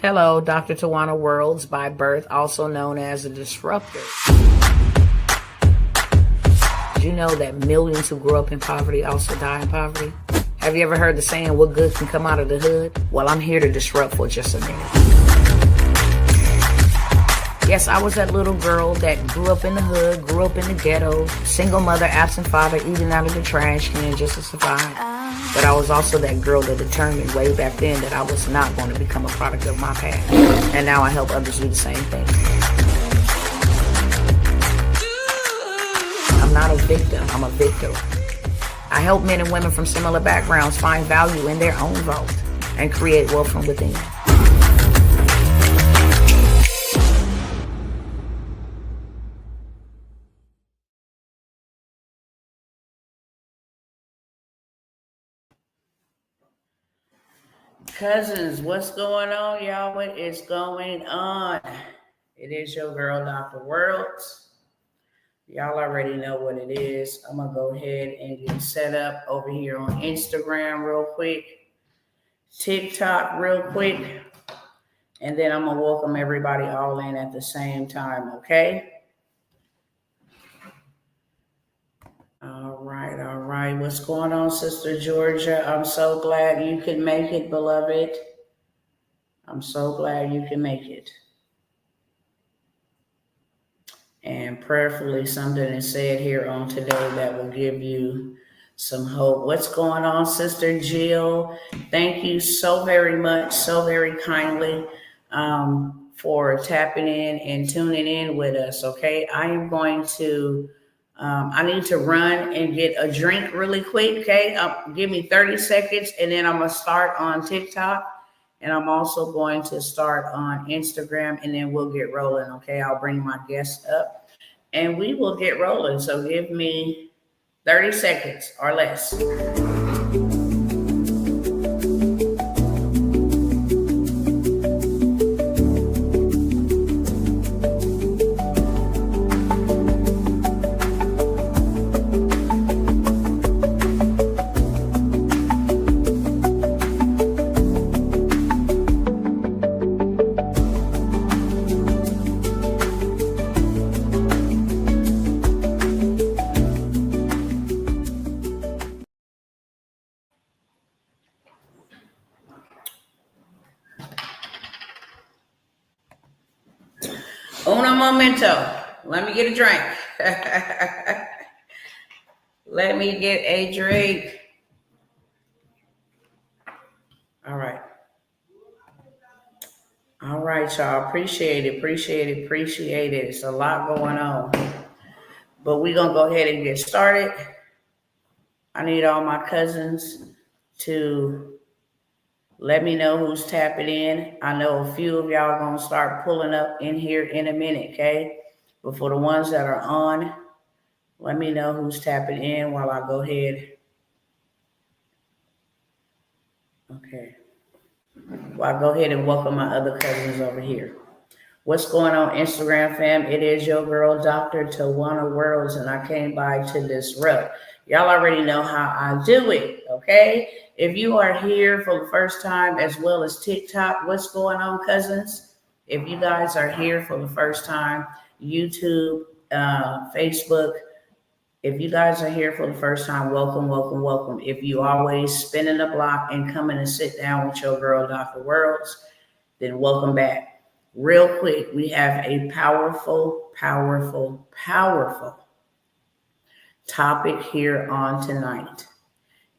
Hello, Dr. Tawana Worlds by birth, also known as a disruptor. Did you know that millions who grew up in poverty also die in poverty? Have you ever heard the saying, what good can come out of the hood? Well, I'm here to disrupt for just a minute. Yes, I was that little girl that grew up in the hood, grew up in the ghetto, single mother, absent father, eating out of the trash can just to survive. But I was also that girl that determined way back then that I was not going to become a product of my past. And now I help others do the same thing. I'm not a victim, I'm a victor. I help men and women from similar backgrounds find value in their own vault and create wealth from within. Cousins, what's going on, y'all? What is going on? It is your girl, Dr. Worlds. Y'all already know what it is. I'm going to go ahead and get set up over here on Instagram real quick, TikTok real quick, and then I'm going to welcome everybody all in at the same time, okay? All right. What's going on, Sister Georgia? I'm so glad you could make it, beloved. I'm so glad you can make it. And prayerfully, something is said here on today that will give you some hope. What's going on, Sister Jill? Thank you so very much, so very kindly for tapping in and tuning in with us, okay? I am going to, I need to run and get a drink really quick, okay? Give me 30 seconds, and then I'm going to start on TikTok. And I'm also going to start on Instagram, and then we'll get rolling, okay? I'll bring my guests up, and we will get rolling. So give me 30 seconds or less. Uno momento. Let me get a drink. Let me get a drink. All right. All right, y'all. Appreciate it. It's a lot going on. But we're going to go ahead and get started. I need all my cousins to let me know who's tapping in. I know a few of y'all are going to start pulling up in here in a minute, okay? But for the ones that are on, let me know who's tapping in while I go ahead. Okay. Well, I'll go ahead and welcome my other cousins over here. What's going on, Instagram fam? It is your girl, Dr. Tawana Worlds, and I came by to disrupt. Y'all already know how I do it, okay? If you are here for the first time, as well as TikTok, what's going on, cousins? If you guys are here for the first time, YouTube, Facebook, if you guys are here for the first time, welcome. If you always spinning the block and coming to sit down with your girl, Dr. Worlds, then welcome back. Real quick, we have a powerful topic here on tonight.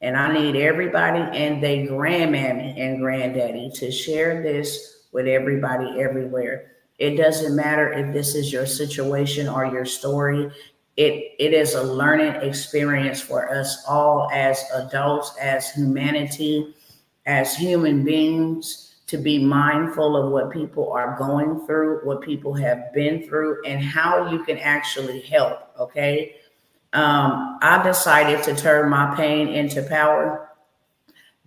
And I need everybody and their grandmammy and granddaddy to share this with everybody everywhere. It doesn't matter if this is your situation or your story. It is a learning experience for us all as adults, as humanity, as human beings, to be mindful of what people are going through, what people have been through, and how you can actually help, okay? I decided to turn my pain into power.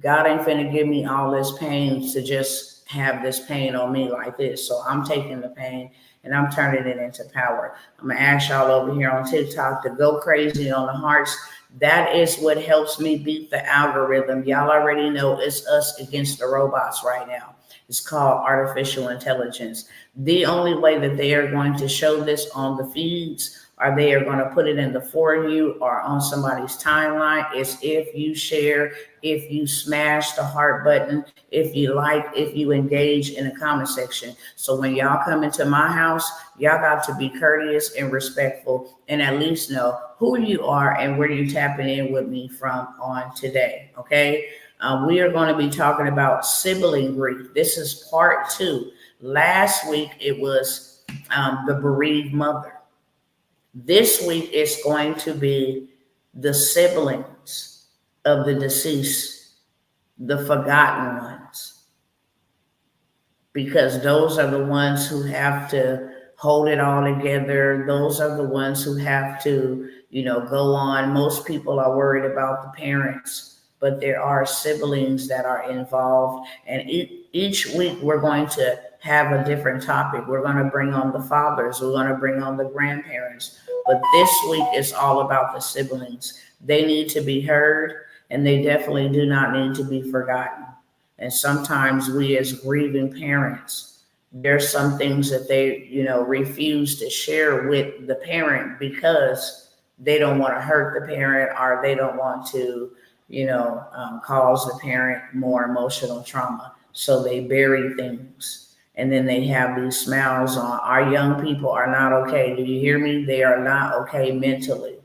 God ain't finna give me all this pain to just have this pain on me like this. So I'm taking the pain and I'm turning it into power. I'm gonna ask y'all over here on TikTok to go crazy on the hearts. That is what helps me beat the algorithm. Y'all already know it's us against the robots right now. It's called artificial intelligence. The only way that they are going to show this on the feeds, or they are going to put it in the For You or on somebody's timeline, is if you share, if you smash the heart button, if you like, if you engage in the comment section. So when y'all come into my house, y'all got to be courteous and respectful, and at least know who you are and where you're tapping in with me from on today. Okay. We are going to be talking about sibling grief. This is part 2. Last week it was the bereaved mother. This week it's going to be the siblings of the deceased, the forgotten ones, because those are the ones who have to hold it all together. Those are the ones who have to, go on. Most people are worried about the parents, but there are siblings that are involved. And each week we're going to have a different topic. We're going to bring on the fathers. We're going to bring on the grandparents. But this week is all about the siblings. They need to be heard, and they definitely do not need to be forgotten. And sometimes we as grieving parents, there's some things that they, refuse to share with the parent because they don't want to hurt the parent, or they don't want to, cause the parent more emotional trauma. So they bury things. And then they have these smiles on. Our young people are not okay. Do you hear me? They are not okay mentally.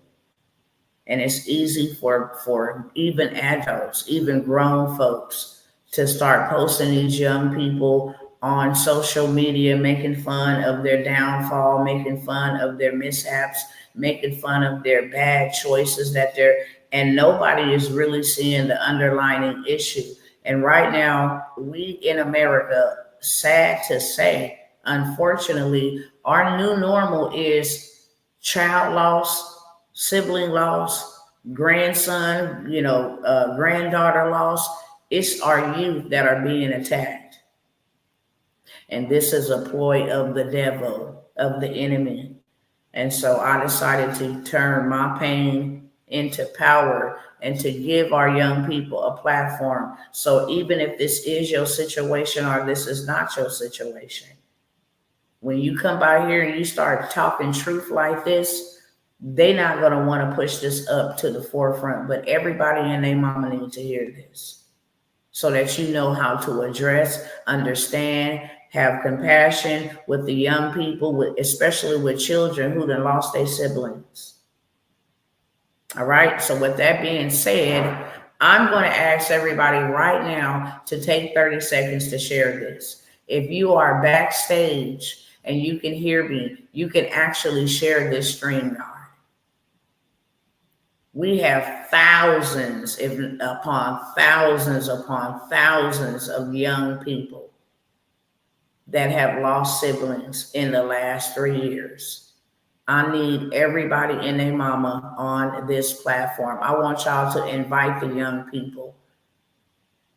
And it's easy for even adults, even grown folks, to start posting these young people on social media, making fun of their downfall, making fun of their mishaps, making fun of their bad choices and nobody is really seeing the underlying issue. And right now, we in America, sad to say, unfortunately, our new normal is child loss, sibling loss, grandson, granddaughter loss. It's our youth that are being attacked. And this is a ploy of the devil, of the enemy. And so I decided to turn my pain into power and to give our young people a platform. So even if this is your situation or this is not your situation, when you come by here and you start talking truth like this, they're not going to want to push this up to the forefront. But everybody and their mama need to hear this so that you know how to address, understand, have compassion with the young people, especially with children who done lost their siblings. All right. So with that being said, I'm going to ask everybody right now to take 30 seconds to share this. If you are backstage and you can hear me, you can actually share this stream yard. We have thousands upon thousands of young people that have lost siblings in the last 3 years. I need everybody and their mama on this platform. I want y'all to invite the young people.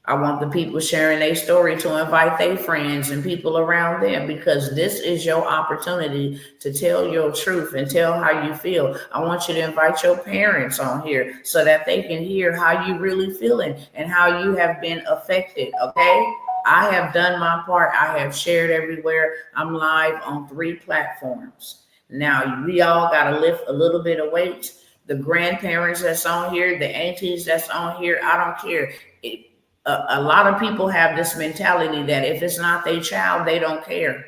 I want the people sharing their story to invite their friends and people around them, because this is your opportunity to tell your truth and tell how you feel. I want you to invite your parents on here so that they can hear how you really feeling and how you have been affected, okay? I have done my part. I have shared everywhere. I'm live on 3 platforms. Now, we all got to lift a little bit of weight. The grandparents that's on here, the aunties that's on here, I don't care. A lot of people have this mentality that if it's not their child, they don't care.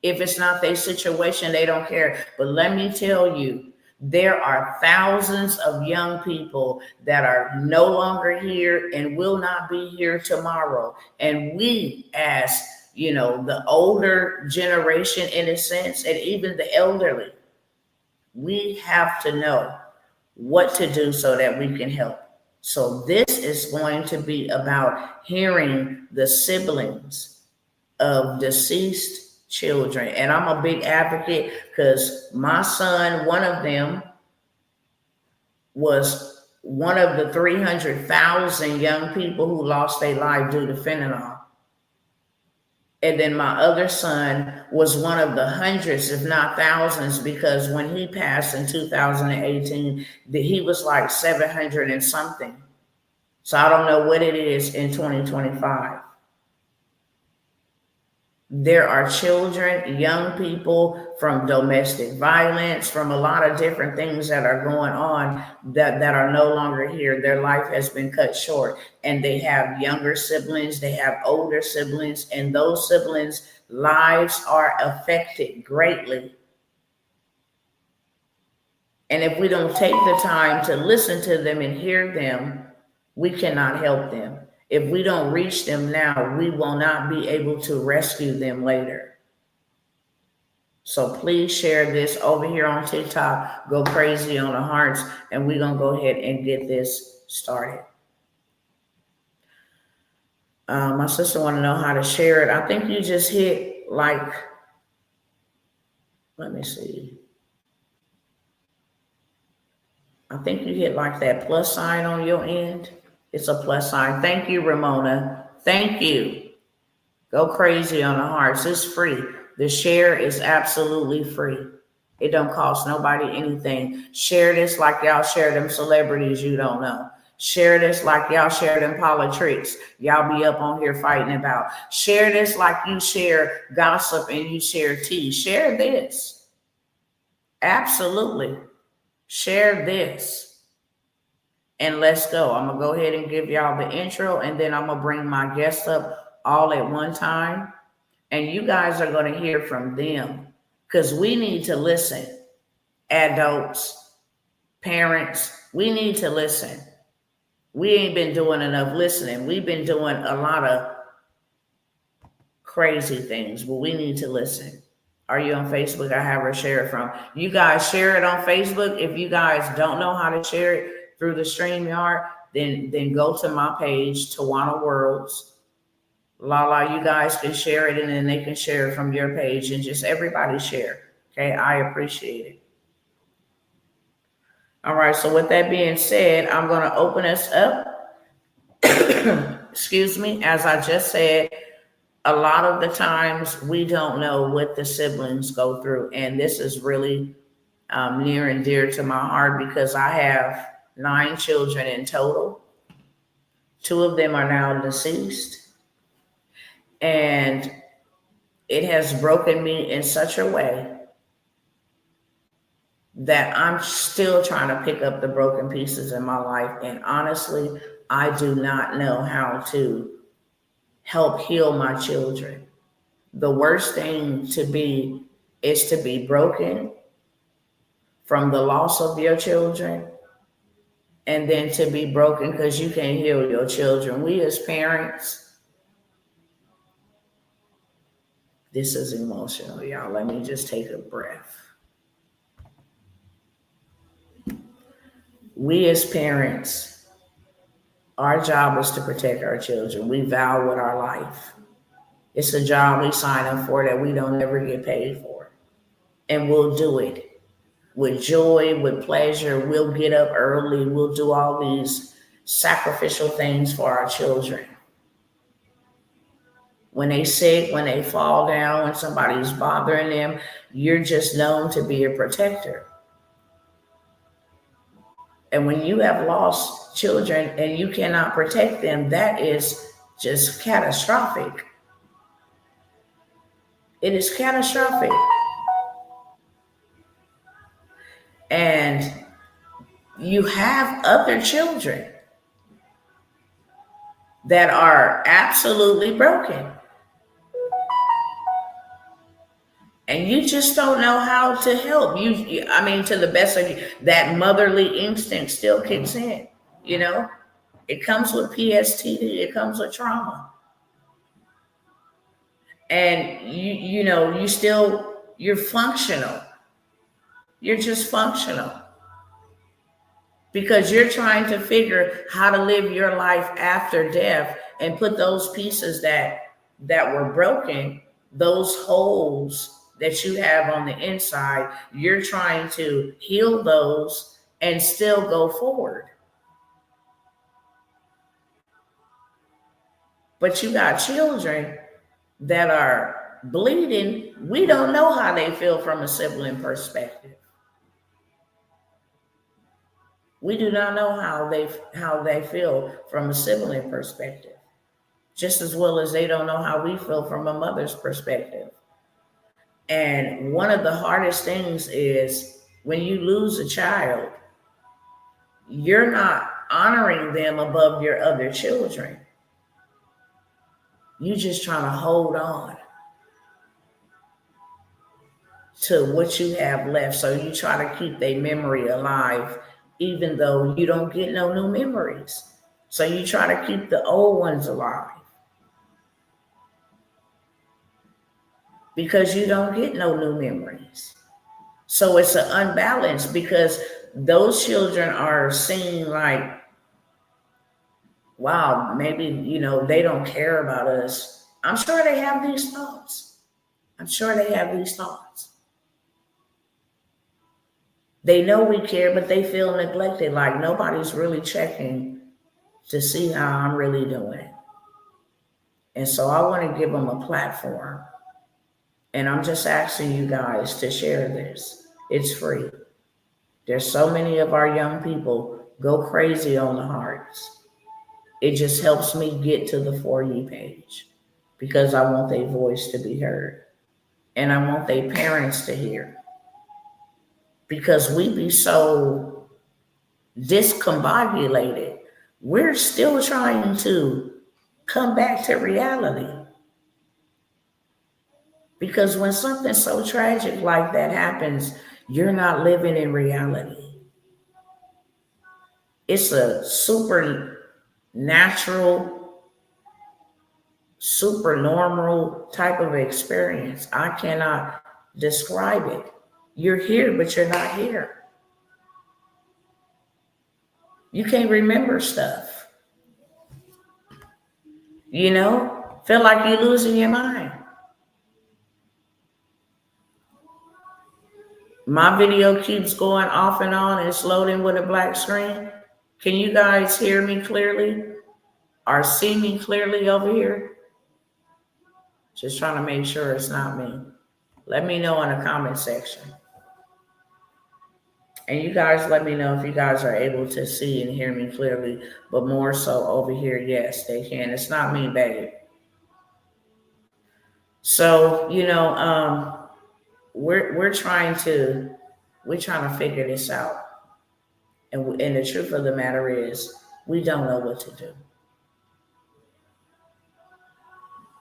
If it's not their situation, they don't care. But let me tell you, there are thousands of young people that are no longer here and will not be here tomorrow. And we, as the older generation in a sense, and even the elderly, we have to know what to do so that we can help. So this is going to be about hearing the siblings of deceased children. And I'm a big advocate because my son, one of them, was one of the 300,000 young people who lost their life due to fentanyl. And then my other son was one of the hundreds, if not thousands, because when he passed in 2018, he was like 700 and something. So I don't know what it is in 2025. There are children, young people from domestic violence, from a lot of different things that are going on that are no longer here. Their life has been cut short, and they have younger siblings, they have older siblings, and those siblings' lives are affected greatly. And if we don't take the time to listen to them and hear them, we cannot help them. If we don't reach them now, we will not be able to rescue them later. So please share this over here on TikTok. Go crazy on the hearts, and we're going to go ahead and get this started. My sister want to know how to share it. I think you just hit like, let me see. I think you hit like that plus sign on your end. It's a plus sign. Thank you, Ramona. Thank you. Go crazy on the hearts. It's free. The share is absolutely free. It don't cost nobody anything. Share this like y'all share them celebrities you don't know. Share this like y'all share them politics y'all be up on here fighting about. Share this like you share gossip and you share tea. Share this. Absolutely. Share this. And let's go. I'm going to go ahead and give y'all the intro, and then I'm going to bring my guests up all at one time. And you guys are going to hear from them, because we need to listen. Adults, parents, we need to listen. We ain't been doing enough listening. We've been doing a lot of crazy things, but we need to listen. Are you on Facebook? I have her share it from. You guys share it on Facebook. If you guys don't know how to share it through the StreamYard, then go to my page, Tawana Worlds. Lala, you guys can share it, and then they can share it from your page, and just everybody share. Okay, I appreciate it. All right, so with that being said, I'm going to open us up. Excuse me, as I just said, a lot of the times we don't know what the siblings go through, and this is really near and dear to my heart, because I have 9 children in total. 2 of them are now deceased, and it has broken me in such a way that I'm still trying to pick up the broken pieces in my life. And honestly, I do not know how to help heal my children. The worst thing to be is to be broken from the loss of your children, and then to be broken because you can't heal your children. We as parents, this is emotional, y'all. Let me just take a breath. We as parents, our job is to protect our children. We vow with our life. It's a job we sign up for that we don't ever get paid for. And we'll do it with joy, with pleasure. We'll get up early. We'll do all these sacrificial things for our children. When they sick, when they fall down, when somebody's bothering them, you're just known to be a protector. And when you have lost children and you cannot protect them, that is just catastrophic. It is catastrophic. And you have other children that are absolutely broken. And you just don't know how to help. I mean, to the best of you, that motherly instinct still kicks in, you know? It comes with PSTD, it comes with trauma. And you're functional. You're just functional. Because you're trying to figure how to live your life after death and put those pieces that were broken, those holes that you have on the inside, you're trying to heal those and still go forward. But you got children that are bleeding. We don't know how they feel from a sibling perspective. We do not know how they feel from a sibling perspective. just as well as they don't know how we feel from a mother's perspective. And one of the hardest things is when you lose a child, you're not honoring them above your other children. You just trying to hold on to what you have left. So you try to keep their memory alive, even though you don't get no new memories. So you try to keep the old ones alive because you don't get no new memories. So it's an unbalance because those children are seeing like, wow, maybe, they don't care about us. I'm sure they have these thoughts. I'm sure they have these thoughts. They know we care, but they feel neglected, like nobody's really checking to see how I'm really doing. And so I want to give them a platform. And I'm just asking you guys to share this. It's free. There's so many of our young people go crazy on the hearts. It just helps me get to the For You page because I want their voice to be heard. And I want their parents to hear. Because we be so discombobulated. We're still trying to come back to reality. Because when something so tragic like that happens, you're not living in reality. It's a supernatural, super normal type of experience. I cannot describe it. You're here, but you're not here. You can't remember stuff. Feel like you're losing your mind. My video keeps going off and on. It's loading with a black screen. Can you guys hear me clearly or see me clearly over here? Just trying to make sure it's not me. Let me know in the comment section. And you guys let me know if you guys are able to see and hear me clearly, but more so over here, yes, they can. It's not me, babe. So, we're trying to figure this out. And the truth of the matter is, we don't know what to do.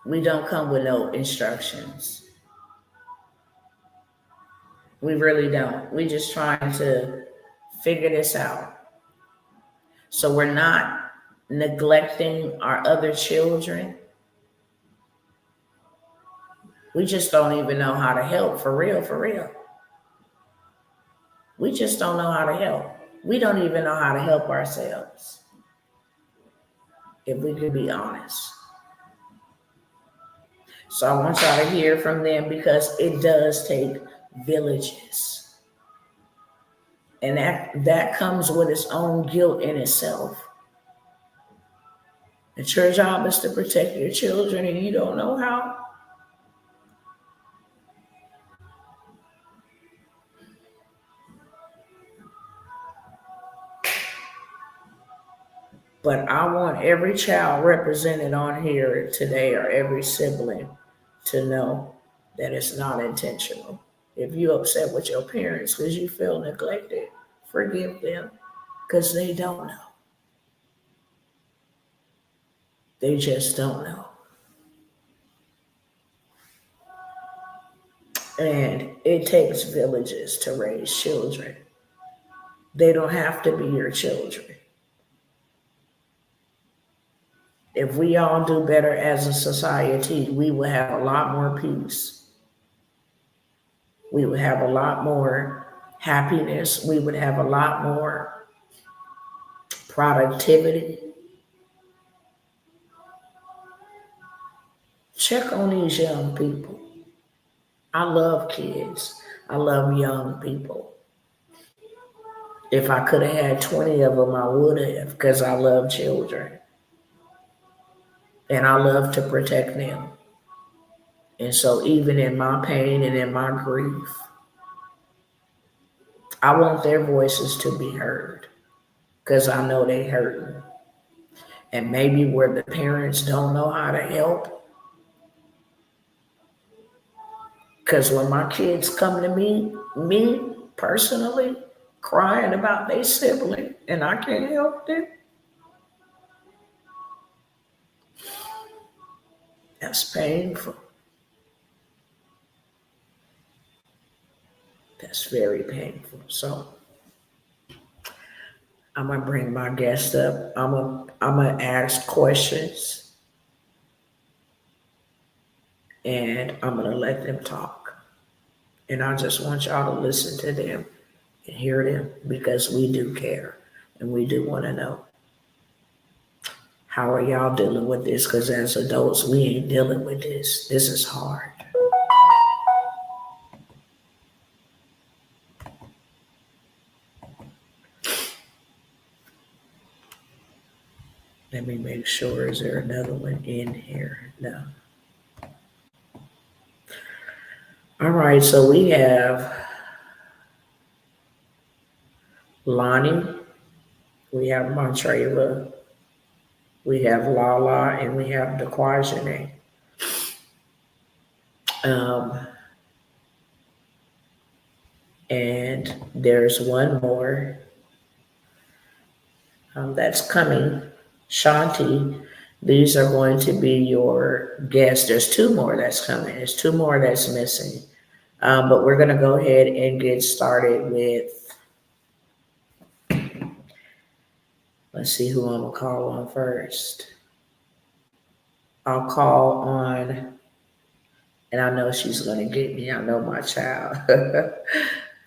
We don't come with no instructions. We really don't. We're just trying to figure this out. So we're not neglecting our other children. We just don't even know how to help, for real, for real. We just don't know how to help. We don't even know how to help ourselves, if we could be honest. So I want y'all to hear from them because it does take villages. And that comes with its own guilt in itself. It's your job is to protect your children and you don't know how. But I want every child represented on here today or every sibling to know that it's not intentional. If you're upset with your parents because you feel neglected, forgive them because they don't know. They just don't know. And it takes villages to raise children. They don't have to be your children. If we all do better as a society, we will have a lot more peace. We would have a lot more happiness. We would have a lot more productivity. Check on these young people. I love kids. I love young people. If I could have had 20 of them, I would have because I love children. And I love to protect them. And so even in my pain and in my grief, I want their voices to be heard because I know they hurt me. and maybe where the parents don't know how to help. Because when my kids come to me personally, crying about their sibling, and I can't help them, that's painful. That's very painful. So I'm gonna bring my guest up. I'm gonna ask questions, and I'm gonna let them talk. And I just want y'all to listen to them and hear them because we do care and we do want to know how are y'all dealing with this? Because as adults, we ain't dealing with this. This is hard. Let me make sure. Is there another one in here? No. All right. So we have Lonnie, we have Montreva, we have Lala, and we have DeQuajane. Um, and there's one more that's coming, Shanti. These are going to be your guests. There's two more that's coming. There's two more that's missing. But we're going to go ahead and get started with, let's see who I'm going to call on first. I'll call on, and I know she's going to get me. I know my child.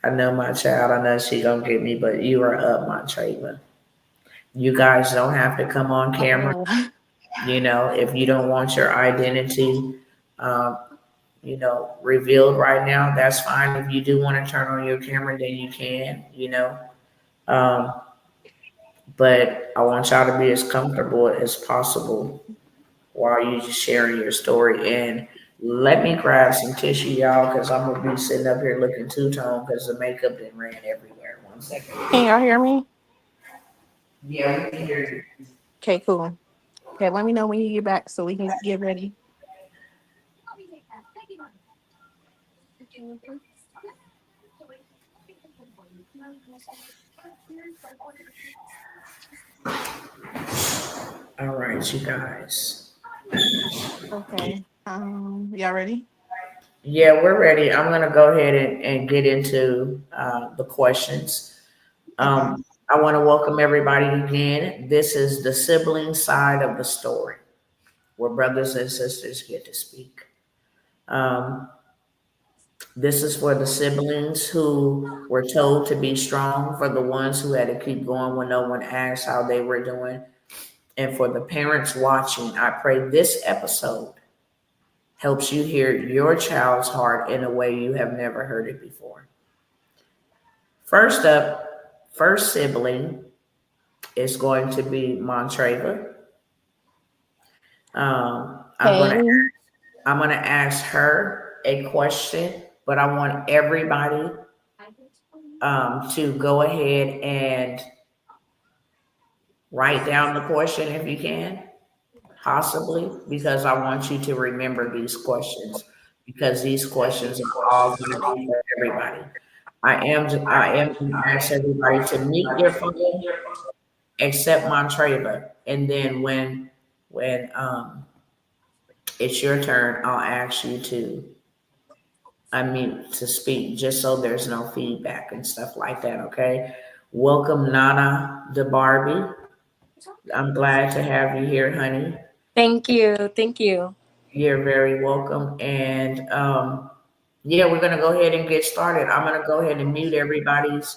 I know my child. I know she's going to get me, but you are up, Montreva. You guys don't have to come on camera. Oh, If you don't want your identity, um, revealed right now, that's fine. If you do want to turn on your camera, then you can. Um, but I want y'all to be as comfortable as possible while you just sharing your story. And let me grab some tissue, y'all, because I'm gonna be sitting up here looking two-tone because the makeup didn't ran everywhere. 1 second. can y'all hear me? Yeah, we can hear you. Okay, cool. Okay, let me know when you get back so we can get ready. All right, you guys. Okay. Y'all ready? Yeah, we're ready. I'm gonna go ahead and get into the questions. Okay. I want to welcome everybody again. This is the sibling side of the story, where brothers and sisters get to speak. Um, this is for the siblings who were told to be strong, for the ones who had to keep going when no one asked how they were doing, and for the parents watching. I pray this episode helps you hear your child's heart in a way you have never heard it before. First up, first sibling is going to be Montreva. Um, I'm Hey. gonna I'm gonna ask her a question, but I want everybody to go ahead and write down the question if you can, possibly, because I want you to remember these questions because these questions are all going to be for everybody. I am going to ask everybody to mute their phone except Montreva, and then when it's your turn, I'll ask you to unmute to speak, just so there's no feedback and stuff like that. Okay. Welcome, Nana the Barbie. I'm glad to have you here, honey. Thank you. Thank you. You're very welcome. And yeah, we're gonna go ahead and get started. I'm gonna go ahead and mute everybody's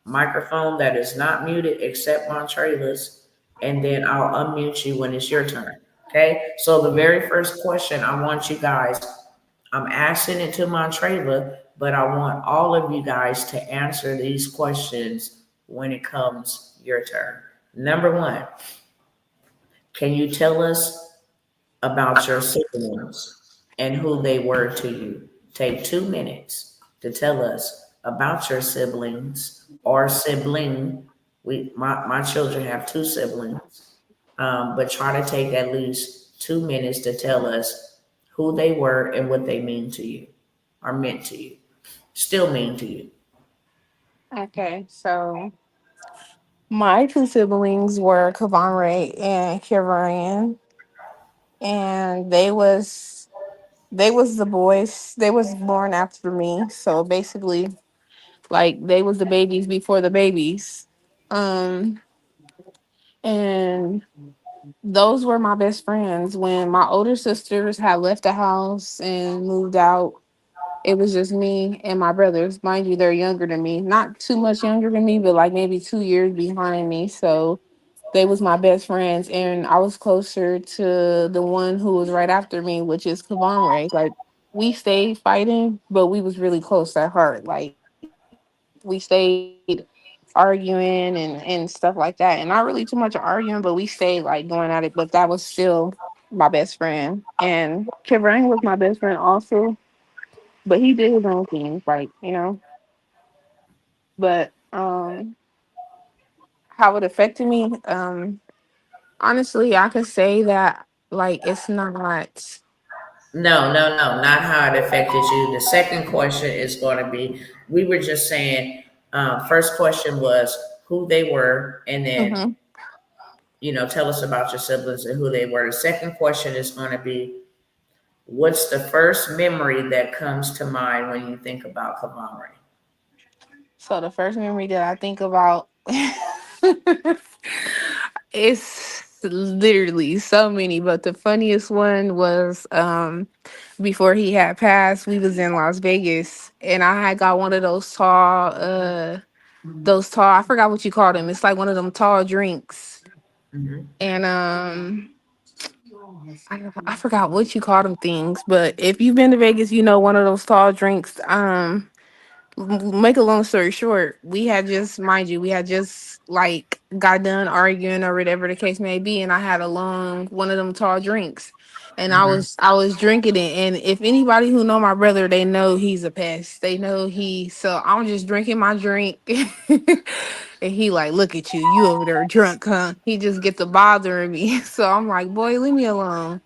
microphone that is not muted except Montrella's, and then I'll unmute you when it's your turn. Okay. So the very first question I want you guys, I'm asking it to Montreva, but I want all of you guys to answer these questions when it comes your turn. Number one, can you tell us about your siblings and who they were to you? Take 2 minutes to tell us about your siblings or sibling. My children have two siblings. but try to take at least 2 minutes to tell us who they were and what they mean to you, or meant to you, still mean to you. Okay, so my two siblings were Kavan Ray and Kivarian, and they was the boys. They was born after me, so basically, like they was the babies before the babies. Um, and those were my best friends. When my older sisters had left the house and moved out, it was just me and my brothers. Mind you, they're younger than me. Not too much younger than me, but like maybe 2 years behind me. So they was my best friends. And I was closer to the one who was right after me, which is Kavan Ray. Like we stayed fighting, but we was really close at heart. Like we stayed arguing and stuff like that. And not really too much arguing, but we stayed like going at it. But that was still my best friend. And Kivang was my best friend also, but he did his own thing, like, But how it affected me, honestly, I could say that like it's not. No, no, no, not how it affected you. The second question is going to be, we were just saying, first question was who they were, and then, Mhm. tell us about your siblings and who they were. The second question is going to be, what's the first memory that comes to mind when you think about Kavamri? So the first memory that I think about it's literally so many, but the funniest one was before he had passed, we was in Las Vegas and I had got one of those tall, I forgot what you call them. It's like one of them tall drinks. Mm-hmm. And I forgot what you call them things, but if you've been to Vegas, you know one of those tall drinks. Make a long story short, we had just, mind you, we had just like got done arguing or whatever the case may be, and I had a long one of them tall drinks, and I Mm-hmm. was I was drinking it, and if anybody who know my brother, they know he's a pest. They know so I'm just drinking my drink, and he like, look at you over there drunk, huh? He just get to bothering me, so I'm like, boy, leave me alone,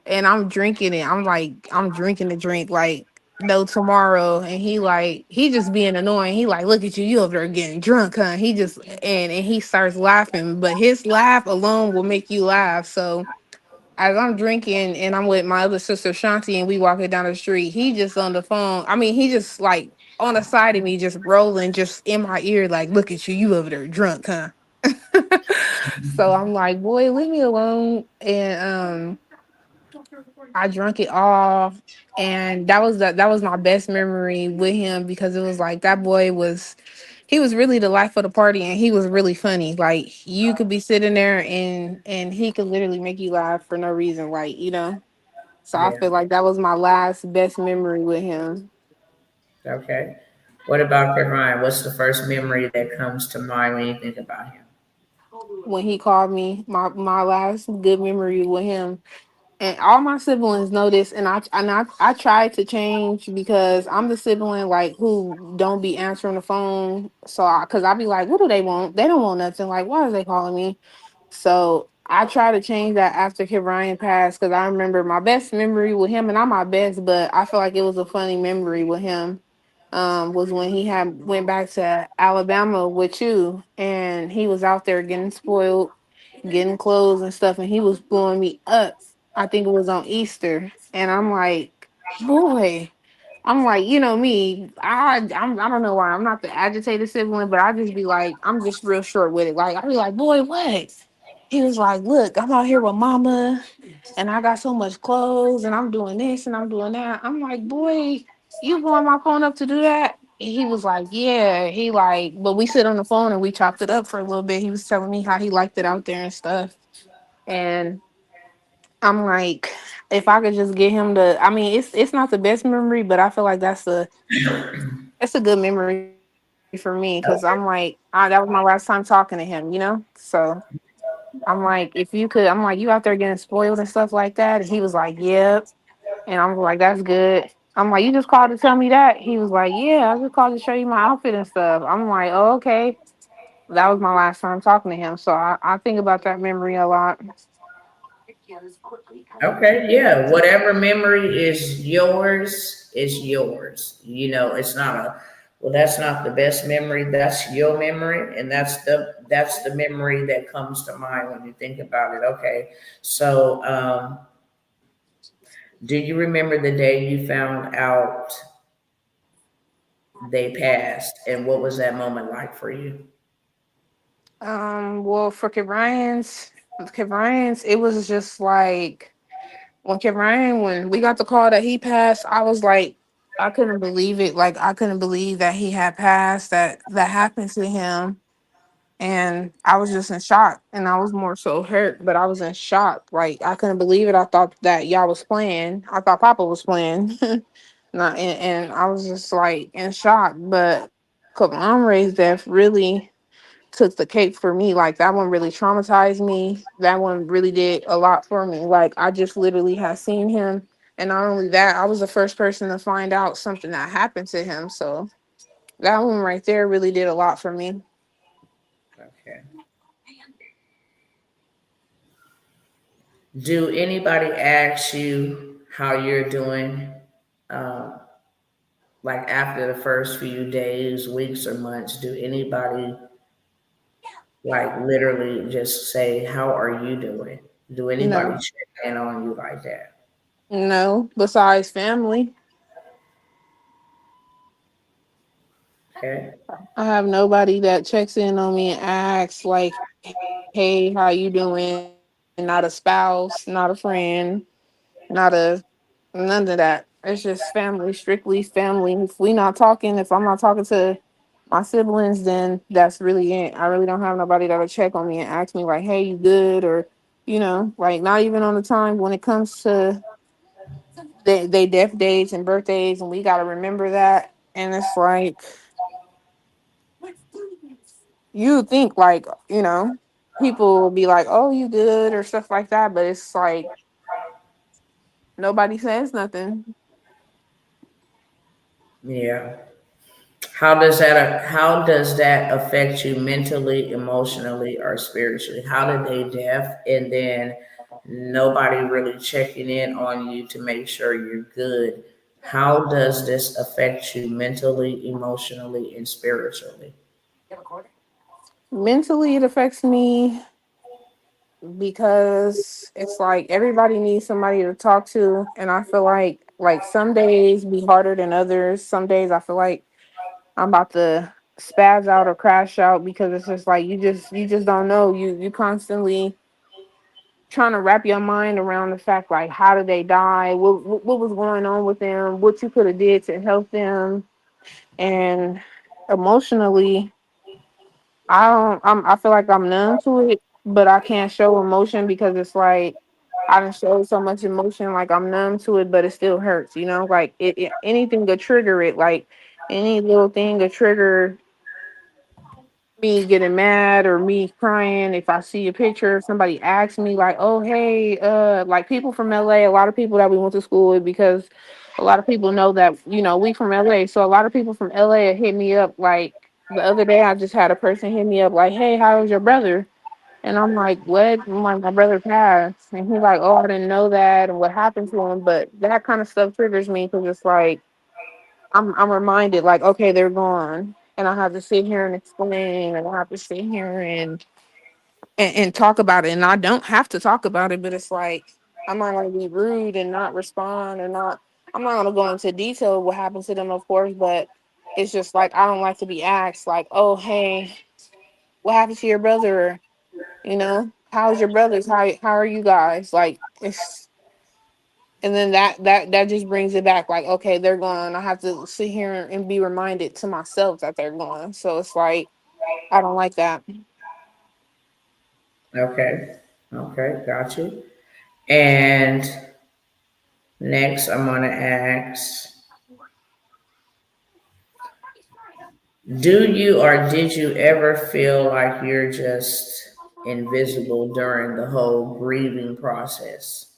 and I'm drinking it. I'm like, I'm drinking the drink like no tomorrow. And he just being annoying. He like, look at you, you over there getting drunk, huh? He just and he starts laughing, but his laugh alone will make you laugh. So as I'm drinking and I'm with my other sister Shanti and we walking down the street, he just on the phone. I mean, he just like on the side of me, just rolling, just in my ear, like, look at you, you over there drunk, huh? So I'm like, boy, leave me alone. And I drunk it all, and that was my best memory with him because it was like that boy was he was really the life of the party, and he was really funny. Like you could be sitting there and he could literally make you laugh for no reason, So I Yeah. feel like that was my last best memory with him. Okay. What about Ryan? What's the first memory that comes to mind when you think about him? When he called me, my last good memory with him. And all my siblings know this, and I tried to change because I'm the sibling like who don't be answering the phone. So because I be like, what do they want? They don't want nothing. Like, why are they calling me? So I try to change that after Kid Ryan passed because I remember my best memory with him, and I'm my best, but I feel like it was a funny memory with him. Was when he had went back to Alabama with you, and he was out there getting spoiled, getting clothes and stuff, and he was blowing me up. I think it was on Easter, and I'm like, boy, I'm like, me, I don't know why I'm not the agitated sibling, but I just be like, I'm just real short with it. Like I be like, boy, what? He was like, look, I'm out here with mama, and I got so much clothes, and I'm doing this and I'm doing that. I'm like, boy, you blowing my phone up to do that? And he was like, yeah. He like, but we sit on the phone and we chopped it up for a little bit. He was telling me how he liked it out there and stuff. And I'm like, if I could just get him to, I mean, it's not the best memory, but I feel like that's a good memory for me because I'm like, that was my last time talking to him. So I'm like, if you could, I'm like, you out there getting spoiled and stuff like that, and he was like, yep, and I'm like, that's good. I'm like, you just called to tell me that? He was like, yeah, I just called to show you my outfit and stuff. I'm like, oh, okay. that was my last time talking to him. So I think about that memory a lot. Okay, yeah. Whatever memory is yours. You know, it's not a well, that's not the best memory. That's your memory, and that's the memory that comes to mind when you think about it. Okay. So do you remember the day you found out they passed and what was that moment like for you? Well, for Kid Ryan's, it was just like when we got the call that he passed, I was like, I couldn't believe it. Like I couldn't believe that he had passed, that happened to him. And I was just in shock. And I was more so hurt, but I was in shock. Like I couldn't believe it. I thought that y'all was playing. I thought Papa was playing. Not and I was just like in shock. But Ray's death really took the cake for me. Like that one really traumatized me. That one really did a lot for me. Like I just literally had seen him, and not only that, I was the first person to find out something that happened to him. So that one right there really did a lot for me. Okay. Do anybody ask you how you're doing? Um, like after the first few days, weeks, or months, do anybody like literally just say, "How are you doing?" Do anybody No, check in on you like that? no. Besides family, Okay. I have nobody that checks in on me and asks like, "Hey, how you doing?" Not a spouse, not a friend, not a none of that. It's just family, strictly family. If we not talking, if I'm not talking to my siblings, then that's really it. I really don't have nobody that'll check on me and ask me like, "Hey, you good?" Or, like not even on the time when it comes to they death dates and birthdays, and we gotta remember that. And it's like you think like people will be like, "Oh, you good?" or stuff like that, but it's like nobody says nothing. Yeah. How does that affect you mentally, emotionally, or spiritually? How did they deaf and then nobody really checking in on you to make sure you're good? How does this affect you mentally, emotionally, and spiritually? Mentally, it affects me because it's like everybody needs somebody to talk to, and I feel like some days be harder than others. Some days I feel like I'm about to spaz out or crash out because it's just like you just don't know. You constantly trying to wrap your mind around the fact like how did they die, what was going on with them, what you could have did to help them. And emotionally, I feel like I'm numb to it, but I can't show emotion because it's like I done showed so much emotion, like I'm numb to it, but it still hurts, like anything could trigger it, like any little thing could trigger me getting mad or me crying. If I see a picture, if somebody asks me like, "Oh, hey," like people from LA, a lot of people that we went to school with, because a lot of people know that we from LA. So a lot of people from LA hit me up. Like the other day, I just had a person hit me up like, "Hey, how's your brother?" And I'm like, "What?" I'm like, "My brother passed," and he's like, "Oh, I didn't know that, and what happened to him?" But that kind of stuff triggers me because it's like I'm reminded like, okay, they're gone. And I have to sit here and explain, and I have to sit here and talk about it. And I don't have to talk about it, but it's like I'm not gonna be rude and not respond, or not I'm not gonna go into detail of what happened to them, of course, but it's just like I don't like to be asked like, "Oh, hey, what happened to your brother?" How's your brothers? How are you guys? Like it's and then that just brings it back like, okay, they're gone. I have to sit here and be reminded to myself that they're gone. So it's like I don't like that. Okay. Okay, got you. And next, I'm going to ask, do you or did you ever feel like you're just invisible during the whole grieving process?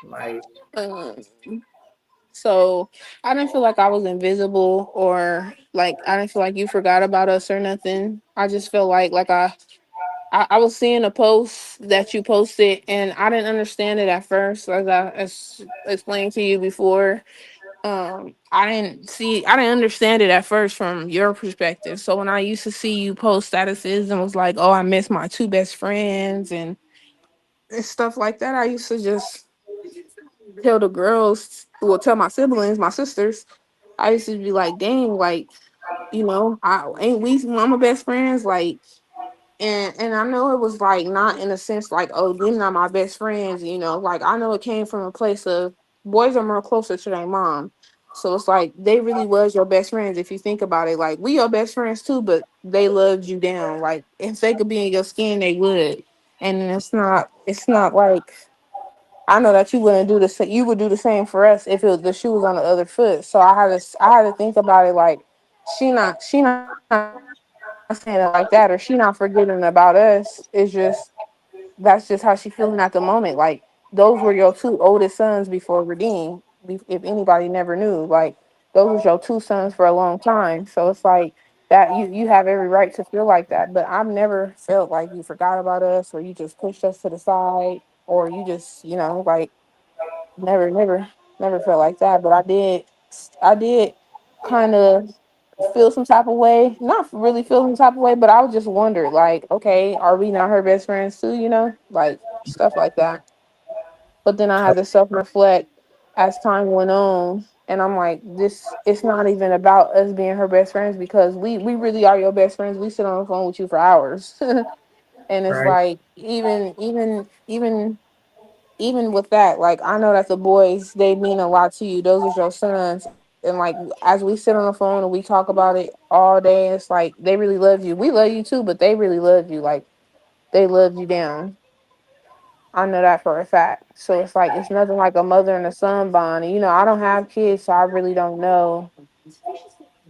Like, Um, So I didn't feel like I was invisible, or like I didn't feel like you forgot about us or nothing. I just felt like I was seeing a post that you posted, and I didn't understand it at first, as explained to you before. I didn't understand it at first from your perspective. So when I used to see you post statuses and was like, "Oh, I miss my two best friends," and stuff like that, I used to just tell the girls, well, tell my siblings, my sisters. I used to be like, "Dang, like, I ain't we mama best friends?" Like, and I know it was like not in a sense like, oh, them not my best friends, like I know it came from a place of boys are more closer to their mom. So it's like they really was your best friends if you think about it. Like we your best friends too, but they loved you down. Like if they could be in your skin, they would. And it's not like I know that you wouldn't do the same. You would do the same for us if the shoe was on the other foot. So I had to think about it like she not saying it like that, or she not forgetting about us. It's just that's just how she feeling at the moment. Like those were your two oldest sons before Redeem. If anybody never knew, like those was your two sons for a long time. So it's like that you have every right to feel like that. But I've never felt like you forgot about us, or you just pushed us to the side, or you just like never felt like that. But I did kind of feel some type of way. Not really feel some type of way, but I would just wonder, like, okay, are we not her best friends too? Like stuff like that. But then I had to self reflect as time went on. And I'm like, this it's not even about us being her best friends, because we really are your best friends. We sit on the phone with you for hours. And it's Right. like even with that, like I know that the boys, they mean a lot to you. Those are your sons. And like as we sit on the phone and we talk about it all day, it's like they really love you. We love you too, but they really love you. Like they love you down. I know that for a fact. So it's like it's nothing like a mother and a son bond. And, I don't have kids, so I really don't know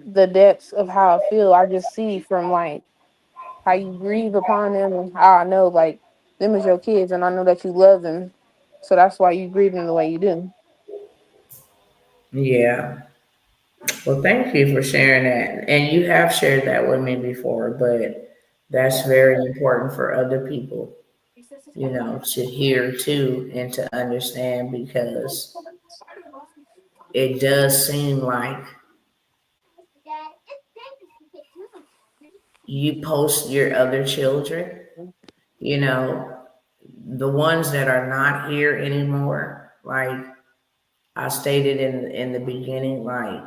the depths of how I feel. I just see from like how you grieve upon them, and how I know like them is your kids, and I know that you love them. So that's why you grieve them the way you do. Yeah. Well, thank you for sharing that. And you have shared that with me before, but that's very important for other people, to hear too and to understand, because it does seem like you post your other children, you know, the ones that are not here anymore. Like I stated in the beginning, like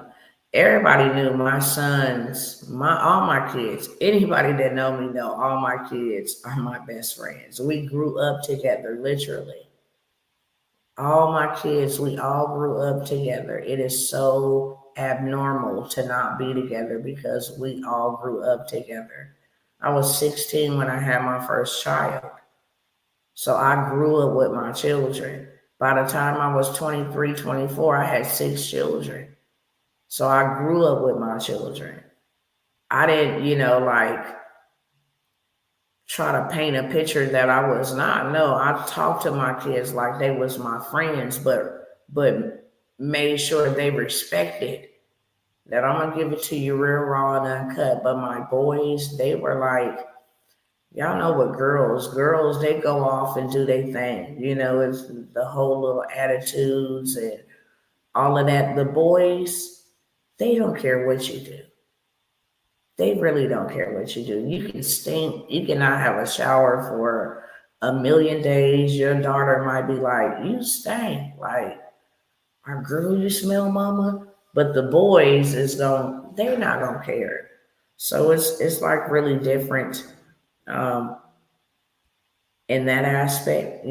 everybody knew my sons, my all my kids. Anybody that know me know all my kids are my best friends. We grew up together, literally. All my kids, we all grew up together. It is so abnormal to not be together because we all grew up together. I was 16 when I had my first child. So I grew up with my children. By the time I was 23, 24, I had six children. So I grew up with my children. I didn't, like try to paint a picture that I was not. No, I talked to my kids like they was my friends, but made sure they respected that I'm gonna give it to you real raw and uncut. But my boys, they were like, y'all know what girls, they go off and do their thing. It's the whole little attitudes and all of that. The boys, they don't care what you do. They really don't care what you do. You can stink. You cannot have a shower for a million days. Your daughter might be like, "You stink." Like, "Our girl, you smell, mama." But the boys is going. They're not gonna care. So it's like really different um, in that aspect.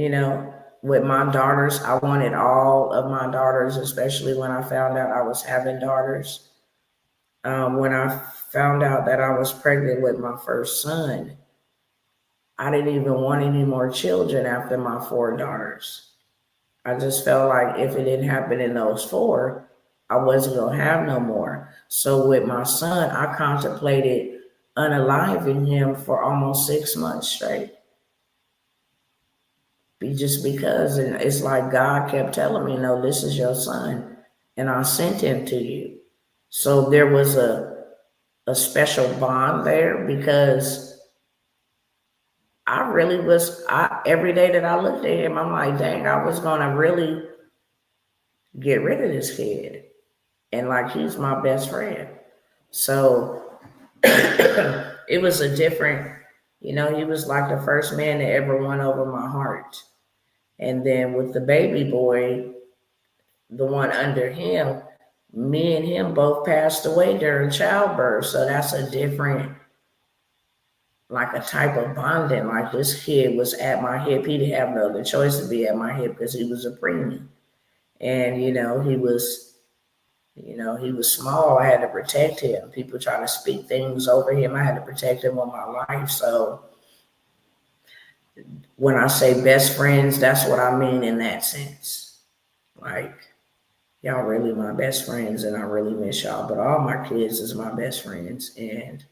With my daughters, I wanted all of my daughters, especially when I found out I was having daughters. When I found out that I was pregnant with my first son, I didn't even want any more children after my four daughters. I just felt like if it didn't happen in those four, I wasn't going to have no more. So with my son, I contemplated unaliving him for almost 6 months straight. Just because, and it's like God kept telling me, no, this is your son. and I sent him to you. So there was a special bond there because I really was. I every day that I looked at him, I'm like, dang, I was gonna really get rid of this kid, and like he's my best friend. So it was a different, he was like the first man that ever won over my heart. And then with the baby boy, the one under him, me and him both passed away during childbirth. So that's a different, like a type of bonding. Like this kid was at my hip. He didn't have no other choice to be at my hip because he was a preemie. And, he was small. I had to protect him. People trying to speak things over him. I had to protect him with my life. So when I say best friends, that's what I mean in that sense. Like, y'all really my best friends, and I really miss y'all. But all my kids is my best friends, and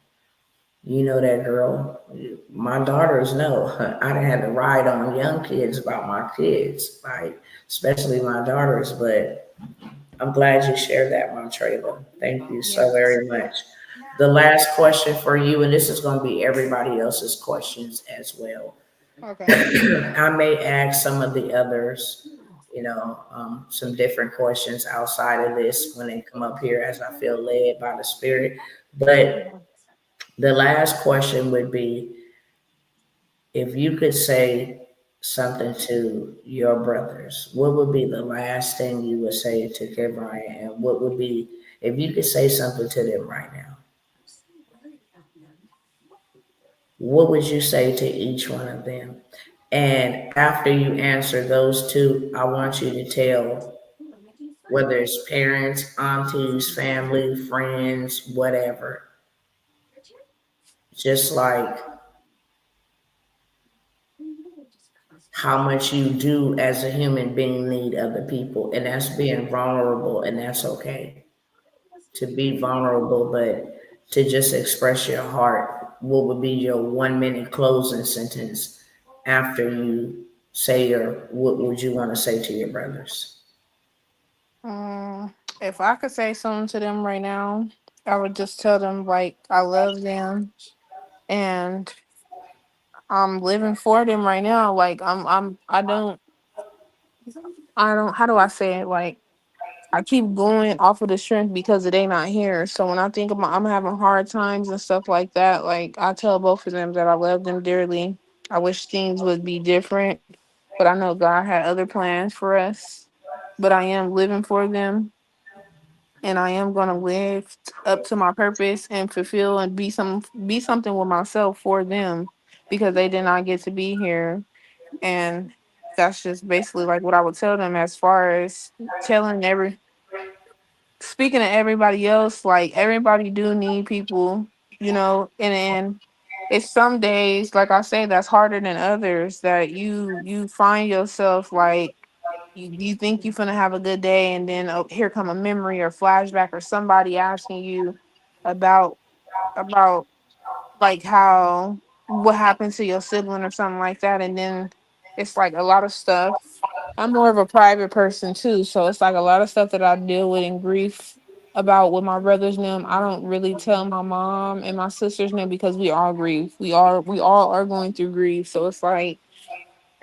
you know that, girl. My daughters know. I done had to ride on young kids about my kids, like especially my daughters. But I'm glad you shared that, Montreva. Thank you so Yes. very much. The last question for you, and this is going to be everybody else's questions as well. Okay. I may ask some of the others, some different questions outside of this when they come up here as I feel led by the Spirit. But the last question would be, if you could say something to your brothers, what would be the last thing you would say to Kevin? And what would be, if you could say something to them right now, what would you say to each one of them? And after you answer those two, I want you to tell, whether it's parents, aunties, family, friends, whatever, just like how much you do as a human being need other people. And that's being vulnerable, and that's okay to be vulnerable, but to just express your heart. What would be your 1 minute closing sentence after you say your, what would you want to say to your brothers? If I could say something to them right now, I would just tell them like I love them and I'm living for them right now. Like I don't how do I say it? Like I keep going off of the strength because they not here. So when I think about I'm having hard times and stuff like that, like I tell both of them that I love them dearly. I wish things would be different, but I know God had other plans for us. But I am living for them and I am gonna live up to my purpose and fulfill and be something with myself for them because they did not get to be here. And that's just basically like what I would tell them as far as telling every speaking to everybody else, like everybody do need people, and it's some days, like I say, that's harder than others that you find yourself like you think you're gonna have a good day and then here come a memory or flashback or somebody asking you about about like how what happened to your sibling or something like that, and then it's like a lot of stuff. I'm more of a private person too, so it's like a lot of stuff that I deal with in grief about with my brothers and them. I don't really tell my mom and my sisters now because we all grieve. We all are going through grief, so it's like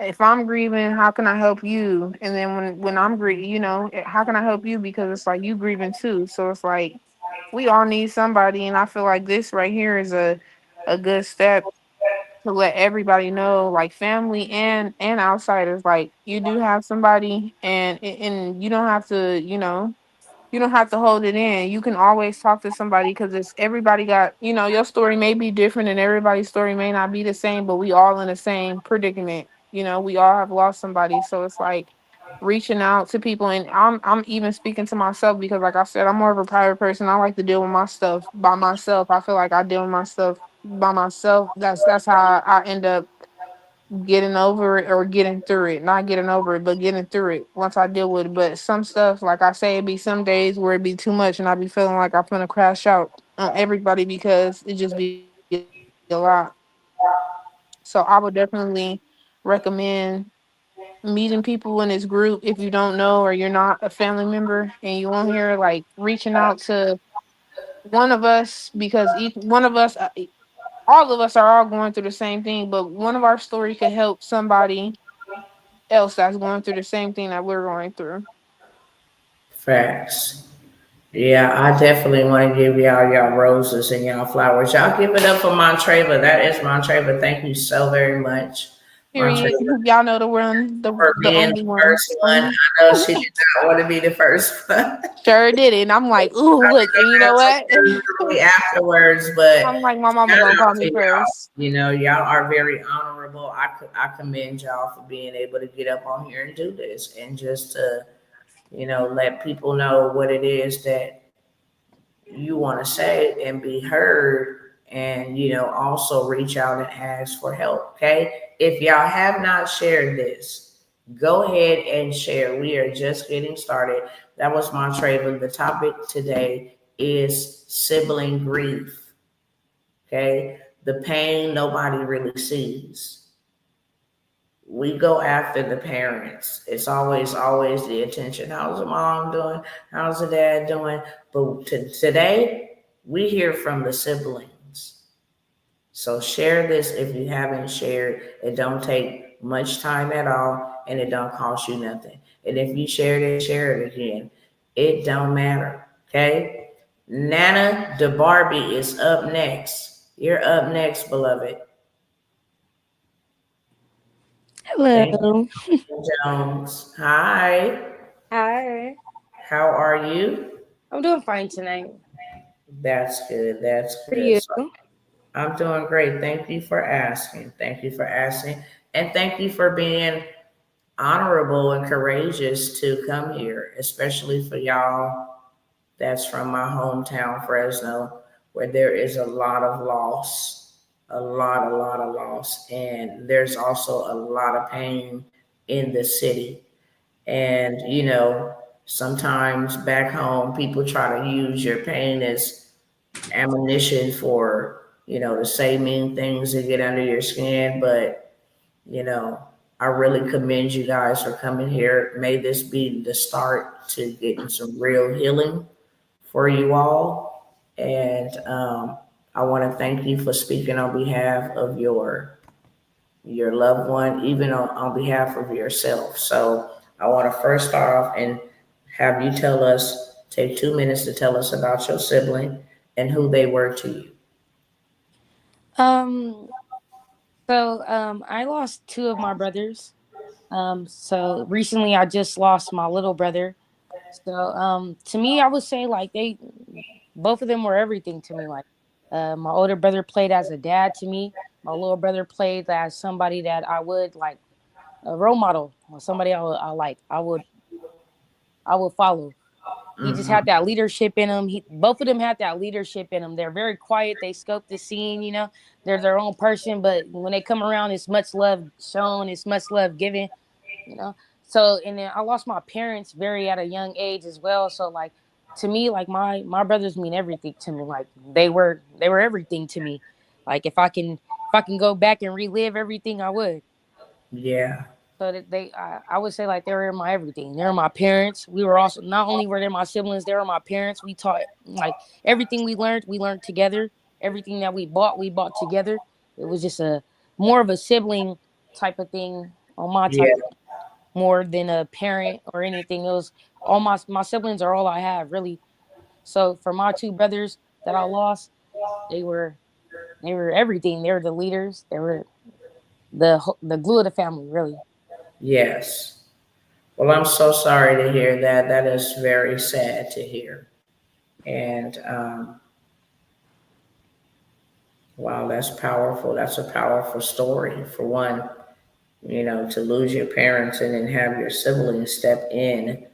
if I'm grieving, how can I help you? And then when I'm grieving, how can I help you? Because it's like you grieving too. So it's like we all need somebody, and I feel like this right here is a good step to let everybody know, like family and outsiders, like you do have somebody, and you don't have to, you don't have to hold it in. You can always talk to somebody because it's everybody got, your story may be different and everybody's story may not be the same, but we all in the same predicament. We all have lost somebody. So it's like reaching out to people, and I'm even speaking to myself because like I said, I'm more of a private person. I like to deal with my stuff by myself. I feel like I deal with my stuff by myself. That's how I end up getting over it or getting through it. Not getting over it, but getting through it once I deal with it. But some stuff, like I say, it be some days where it be too much and I be feeling like I'm gonna crash out on everybody because it just be a lot. So I would definitely recommend meeting people in this group if you don't know or you're not a family member and you on here like reaching out to one of us because each one of us all of us are all going through the same thing, but one of our story could help somebody else that's going through the same thing that we're going through. Facts. Yeah, I definitely want to give y'all roses and y'all flowers. Y'all give it up for Montreva. That is Montreva. Thank you so very much, Period. Montreva, Y'all know the one, for the being only the one. first one. I know she did not want to be the first one. Sure did it. And I'm like, ooh, look, and you know what? Literally afterwards, but I'm like, my mama shout gonna out call to me y'all. first. Y'all are very honorable. I commend y'all for being able to get up on here and do this and just to, let people know what it is that you want to say and be heard, and also reach out and ask for help. Okay, if y'all have not shared this, go ahead and share. We are just getting started. That was Montreva. The topic today is sibling grief. Okay, the pain nobody really sees. We go after the parents. It's always the attention. How's the mom doing? How's the dad doing? But today, we hear from the siblings. So share this if you haven't shared. It don't take much time at all, and it don't cost you nothing. And if you shared it, share it again. It don't matter. Okay? Nana the Barbie is up next. You're up next, beloved. Thank Hello. you, Jones. Hi. Hi. How are you? I'm doing fine tonight. That's good. That's How are good. you? So I'm doing great. Thank you for asking. Thank you for asking. And thank you for being honorable and courageous to come here, especially for y'all that's from my hometown, Fresno, where there is a lot of loss, a lot of loss. And there's also a lot of pain in the city. And, sometimes back home, people try to use your pain as ammunition for, to say mean things and get under your skin. But, you know, I really commend you guys for coming here. May this be the start to getting some real healing for you all. And I want to thank you for speaking on behalf of your loved one, even on behalf of yourself. So I want to first start off and have you take 2 minutes to tell us about your sibling and who they were to you. Um, I lost two of my brothers. So recently I just lost my little brother. So to me I would say like they both of them were everything to me. Like my older brother played as a dad to me. My little brother played as somebody that I would like a role model or somebody I would follow. He just had Hmm. that leadership in him. Both of them had that leadership in them. They're very quiet. They scope the scene. They're their own person, but when they come around, it's much love shown. It's much love given. You know. So and then I lost my parents very at a young age as well. So like to me, like my brothers mean everything to me. Like they were everything to me. Like if I can go back and relive everything, I would. Yeah. So that I would say like they were my everything. They were my parents. We were also not only were they my siblings, they were my parents. We taught like everything we learned together. Everything that we bought together. It was just a more of a sibling type of thing on my Yeah. type of more than a parent or anything. It was all my siblings are all I have really. So for my two brothers that I lost, they were they were everything. They were the leaders. They were the glue of the family really. Yes. Well, I'm so sorry to hear that. That is very sad to hear. And wow, that's powerful. That's a powerful story. For one, to lose your parents and then have your siblings step in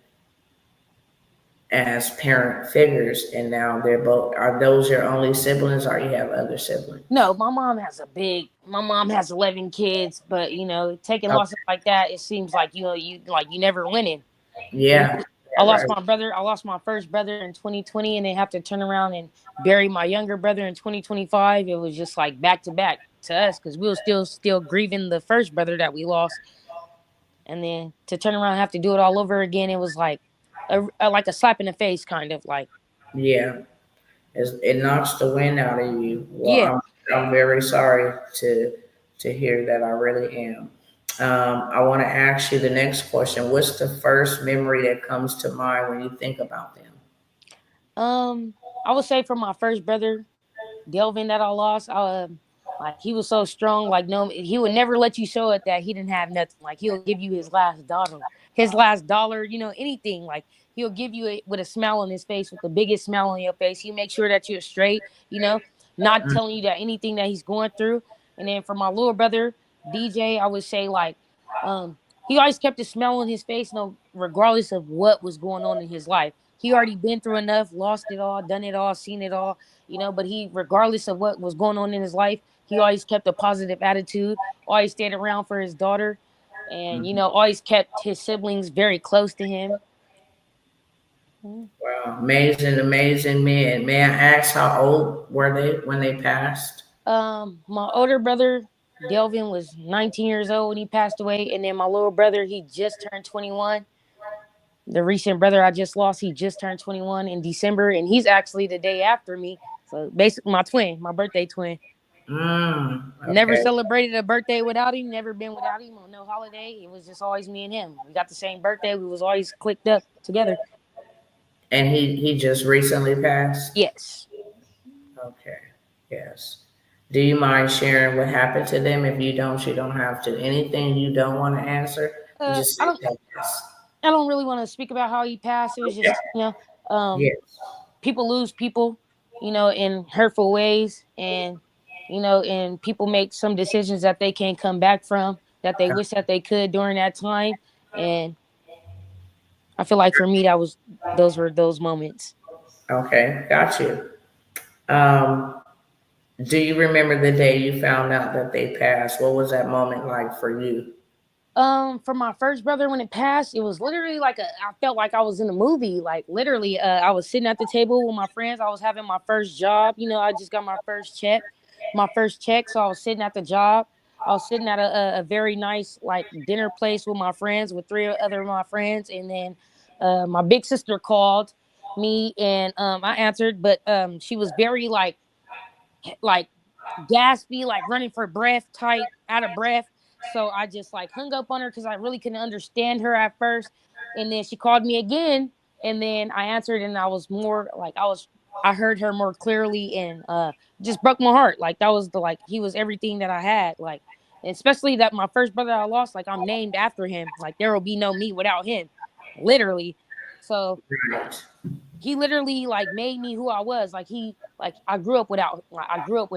as parent figures, and now they're both, are those your only siblings or you have other No, siblings? my mom has 11 kids, but taking losses like that, it seems like you never winning. You Yeah, know, I yeah, lost right. my brother, I lost my first brother in 2020 and then have to turn around and bury my younger brother in 2025. It was just like back to back to us cuz we were still grieving the first brother that we lost. and then to turn around and have to do it all over again, it was like a slap in the face, kind of like. Yeah. It knocks the wind out of you. Well, Yeah. I'm very sorry to hear that. I really am. I want to ask you the next question. What's the first memory that comes to mind when you think about them? Um, I would say for my first brother, Delvin, that I lost, like he was so strong. Like no, he would never let you show it that he didn't have nothing. Like he'll give you his last dollar, anything. Like he'll give you it with a smile on his face, with the biggest smile on your face. He makes sure that you're straight, not Mm, telling you that anything that he's going through. And then for my little brother, DJ, I would say like, he always kept a smile on his face, no, regardless of what was going on in his life. He already been through enough, lost it all, done it all, seen it all, but he, regardless of what was going on in his life, he always kept a positive attitude, always stayed around for his daughter, and mm. always kept his siblings very close to him. Mhm. Wow, amazing, amazing men. May I ask how old were they when they passed? My older brother Delvin was 19 years old when he passed away, and then my little brother, he just turned 21. The recent brother I just lost, he just turned 21 in December, and he's actually the day after me. So basically, my twin, my birthday twin. Never Okay. celebrated a birthday without him. Never been without him on no holiday. It was just always me and him. We got the same birthday. We was always clicked up together. And he just recently passed? Yes. Okay. Yes. Do you mind sharing what happened to them? If you don't have to. Anything you don't want to answer, you Uh, just I say don't. yes. I don't really want to speak about how he passed. It was Okay. just, um, Yes. people lose people, in hurtful ways, and people make some decisions that they can't come back from, that they wish that they could during that time, and I feel like for me that was those were those moments. Okay. Got you. Um, do you remember the day you found out that they passed? What was that moment like for you? For my first brother, when it passed, it was literally I felt like I was in a movie. Like literally, I was sitting at the table with my friends. I was having my first job. I just got my first check. So I was sitting at the job. I was sitting at a very nice like dinner place with my friends, with three other of my friends, and then my big sister called me, and I answered, but she was very like gaspy, like running for breath, tight, out of breath. So I just like hung up on her because I really couldn't understand her at first. And then she called me again, and then I answered, and I was more like I heard her more clearly, and just broke my heart. Like that was he was everything that I had. Like, especially that my first brother I lost, like I'm named after him. Like there will be no me without him, literally. So Right. he literally like made me who I was. I grew up with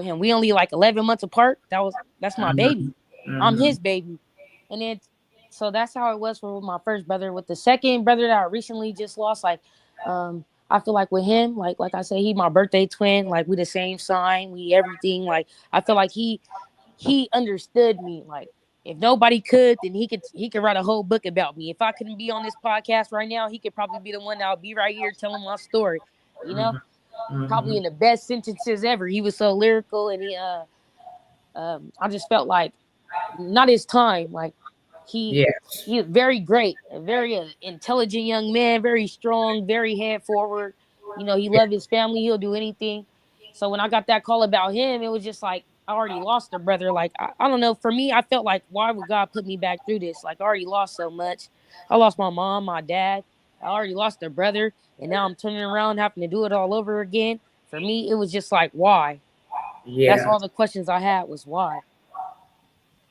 him. We only like 11 months apart. That's my Hmm. baby. I'm Hmm. his baby. And then so that's how it was for my first brother. With the second brother that I recently just lost, I feel like with him, like I said, he my birthday twin, like we the same sign, we everything. Like I feel like he understood me. Like if nobody could, then he could write a whole book about me. If I couldn't be on this podcast right now, he could probably be the one that would be right here telling my story. You know, probably Hmm. in the best sentences ever. He was so lyrical, and I just felt like not his time. Like he Yes. he was very great, a very intelligent young man, very strong, very head forward. He loved his family. He'll do anything. So when I got that call about him, it was just like I already lost a brother. Like I don't know. For me, I felt like why would God put me back through this? Like I already lost so much. I lost my mom, my dad. I already lost a brother, and now I'm turning around having to do it all over again. For me, it was just like why. That's Yeah. all the questions I had was why.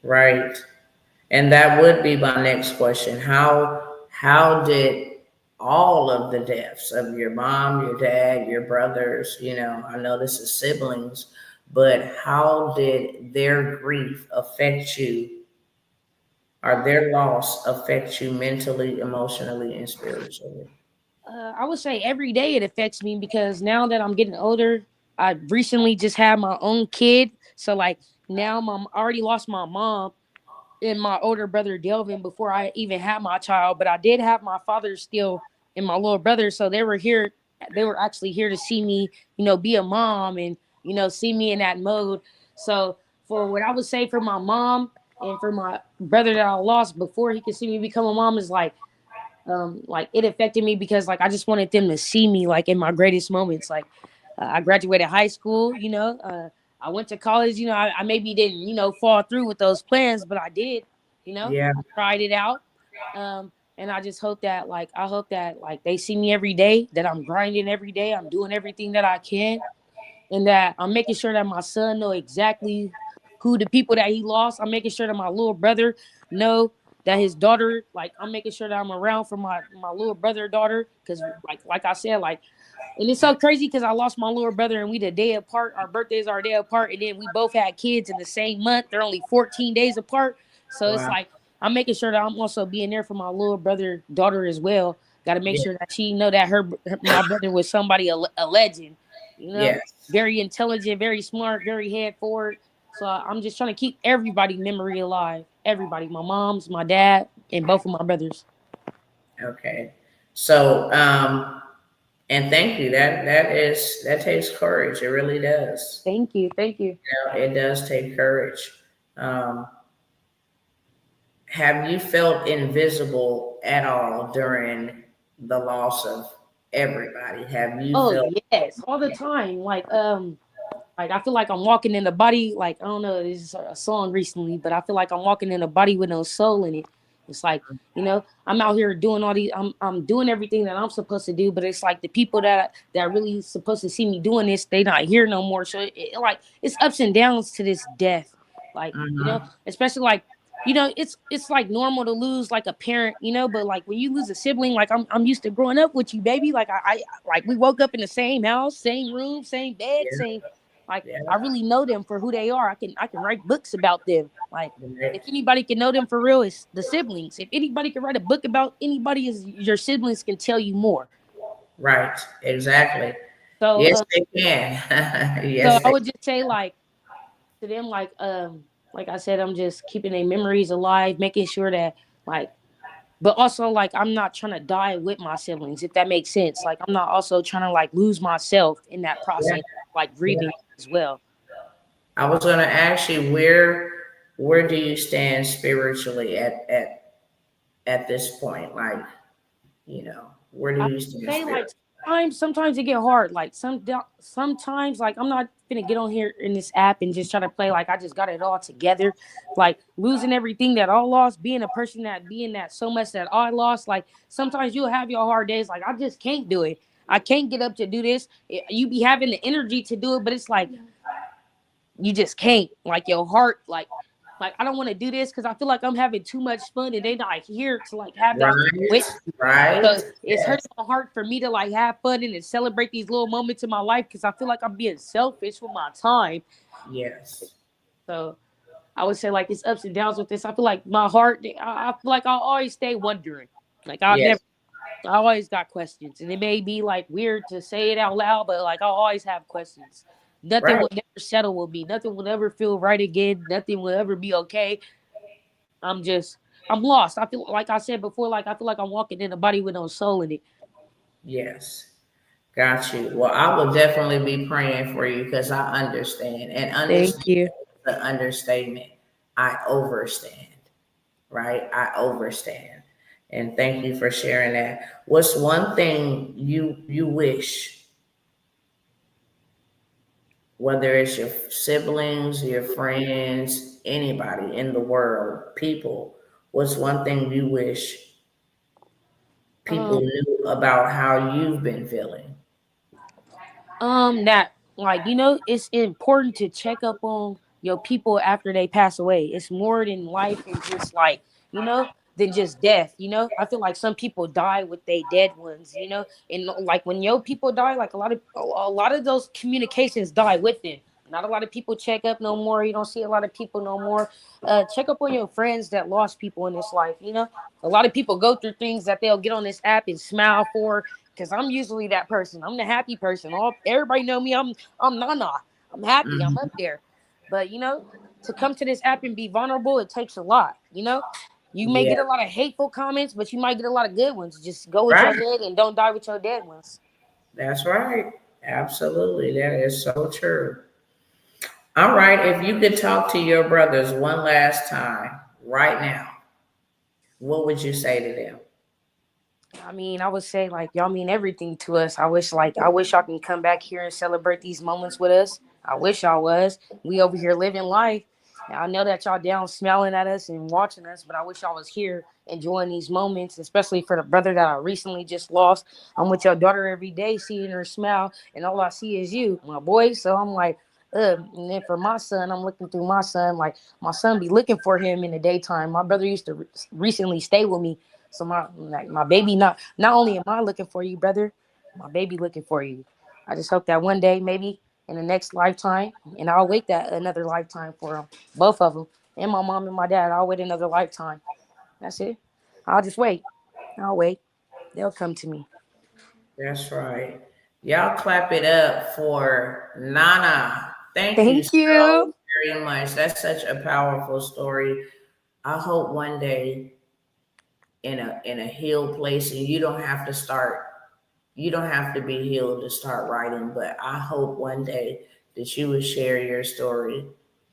Right. And that would be my next question. How did all of the deaths of your mom, your dad, your brothers, I know this is siblings, but how did their grief affect you or their loss affect you mentally, emotionally, and spiritually? I would say every day it affects me because now that I'm getting older, I recently just had my own kid. So like now, I already lost my mom and my older brother Delvin before I even had my child, but I did have my father still and my little brother. So they were here. They were actually here to see me, be a mom and see me in that mode. So for what I would say for my mom. And for my brother that I lost before he could see me become a mom is like it affected me because like I just wanted them to see me like in my greatest moments. Like I graduated high school, I went to college, I maybe didn't, fall through with those plans, but I did, Yeah. I tried it out. And I just hope that like I hope that like they see me every day, that I'm grinding every day, I'm doing everything that I can, and that I'm making sure that my son know exactly who the people that he lost. I'm making sure that my little brother know that his daughter, like I'm making sure that I'm around for my little brother daughter, because like I said, like, and it's so crazy because I lost my little brother and we the day apart. Our birthdays are a day apart, and then we both had kids in the same month. They're only 14 days apart, so it's Wow. like I'm making sure that I'm also being there for my little brother daughter as well. Got to make Yeah. sure that she know that my brother was somebody a legend, you know, Yes. very intelligent, very smart, very head forward. So I'm just trying to keep everybody memory alive. Everybody, my mom's, my dad, and both of my brothers. Okay. So, and thank you. That takes courage. It really does. Thank you, thank you. It does take courage. Um, have you felt invisible at all during the loss of everybody? Have you Oh felt? yes, all the time. Like I feel like I'm walking in a body. Like I don't know, this is a song recently, but I feel like I'm walking in a body with no soul in it. It's like I'm out here doing all these. I'm doing everything that I'm supposed to do, but it's like the people that really supposed to see me doing this, they not here no more. So like it's ups and downs to this death. Like Mhm. especially like it's like normal to lose like a parent, but like when you lose a sibling, like I'm used to growing up with you, baby. Like I like we woke up in the same house, same room, same bed, Yeah. same like I Yeah. really know them for who they are. I can write books about them. Like Right. if anybody can know them for real, it's the siblings. If anybody can write a book about anybody, is your siblings can tell you more. Right. Exactly. So Yes, they can. so Yes, I they. would just say like to them like I said, I'm just keeping their memories alive, making sure that like but also like I'm not trying to die with my siblings, if that makes sense. Like I'm not also trying to like lose myself in that Yeah. process, like Yeah. grieving as well. I was going to ask you where do you stand spiritually at this point? Like, where do I you stand say like spiritually? sometimes it get hard. Like sometimes like I'm not gonna get on here in this app and just try to play like I just got it all together. Like losing everything that I lost, being a person that being that so much that I lost. Like sometimes you'll have your hard days. Like I just can't do it. I can't get up to do this. You be having the energy to do it, but it's like you just can't. Like your heart, like I don't want to do this because I feel like I'm having too much fun and they not here to like have that fun Right. with. Right. So it's hurting Yes. my heart for me to like have fun and to celebrate these little moments in my life because I feel like I'm being selfish with my time. Yes. So I would say like it's ups and downs with this. I feel like my heart, I feel like I'll always stay wondering. Like Yes. I always got questions, and it may be like weird to say it out loud, but like I'll always have questions. Nothing Right. will never settle with me. Nothing will ever feel right again. Nothing will ever be okay. I'm just, I'm lost. I feel like I said before, like I feel like I'm walking in a body with no soul in it. Yes. Got you. Well, I will definitely be praying for you because I understand. And Thank understand you. the understatement. I overstand. Right? I overstand. And thank you for sharing that. What's one thing you wish, whether it's your siblings, your friends, anybody in the world, people, what's one thing you wish people Um, knew about how you've been feeling? that like it's important to check up on your people after they pass away. It's more than life and just like you know than just death. I feel like some people die with their dead ones. And like when your people die, like a lot of those communications die with them. Not a lot of people check up no more. You don't see a lot of people no more. Check up on your friends that lost people in this life. A lot of people go through things that they'll get on this app and smile for, because I'm usually that person. I'm the happy person. Everybody know me. I'm Nana. I'm happy. I'm up Mhm. there. But to come to this app and be vulnerable, it takes a lot. You may Yeah, get a lot of hateful comments, but you might get a lot of good ones. Just go with your right. head and don't die with your dead ones. That's right. Absolutely. That is so true. All right, if you could talk to your brothers one last time, right now, what would you say to them? I mean, I would say like y'all mean everything to us. I wish y'all can come back here and celebrate these moments with us. I wish y'all was. We over here living life. And I know that y'all down smiling at us and watching us, but I wish y'all was here enjoying these moments, especially for the brother that I recently just lost. I'm with your daughter every day, seeing her smile, and all I see is you, my boy. So I'm like, and then for my son, I'm looking through my son. Like my son be looking for him in the daytime. My brother used to recently stay with me, so my baby, not only am I looking for you, brother, my baby looking for you. I just hope that one day, maybe in the next lifetime, and I'll wait that another lifetime for them, both of them, and my mom and my dad. I'll wait another lifetime. That's it. I'll just wait. I'll wait. They'll come to me. That's right. Y'all clap it up for Nana. Thank you Thank you. so very much. That's such a powerful story. I hope one day in a healed place, and you don't have to be healed to start writing, but I hope one day that you would share your story,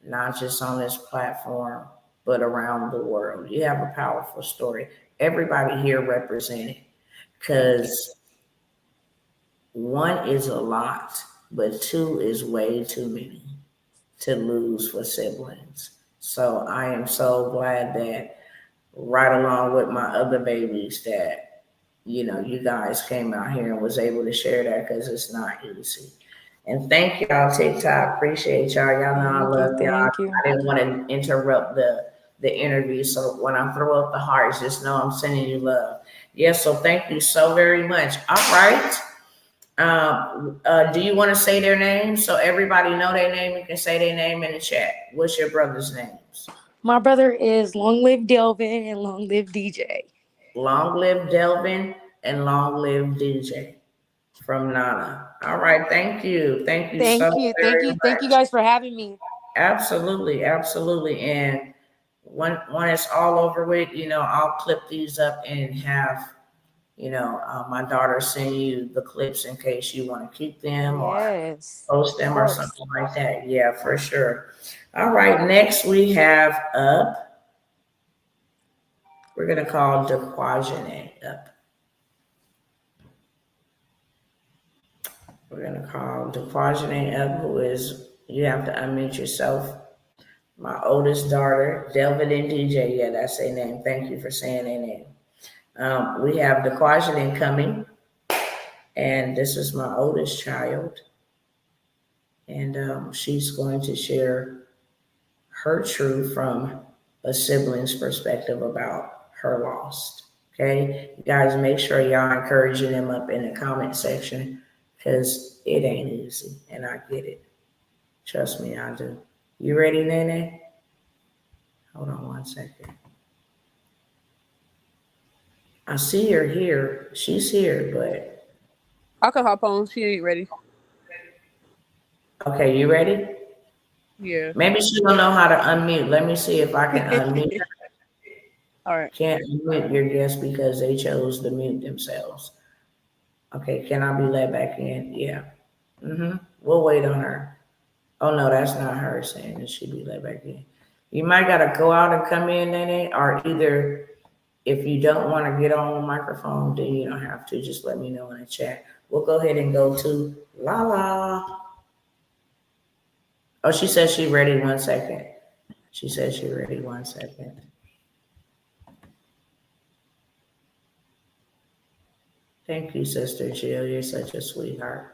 not just on this platform, but around the world. You have a powerful story. Everybody here represented, Thank you. because one is a lot, but two is way too many to lose for siblings. So I am so glad that right along with my other babies that you guys came out here and was able to share that, because it's not easy. And thank y'all, TikTok. Appreciate y'all. Y'all know I Thank you. love y'all. Thank you. I didn't want to interrupt the interview, so when I throw up the hearts, just know I'm sending you love. Yes, so thank you so very much. All right. Do you want to say their names so everybody know their name? You can say their name in the chat. What's your brother's names? My brother is Long Live Delvin and Long Live DJ. Long live Delvin and long live DJ from Nana. All right, thank you. Thank you so Thank you. Thank very you. Thank you much. guys for having me. Absolutely, absolutely. And when it's all over with, I'll clip these up and have, my daughter send you the clips in case you want to keep them or Yes. post Of them or course. something like that. Yeah, for sure. All right, next we have up, we're going to call Dequajane up. We're going to call Dequajane up, who is, you have to unmute yourself. My oldest daughter, Delvin and DJ. Yeah, that's their name. Thank you for saying their name. We have Dequajane coming, and this is my oldest child. And she's going to share her truth from a sibling's perspective about her loss. Okay, you guys, make sure y'all encouraging them up in the comment section, because it ain't easy, and I get it. Trust me, I do. You ready, Nene? Hold on one second. I see her here. She's here, but I can hop on. She ain't ready. okay, you ready? Yeah. Maybe she don't know how to unmute. Let me see if I can unmute. All right. Can't unmute your guest because they chose to mute themselves. Okay, can I be let back in? Yeah. We'll wait on her. Oh no, that's not her saying that she be let back in. You might gotta go out and come in, Nene, or either if you don't want to get on the microphone, then you don't have to. Just let me know in the chat. We'll go ahead and go to Lala. Oh, she says she's ready. 1 second. She says she's ready. 1 second. Thank you, Sister Jill. You're such a sweetheart.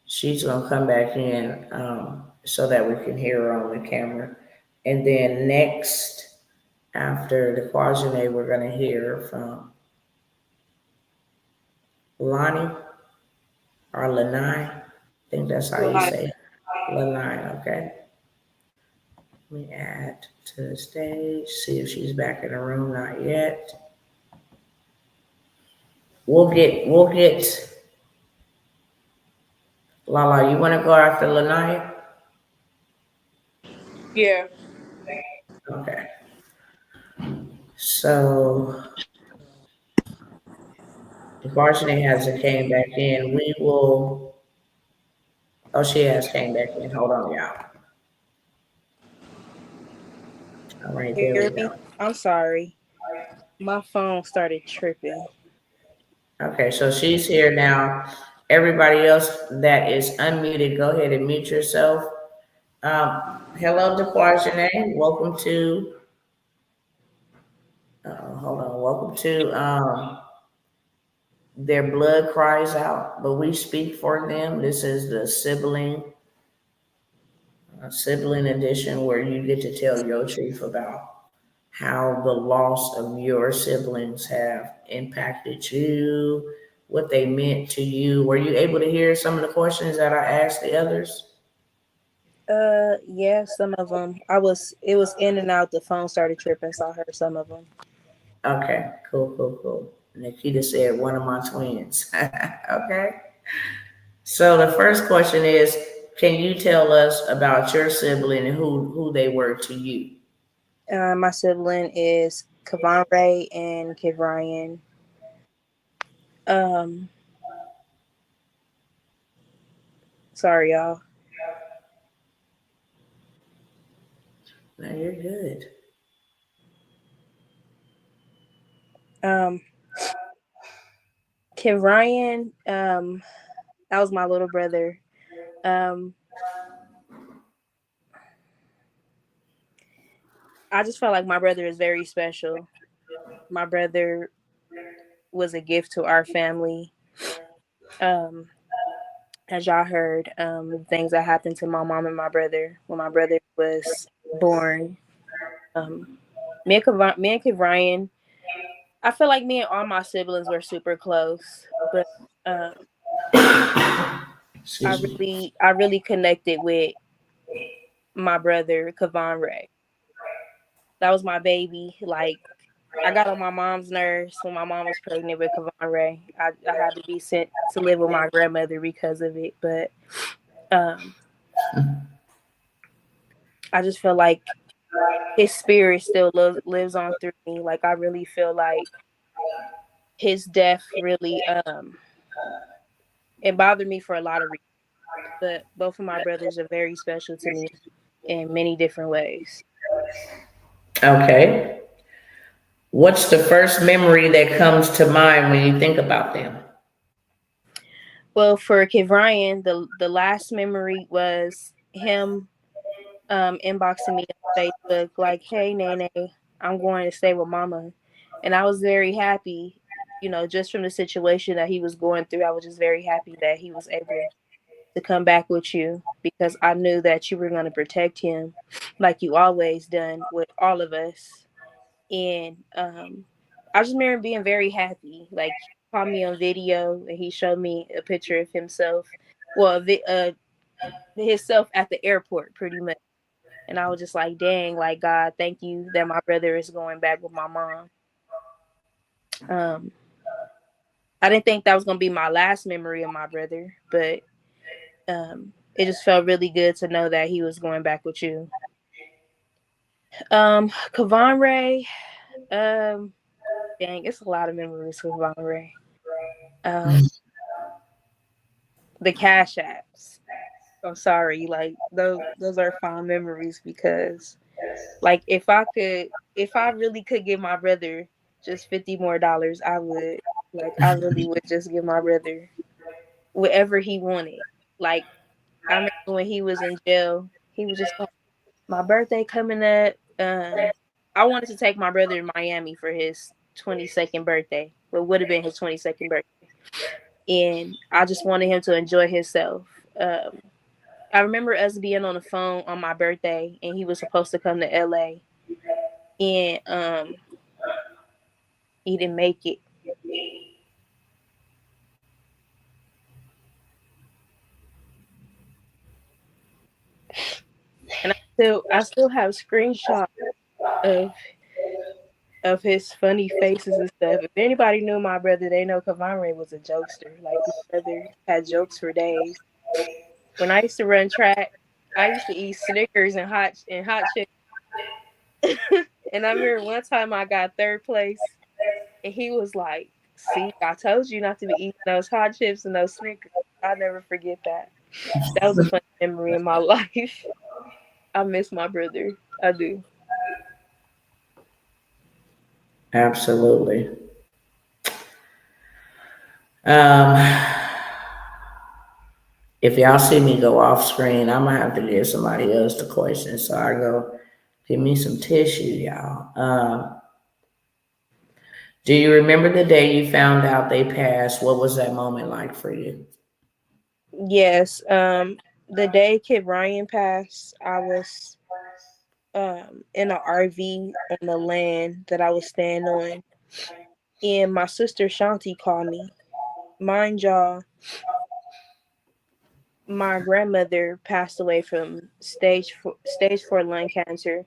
She's gonna come back in so that we can hear her on the camera. And then next, after the Quajane, we're gonna hear from Lonnie or Lanai. I think that's how you Lanai. say it. Lanai, okay. Let me add to the stage, see if she's back in the room. Not yet. We'll get Lala. You wanna go after Lanai? Yeah. Okay. So if Varsity hasn't came back in, we will. Oh, she has came back in. Hold on, y'all. All right, You there we hear me? go. I'm sorry. My phone started tripping. Okay, so she's here now. Everybody else that is unmuted, go ahead and mute yourself. Um, Hello, Dequajane. Welcome to, hold on, welcome to Their Blood Cries Out, but we speak for them. This is the sibling edition where you get to tell your truth about how the loss of your siblings have impacted you, what they meant to you. Were you able to hear some of the questions that I asked the others? Yeah, some of them. It was in and out. The phone started tripping, so I heard some of them. Okay, cool, cool, cool. Nikita said one of my twins. Okay. So the first question is, can you tell us about your sibling and who they were to you? My sibling is Kavan Ray and Kid Ryan. Um, Sorry, y'all. No, you're good. Um, Kid Ryan. That was my little brother. Um, I just felt like my brother is very special. My brother was a gift to our family. Um, as y'all heard, things that happened to my mom and my brother when my brother was born. Um, me and Kid Ryan, I feel like me and all my siblings were super close, but um, Excuse me. I really connected with my brother Kavan Ray. That was my baby. Like I got on my mom's nerves when my mom was pregnant with Kavan Ray. I had to be sent to live with my grandmother because of it, but um, I just feel like his spirit still lives on through me. Like I really feel like his death really it bothered me for a lot of reasons. But both of my brothers are very special to me in many different ways. Okay. What's the first memory that comes to mind when you think about them? Well, for Kid Ryan, the last memory was him inboxing me on Facebook like, "Hey, Nene, I'm going to stay with Mama," and I was very happy. You know, just from the situation that he was going through, I was just very happy that he was able to come back with you because I knew that you were going to protect him like you always done with all of us. And I just remember being very happy. Like he called me on video and he showed me a picture of himself, well, himself at the airport, pretty much. And I was just like, dang, like God, thank you that my brother is going back with my mom. Um, I didn't think that was gonna be my last memory of my brother, but it just felt really good to know that he was going back with you. Kavan Ray, um, dang, it's a lot of memories with Kavan Ray. Um, the Cash Apps. I'm sorry, like those are fond memories because like if I really could give my brother just $50 more, I would. Like I really would just give my brother whatever he wanted. Like I remember when he was in jail, he was just like, my birthday coming up. I wanted to take my brother to Miami for his 22nd birthday. What would have been his 22nd birthday. And I just wanted him to enjoy himself. I remember us being on the phone on my birthday and he was supposed to come to LA and he didn't make it. And I still have screenshots of his funny faces and stuff. If anybody knew my brother, they know Kavan was a jokester. Like my brother had jokes for days. When I used to run track, I used to eat Snickers and hot chips. And I remember one time I got third place, and he was like, "See, I told you not to be eating those hot chips and those Snickers." I'll never forget that. That was a funny memory in my life. I miss my brother. I do. Absolutely. Um, if y'all see me go off screen, I'm gonna have to give somebody else the question. So I go, give me some tissue, y'all. Do you remember the day you found out they passed? What was that moment like for you? Yes. The day Kid Ryan passed, I was in an RV on the land that I was staying on, and my sister Shanti called me. Mind y'all, my grandmother passed away from stage 4 lung cancer,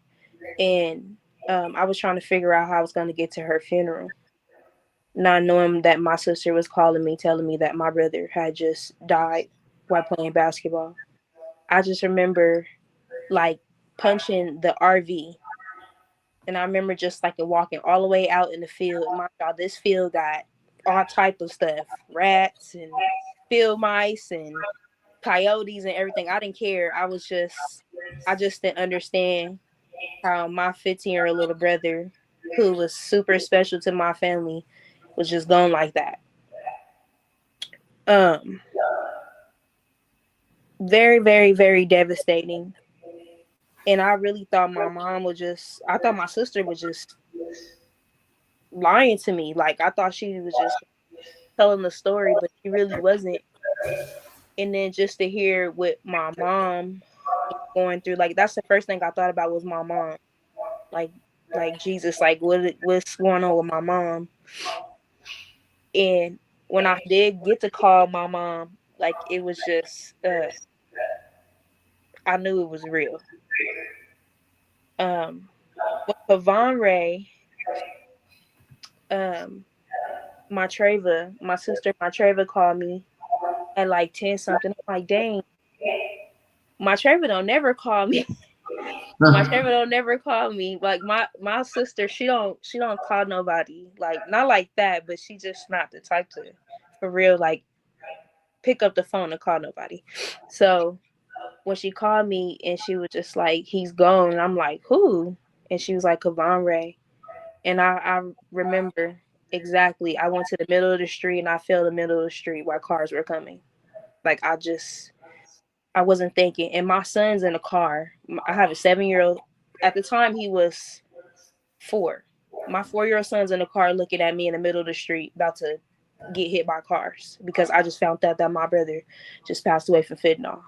and I was trying to figure out how I was going to get to her funeral, not knowing that my sister was calling me, telling me that my brother had just died while playing basketball. I just remember like punching the RV, and I remember just like walking all the way out in the field. My God, this field got all type of stuff, rats and field mice and coyotes and everything. I didn't care. I just didn't understand how my 15-year-old little brother, who was super special to my family, was just gone like that. Um, Very, very, very devastating. And I really thought I thought my sister was just lying to me. Like, I thought she was just telling the story, but she really wasn't. And then just to hear what my mom was going through, like, that's the first thing I thought about was my mom. Like, like Jesus, like, what's going on with my mom? And when I did get to call my mom, like, it was just, I knew it was real. Um, with Pavon Ray, um, my sister Matreva called me at like 10 something. I'm like, dang, Matreva don't never call me. Matreva don't never call me. Like my sister, she don't call nobody. Like not like that, but she just not the type to for real like pick up the phone and call nobody. So when she called me and she was just like, he's gone, and I'm like, who? And she was like, Kavon Ray. And I remember exactly. I went to the middle of the street and I fell the middle of the street while cars were coming. Like I wasn't thinking. And my son's in the car. I have a 7-year-old. At the time, he was 4. My 4-year-old son's in the car looking at me in the middle of the street, about to get hit by cars because I just found out that my brother just passed away from fentanyl.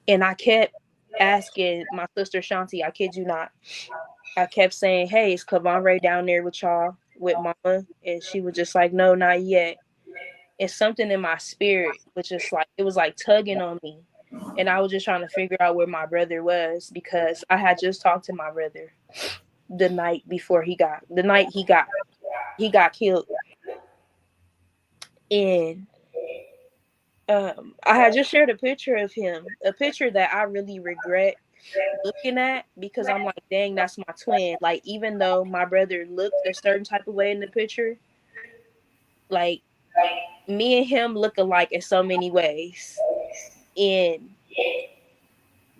And I kept asking my sister Shanti, I kid you not, I kept saying, hey, is Kavon Ray down there with y'all, with mama? And she was just like, no, not yet. And something in my spirit was just like, it was like tugging on me. And I was just trying to figure out where my brother was because I had just talked to my brother the night he got killed. And I had just shared a picture of him, a picture that I really regret looking at because I'm like, dang, that's my twin. Like, even though my brother looked a certain type of way in the picture, like me and him look alike in so many ways. And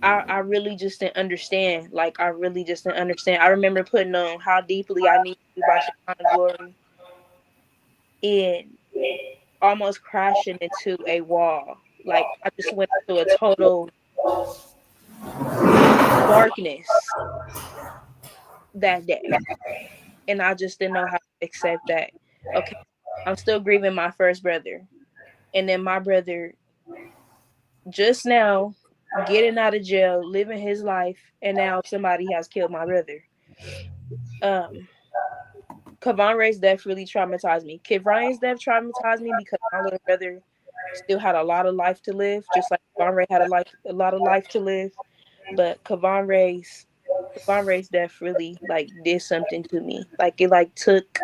I really just didn't understand. Like, I really just didn't understand. I remember putting on How Deeply I Need You by Shekinah Glory and almost crashing into a wall. Like, I just went into a total darkness that day. And I just didn't know how to accept that. Okay, I'm still grieving my first brother. And then my brother just now getting out of jail, living his life, and now somebody has killed my brother. Um, Kavon Ray's death really traumatized me. Kid Ryan's death traumatized me because my little brother still had a lot of life to live, just like Kavon Ray had a lot of life to live. But Kavon Ray's death really like did something to me. Like it like took,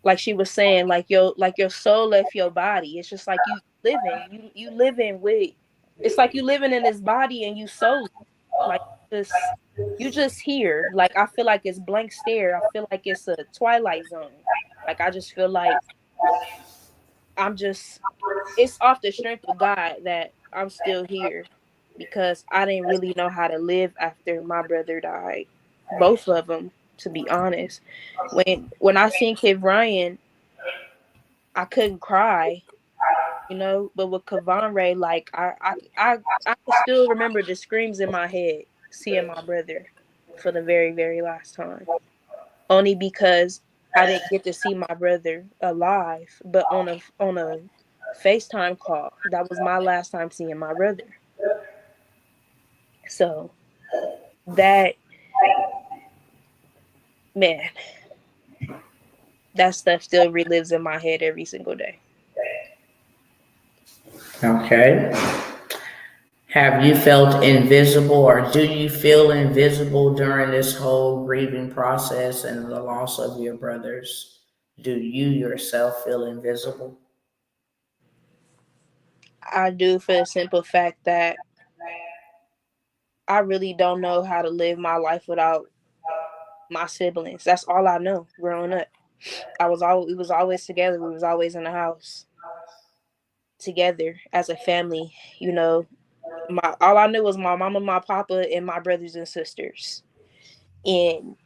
like she was saying, like your soul left your body. It's just like you living with. It's like you living in this body and you soul like just you just here. Like I feel like it's blank stare. I feel like it's a twilight zone. Like I just feel like I'm just. It's off the strength of God that I'm still here because I didn't really know how to live after my brother died, both of them. to be honest. When I seen Kid Ryan, I couldn't cry, but with Kavan Ray, like I can still remember the screams in my head seeing my brother for the very, very last time. Only because I didn't get to see my brother alive, but on a FaceTime call. That was my last time seeing my brother. So that man, that stuff still relives in my head every single day. Okay. Have you felt invisible or do you feel invisible during this whole grieving process and the loss of your brothers? Do you yourself feel invisible? I do, for the simple fact that I really don't know how to live my life without my siblings. That's all I know growing up. We was always together. We was always in the house together as a family. My all I knew was my mama, my papa, and my brothers and sisters. And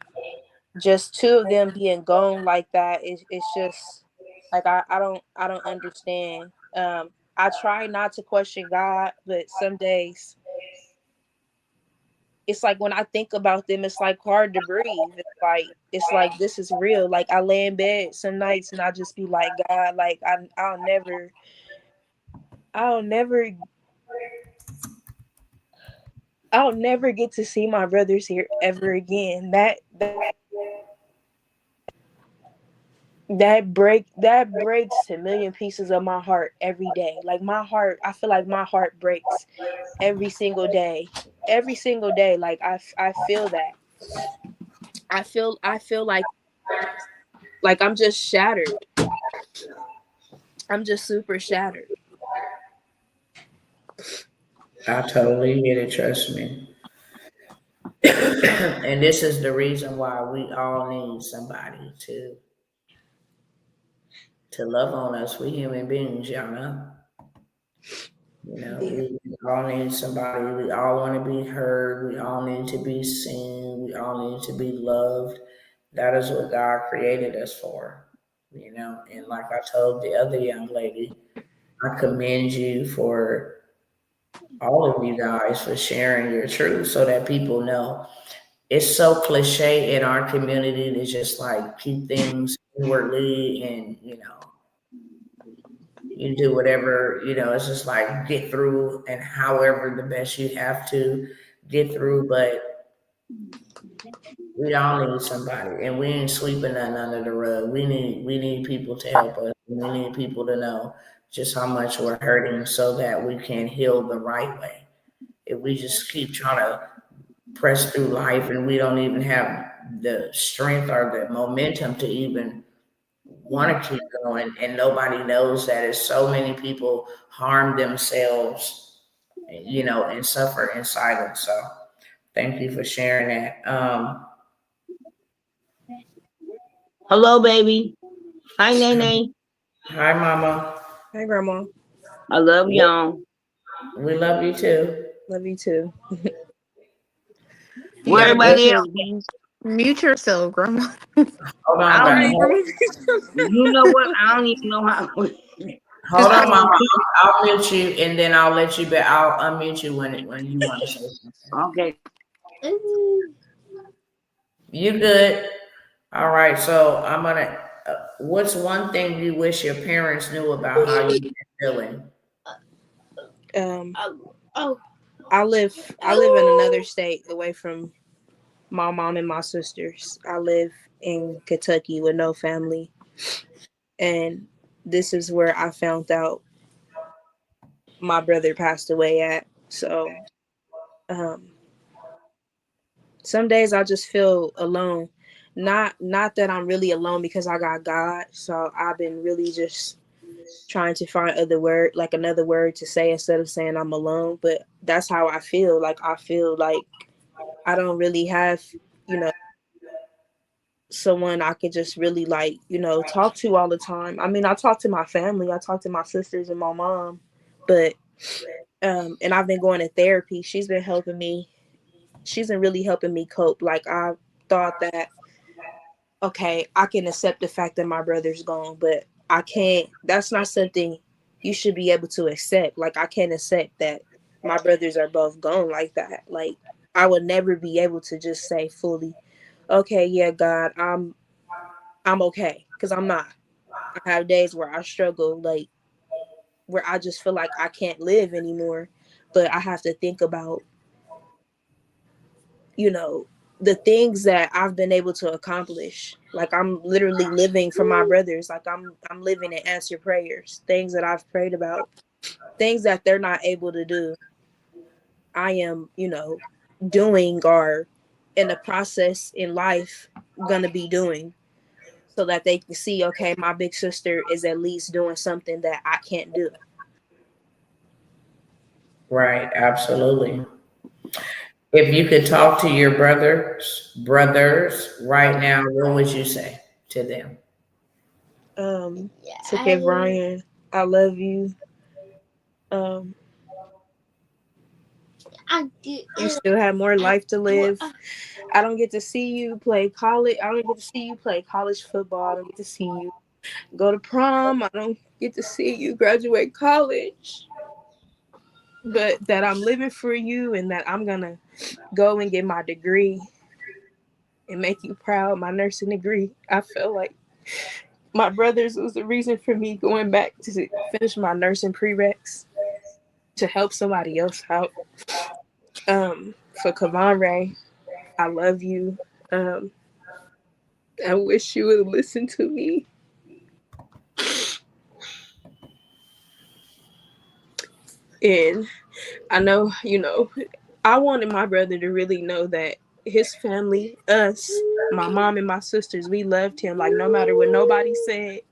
just two of them being gone like that, it's just like I don't understand. I try not to question God, but some days it's like when I think about them, it's like hard to breathe. It's like this is real. Like I lay in bed some nights and I just be like, God, like I'll never I'll never get to see my brothers here ever again. That breaks a million pieces of my heart every day. Like my heart, I feel like my heart breaks every single day. Every single day, like I feel that. I feel like I'm just shattered. I'm just super shattered. I totally get it, trust me. And this is the reason why we all need somebody to love on us. We human beings, y'all know. Yeah. We all need somebody. We all want to be heard. We all need to be seen. We all need to be loved. That is what God created us for. And like I told the other young lady, I commend you for all of you guys for sharing your truth so that people know. It's so cliche in our community to just like keep things inwardly and you do whatever, it's just like get through and however the best you have to get through. But we all need somebody and we ain't sweeping nothing under the rug. We need people to help us. We need people to know just how much we're hurting so that we can heal the right way. If we just keep trying to press through life and we don't even have the strength or the momentum to even want to keep going and nobody knows that it's so many people harm themselves and suffer in silence. So thank you for sharing that. Hello, baby. Hi, Nene. Hi mama. Hi, Grandma. I love y'all. We love you too. Love you too. You Where gotta everybody else? mute yourself, grandma. Hold I on, don't guys. even, you know what? I don't even know how. Hold on, mama. I'll mute you and then I'll let you back. I'll unmute you when you want to say something. Okay. You good? All right, so I'm gonna. What's one thing you wish your parents knew about how you've been feeling? Um, I live in another state away from my mom and my sisters. I live in Kentucky with no family, and this is where I found out my brother passed away at. So, um, some days I just feel alone. Not that I'm really alone because I got God. So I've been really just trying to find another word to say instead of saying I'm alone. But that's how I feel. Like I feel like I don't really have, you know, someone I could just really talk to all the time. I mean, I talk to my family, I talk to my sisters and my mom, but and I've been going to therapy. She's been really helping me cope. Like I thought that okay, I can accept the fact that my brother's gone, but I can't. That's not something you should be able to accept. Like I can't accept that my brothers are both gone like that. Like I would never be able to just say fully, okay, yeah, God, I'm okay, because I'm not. I have days where I struggle, like where I just feel like I can't live anymore. But I have to think about, you know, the things that I've been able to accomplish. Like I'm literally living for my brothers. Like I'm living and answer prayers. Things that I've prayed about. Things that they're not able to do. I am, doing or in the process in life gonna be doing, so that they can see, okay, my big sister is at least doing something that I can't do. Right, absolutely. If you could talk to your brothers right now, what would you say to them? It's okay, Brian. I love you. Um, you still have more life to live. I don't get to see you play college. I don't get to see you play college football. I don't get to see you go to prom. I don't get to see you graduate college. But that I'm living for you and that I'm gonna go and get my degree and make you proud, my nursing degree. I feel like my brothers was the reason for me going back to finish my nursing prereqs to help somebody else out. For Kavan Ray, I love you. Um, I wish you would listen to me. And I know, I wanted my brother to really know that his family, us, my mom and my sisters, we loved him. Like no matter what nobody said,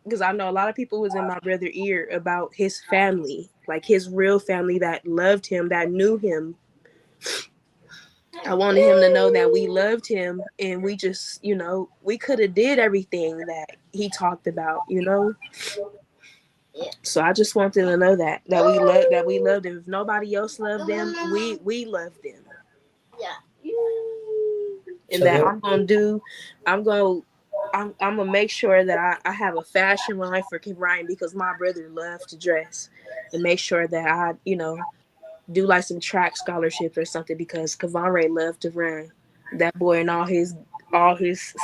because I know a lot of people was in my brother ear about his family, like his real family that loved him, that knew him. I wanted him to know that we loved him and we just, we could have did everything that he talked about. So I just want them to know that we loved him. If nobody else loved them, we loved them. And So that what? I'm gonna I'm gonna make sure that I have a fashion line for Kim Ryan, because my brother loved to dress, and make sure that I, do like some track scholarship or something, because Kavan Ray loved to run. That boy and all his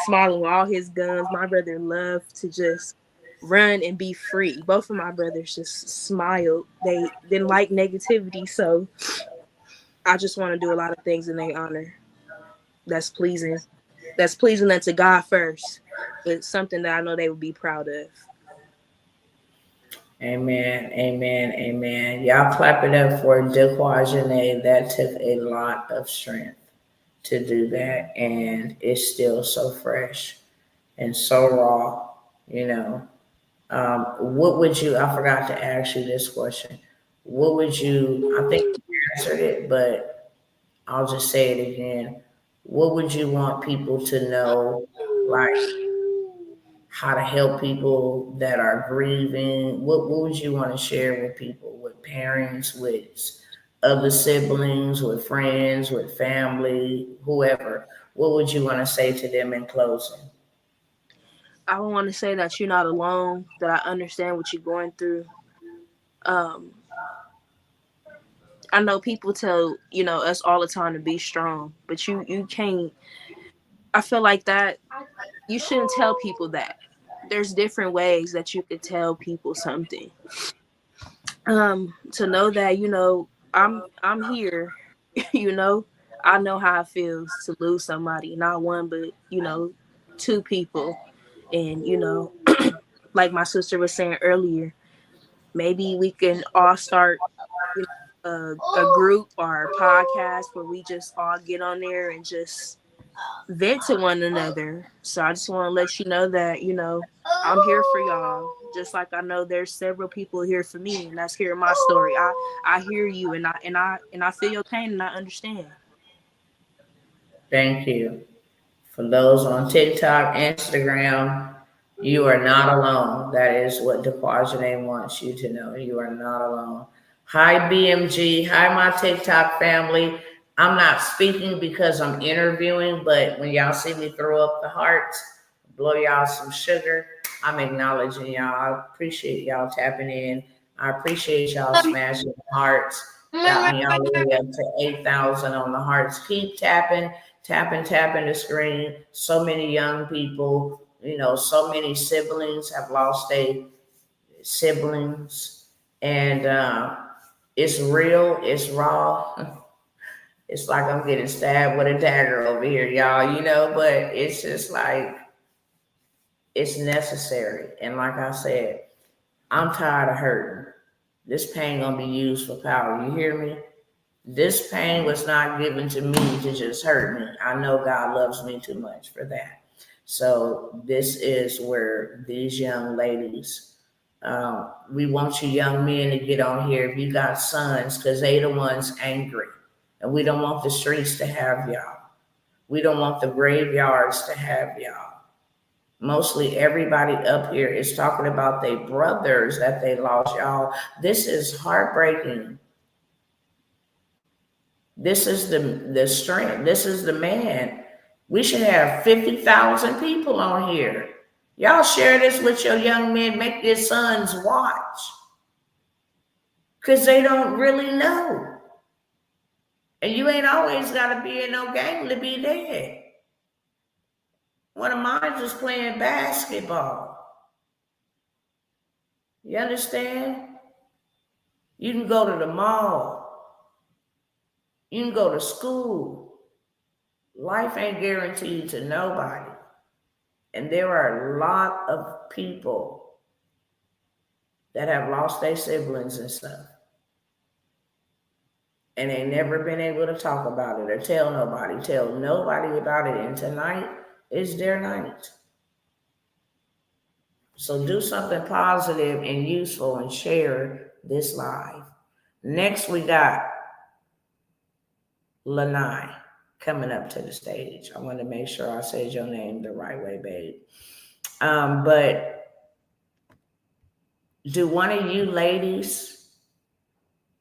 smiling, all his guns. My brother loved to just run and be free. Both of my brothers just smiled. They didn't like negativity, so I just want to do a lot of things in their honor. That's pleasing. That's pleasing unto God first, but something that I know they would be proud of. Amen, amen, amen. Y'all clap it up for Dequajane. That took a lot of strength to do that, and it's still so fresh and so raw. You know, what would you? I forgot to ask you this question. What would you? I think you answered it, but I'll just say it again. What would you want people to know, like how to help people that are grieving? What would you want to share with people, with parents, with other siblings, with friends, with family, whoever? What would you want to say to them in closing? I want to say that you're not alone, that I understand what you're going through. Um, I know people tell, us all the time to be strong, but you can't. I feel like that you shouldn't tell people that. There's different ways that you could tell people something. To know that, I'm here, you know. I know how it feels to lose somebody, not one, but two people. And like my sister was saying earlier, maybe we can all start, a group or a podcast where we just all get on there and just vent to one another. So I just want to let you know that, I'm here for y'all. Just like I know there's several people here for me, and that's hearing my story. I hear you, and I feel your pain, and I understand. Thank you. For those on TikTok, Instagram, you are not alone. That is what Dequajane wants you to know. You are not alone. Hi, BMG. Hi, my TikTok family. I'm not speaking because I'm interviewing, but when y'all see me throw up the hearts, blow y'all some sugar, I'm acknowledging y'all. I appreciate y'all tapping in. I appreciate y'all smashing the hearts. Got me all the way up to 8,000 on the hearts. Keep tapping, tapping the screen. So many young people, so many siblings have lost their siblings. And it's real, it's raw. It's like I'm getting stabbed with a dagger over here, y'all, but it's just like, it's necessary. And like I said, I'm tired of hurting. This pain gonna be used for power. You hear me? This pain was not given to me to just hurt me. I know God loves me too much for that. So this is where these young ladies, we want you young men to get on here if you got sons, because they the ones angry. And we don't want the streets to have y'all. We don't want the graveyards to have y'all. Mostly everybody up here is talking about their brothers that they lost, y'all. This is heartbreaking. This is the strength. This is the man. We should have 50,000 people on here. Y'all share this with your young men. Make your sons watch. Because they don't really know. And you ain't always got to be in no game to be dead. One of mine was playing basketball. You understand? You can go to the mall. You can go to school. Life ain't guaranteed to nobody. And there are a lot of people that have lost their siblings and stuff. And they never been able to talk about it or tell nobody about it. And tonight is their night. So do something positive and useful and share this live. Next, we got Lanai coming up to the stage. I want to make sure I said your name the right way, babe. But do one of you ladies,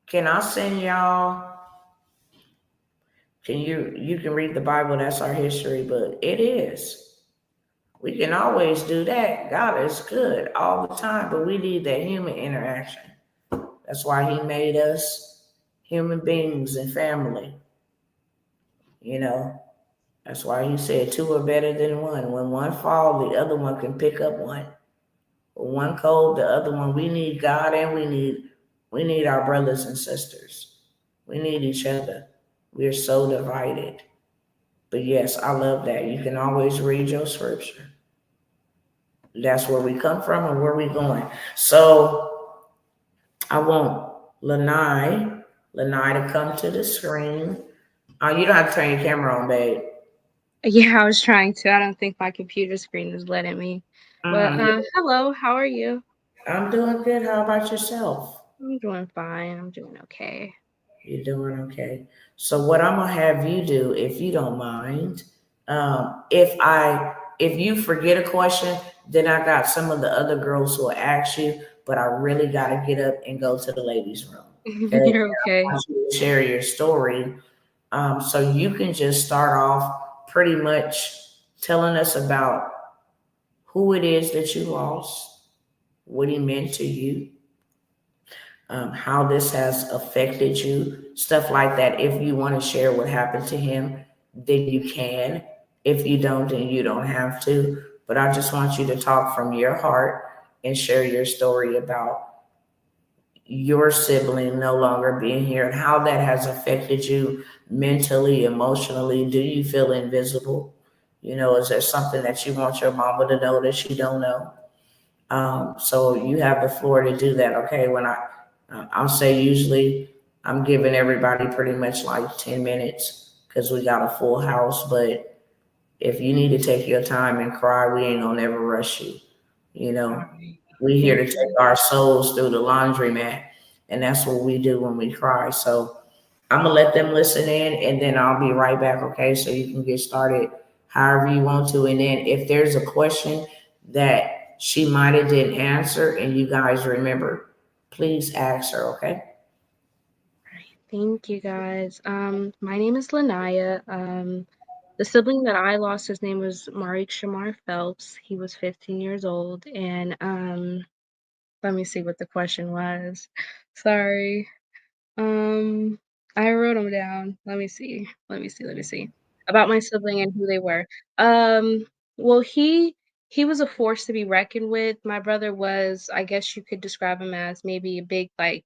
can I send y'all? You can read the Bible, that's our history, but it is. We can always do that. God is good all the time, but we need that human interaction. That's why he made us human beings and family. That's why he said two are better than one. When one falls, the other one can pick up one. One cold, the other one. We need God and we need our brothers and sisters. We need each other. We're so divided. But yes, I love that. You can always read your scripture. That's where we come from and where we're going. So I want Lanai to come to the screen. You don't have to turn your camera on, babe. Yeah, I was trying to. I don't think my computer screen is letting me. But hello, how are you? I'm doing good. How about yourself? I'm doing fine. I'm doing okay. You're doing okay. So what I'm gonna have you do, if you don't mind, if you forget a question, then I got some of the other girls who will ask you, but I really gotta get up and go to the ladies' room. Okay? You're okay. I want you to share your story. So you can just start off pretty much telling us about who it is that you lost, what he meant to you, how this has affected you, stuff like that. If you want to share what happened to him, then you can. If you don't, then you don't have to. But I just want you to talk from your heart and share your story about your sibling no longer being here and how that has affected you mentally, emotionally. Do you feel invisible? Is there something that you want your mama to know that she don't know? So you have the floor to do that. Okay. When I'll say usually I'm giving everybody pretty much like 10 minutes because we got a full house. But if you need to take your time and cry, we ain't gonna never rush you. We here to take our souls through the laundromat, and that's what we do when we cry. So I'm gonna let them listen in, and then I'll be right back. Okay, so you can get started however you want to, and then if there's a question that she might have didn't answer, and you guys remember, please ask her. Okay. Thank you guys. My name is Lanaya. The sibling that I lost, his name was Marik Shamar Phelps. He was 15 years old, and let me see what the question was. Sorry. Um, I wrote them down. Let me see. About my sibling and who they were. Um, well, he was a force to be reckoned with. My brother was, I guess you could describe him as maybe a big, like,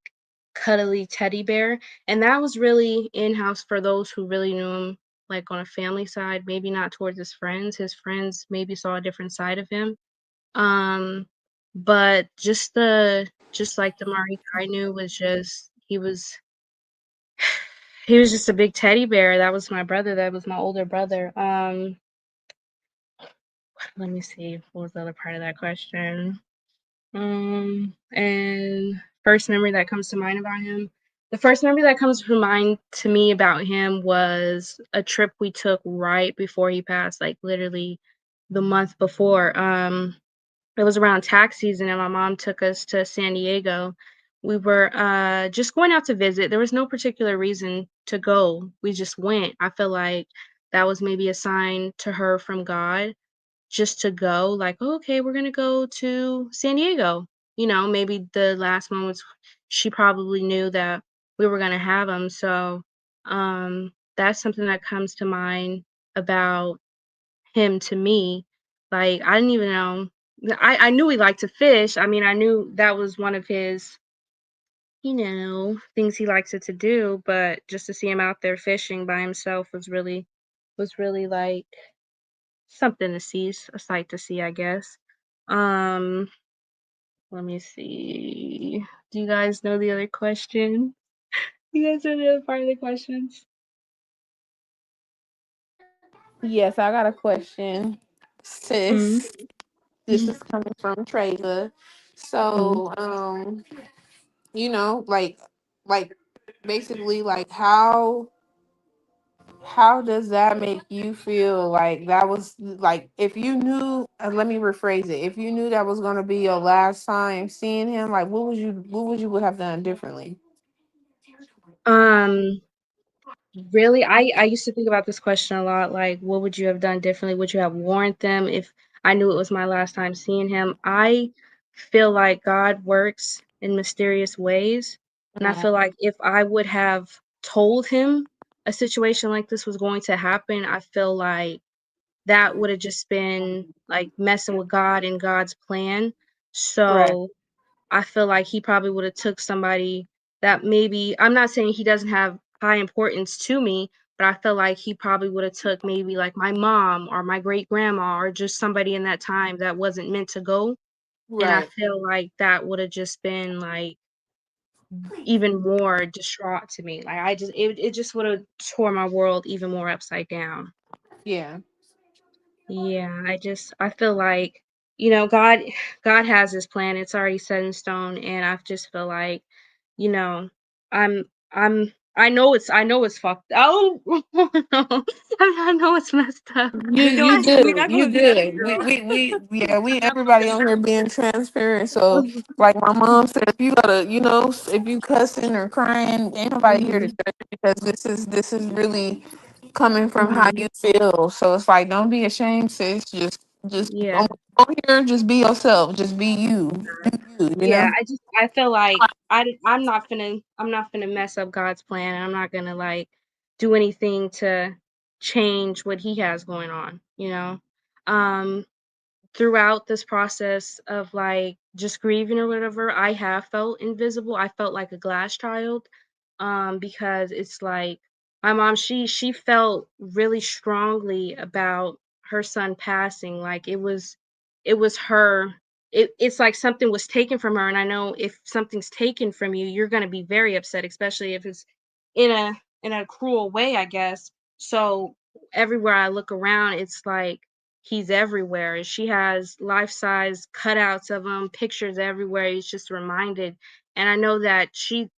cuddly teddy bear, and that was really in-house for those who really knew him, like, on a family side, maybe not towards his friends. His friends maybe saw a different side of him. Um, but just like the Marik I knew was just he was just a big teddy bear. That was my brother. That was my older brother. Let me see. What was the other part of that question? And first memory that comes to mind about him. The first memory that comes to mind to me about him was a trip we took right before he passed, like literally the month before. It was around tax season and my mom took us to San Diego. We were just going out to visit. There was no particular reason to go. We just went. I feel like that was maybe a sign to her from God just to go, like, "Oh, okay, we're gonna go to San Diego." Maybe the last moments she probably knew that we were gonna have them. So that's something that comes to mind about him to me. Like, I didn't even know. I knew he liked to fish. I mean, I knew that was one of his, things he likes to do, but just to see him out there fishing by himself was really like something to see, a sight to see, I guess. Um, Let me see. Do you guys know the other question? You guys know the other part of the questions? Yes, I got a question, Mm, sis. This is coming from Treva. mm. So, like basically, like how does that make you feel? Like that was like if you knew. Let me rephrase it. If you knew that was gonna be your last time seeing him, like what would you would have done differently? Um, Really, I used to think about this question a lot, like, what would you have done differently? Would you have warned them if I knew it was my last time seeing him? I feel like God works in mysterious ways, and I Mm, feel like if I would have told him a situation like this was going to happen, I feel like that would have just been like messing with God and God's plan. right, So I feel like he probably would have took somebody that maybe I'm not saying he doesn't have high importance to me, but I feel like he probably would have took maybe like my mom or my great grandma or just somebody in that time that wasn't meant to go. And I right, feel like that would have just been like even more distraught to me. Like it just would have tore my world even more upside down. yeah, Yeah, I feel like, God has his plan. It's already set in stone, and I just feel like, you know, I know it's fucked. Oh, no. I know it's messed up. you We you don't. We good, not you gonna do that, good. girl. We yeah, we Not gonna do everybody on here being transparent. So like my mom said, if you gotta, if you cussing or crying, ain't nobody here to Mhm, judge you because this is really coming from how mhm. you feel. So it's like don't be ashamed, sis. Just Yeah. on here, just be yourself. Just be you. Do you, you Yeah, know? I feel like I'm not gonna mess up God's plan. I'm not gonna like do anything to change what He has going on. Um, Throughout this process of like just grieving or whatever, I have felt invisible. I felt like a glass child. Because it's like my mom, she felt really strongly about her son passing. Like it was her. It's like something was taken from her. And I know if something's taken from you, you're gonna be very upset, especially if it's in a in a cruel way, I guess. So everywhere I look around, it's like he's everywhere. She has life-size cutouts of him, pictures everywhere. He's just reminded. And I know that she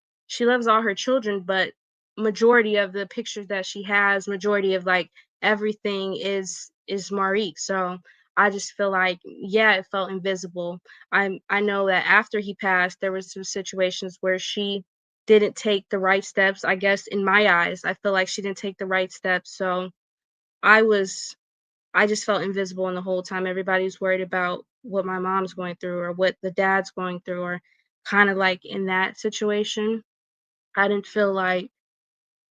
loves all her children, but majority of the pictures that she has, majority of like everything is Marique. So I just feel like, yeah, it felt invisible. I know that after he passed, there was some situations where she didn't take the right steps, I guess, in my eyes. I feel like she didn't take the right steps. So I was I just felt invisible, and the whole time everybody's worried about what my mom's going through or what the dad's going through, or kind of like in that situation. I didn't feel like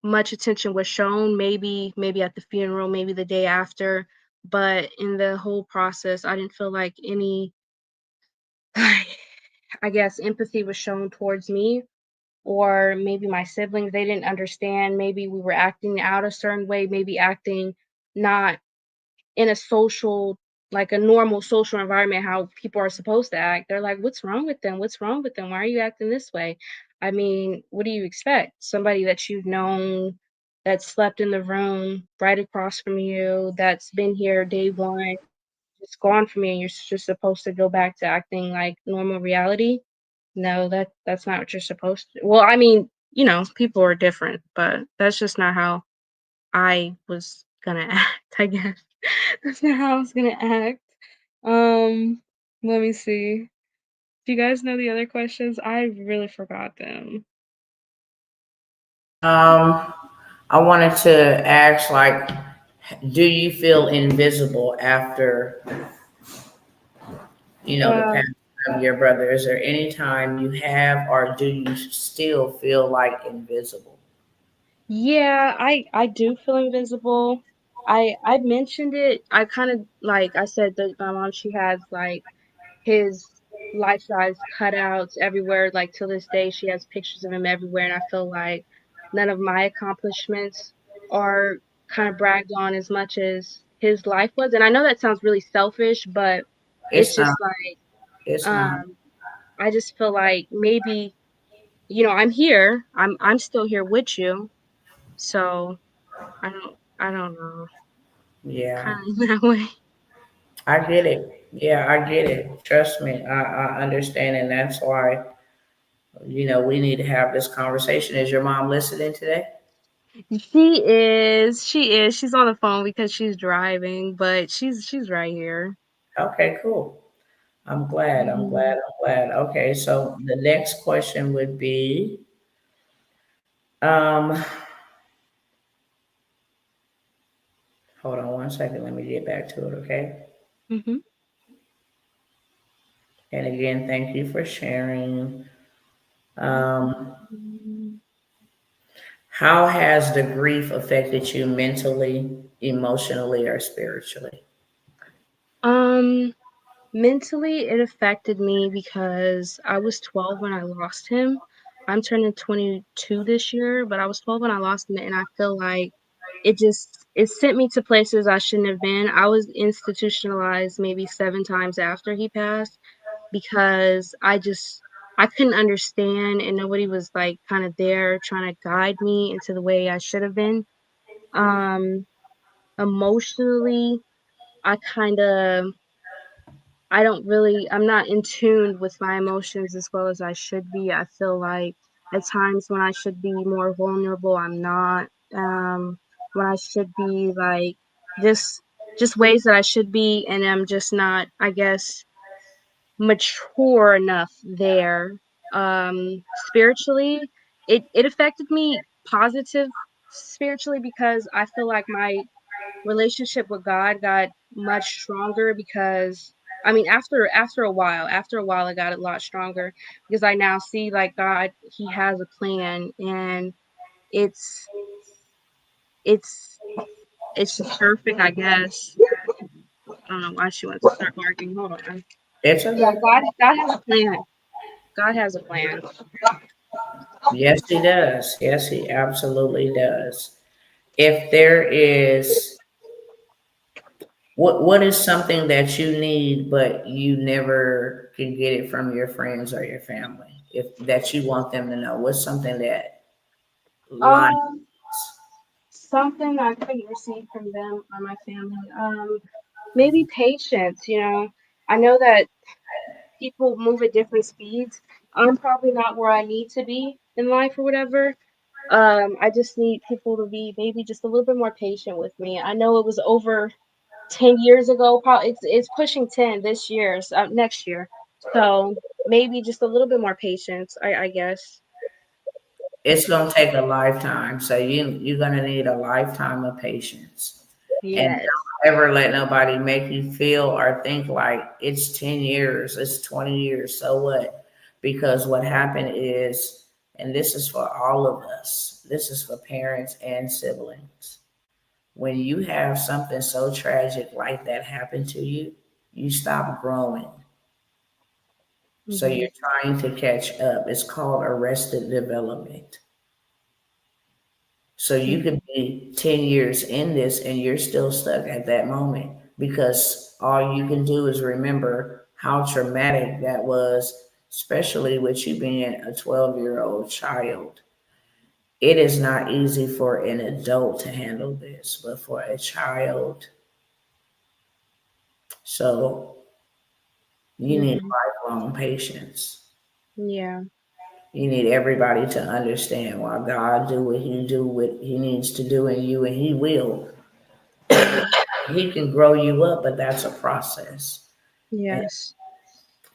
much attention was shown, maybe at the funeral, maybe the day after, but in the whole process, I didn't feel like any I guess empathy was shown towards me, or maybe my siblings, they didn't understand. Maybe we were acting out a certain way, maybe acting not in a social, like a normal social environment, how people are supposed to act. They're like, "What's wrong with them? What's wrong with them? Why are you acting this way?" I mean, what do you expect? Somebody that you've known, that slept in the room right across from you, that's been here day one, just gone from you, and you're just supposed to go back to acting like normal reality? No, that's not what you're supposed to. Well, I mean, people are different, but that's just not how I was gonna act, I guess. That's not how I was gonna act. Um, Let me see. Do you guys know the other questions? I really forgot them. Um, I wanted to ask, like, do you feel invisible after, the Uh, passing of your brother? Is there any time you have, or do you still feel like invisible? yeah, I do feel invisible. I mentioned it. I kind of like I said that my mom, she has like his life size cutouts everywhere. Like till this day, she has pictures of him everywhere, and I feel like none of my accomplishments are kind of bragged on as much as his life was. And I know that sounds really selfish, but it's It's not. just like It's not. um, I just feel like maybe I'm here. I'm still here with you, so I don't know, Yeah, kind of in that way. I get it. Yeah, I get it. Trust me, I understand, and that's why we need to have this conversation. Is your mom listening today? She is. She's on the phone because she's driving, but she's right here. Okay, cool. I'm glad. I'm Mhm. glad. I'm glad. Okay, so the next question would be, um, hold on one second. Let me get back to it. Okay. Mhm. And again, thank you for sharing. Um, Mhm. how has the grief affected you mentally, emotionally, or spiritually? Um, Mentally, it affected me because I was 12 when I lost him. I'm turning 22 this year, but I was 12 when I lost him, and I feel like it sent me to places I shouldn't have been. I was institutionalized maybe 7 times after he passed because I couldn't understand, and nobody was like kind of there trying to guide me into the way I should have been. Um, Emotionally, I kind of I'm not in tune with my emotions as well as I should be. I feel like at times when I should be more vulnerable, I'm not. When I should be like just just ways that I should be, and I'm just not, I guess, mature enough there. Spiritually, it affected me positive spiritually because I feel like my relationship with God got much stronger because I mean after a while it got a lot stronger because I now see like God, he has a plan, and it's it's it's just perfect, I guess. I don't know why she wants to start barking. Hold on. It's Yeah, okay. God has a plan. God has a plan. Yes, he does. Yes, he absolutely does. If there is, what is something that you need but you never can get it from your friends or your family? If that you want them to know, what's something that line? Um, Something I couldn't receive from them or my family. Maybe patience. I know that people move at different speeds. I'm probably not where I need to be in life or whatever. I just need people to be maybe just a little bit more patient with me. I know it was over 10 years ago. Probably it's pushing 10 this year, next year. So maybe just a little bit more patience, I guess. It's gonna take a lifetime. So you're gonna need a lifetime of patience. And Yes. don't ever let nobody make you feel or think like it's 10 years, it's 20 years, so what? Because what happened is, and this is for all of us, this is for parents and siblings. When you have something so tragic like that happen to you, you stop growing. So Mhm. you're trying to catch up. It's called arrested development. So you Mhm. could be 10 years in this and you're still stuck at that moment because all you can do is remember how traumatic that was, especially with you being a 12-year-old child. It is not easy for an adult to handle this, but for a child, so you need Mhm. lifelong patience. Yeah. You need everybody to understand why God do what he needs to do in you, and he will. Mhm. He can grow you up, but that's a process. And Yes.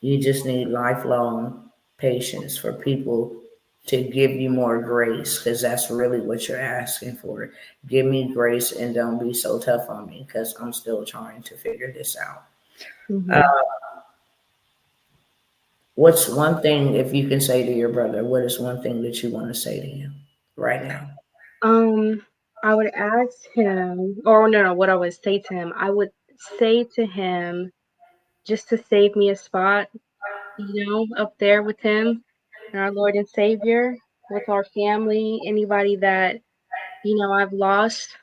you just need lifelong patience for people to give you more grace because that's really what you're asking for. Give me grace and don't be so tough on me because I'm still trying to figure this out. Uh, Mhm. what's one thing, if you can say to your brother, what is one thing that you want to say to him right now? Um, I would ask him, or no, no, what I would say to him, I would say to him just to save me a spot, up there with him and our Lord and Savior, with our family, anybody that, I've lost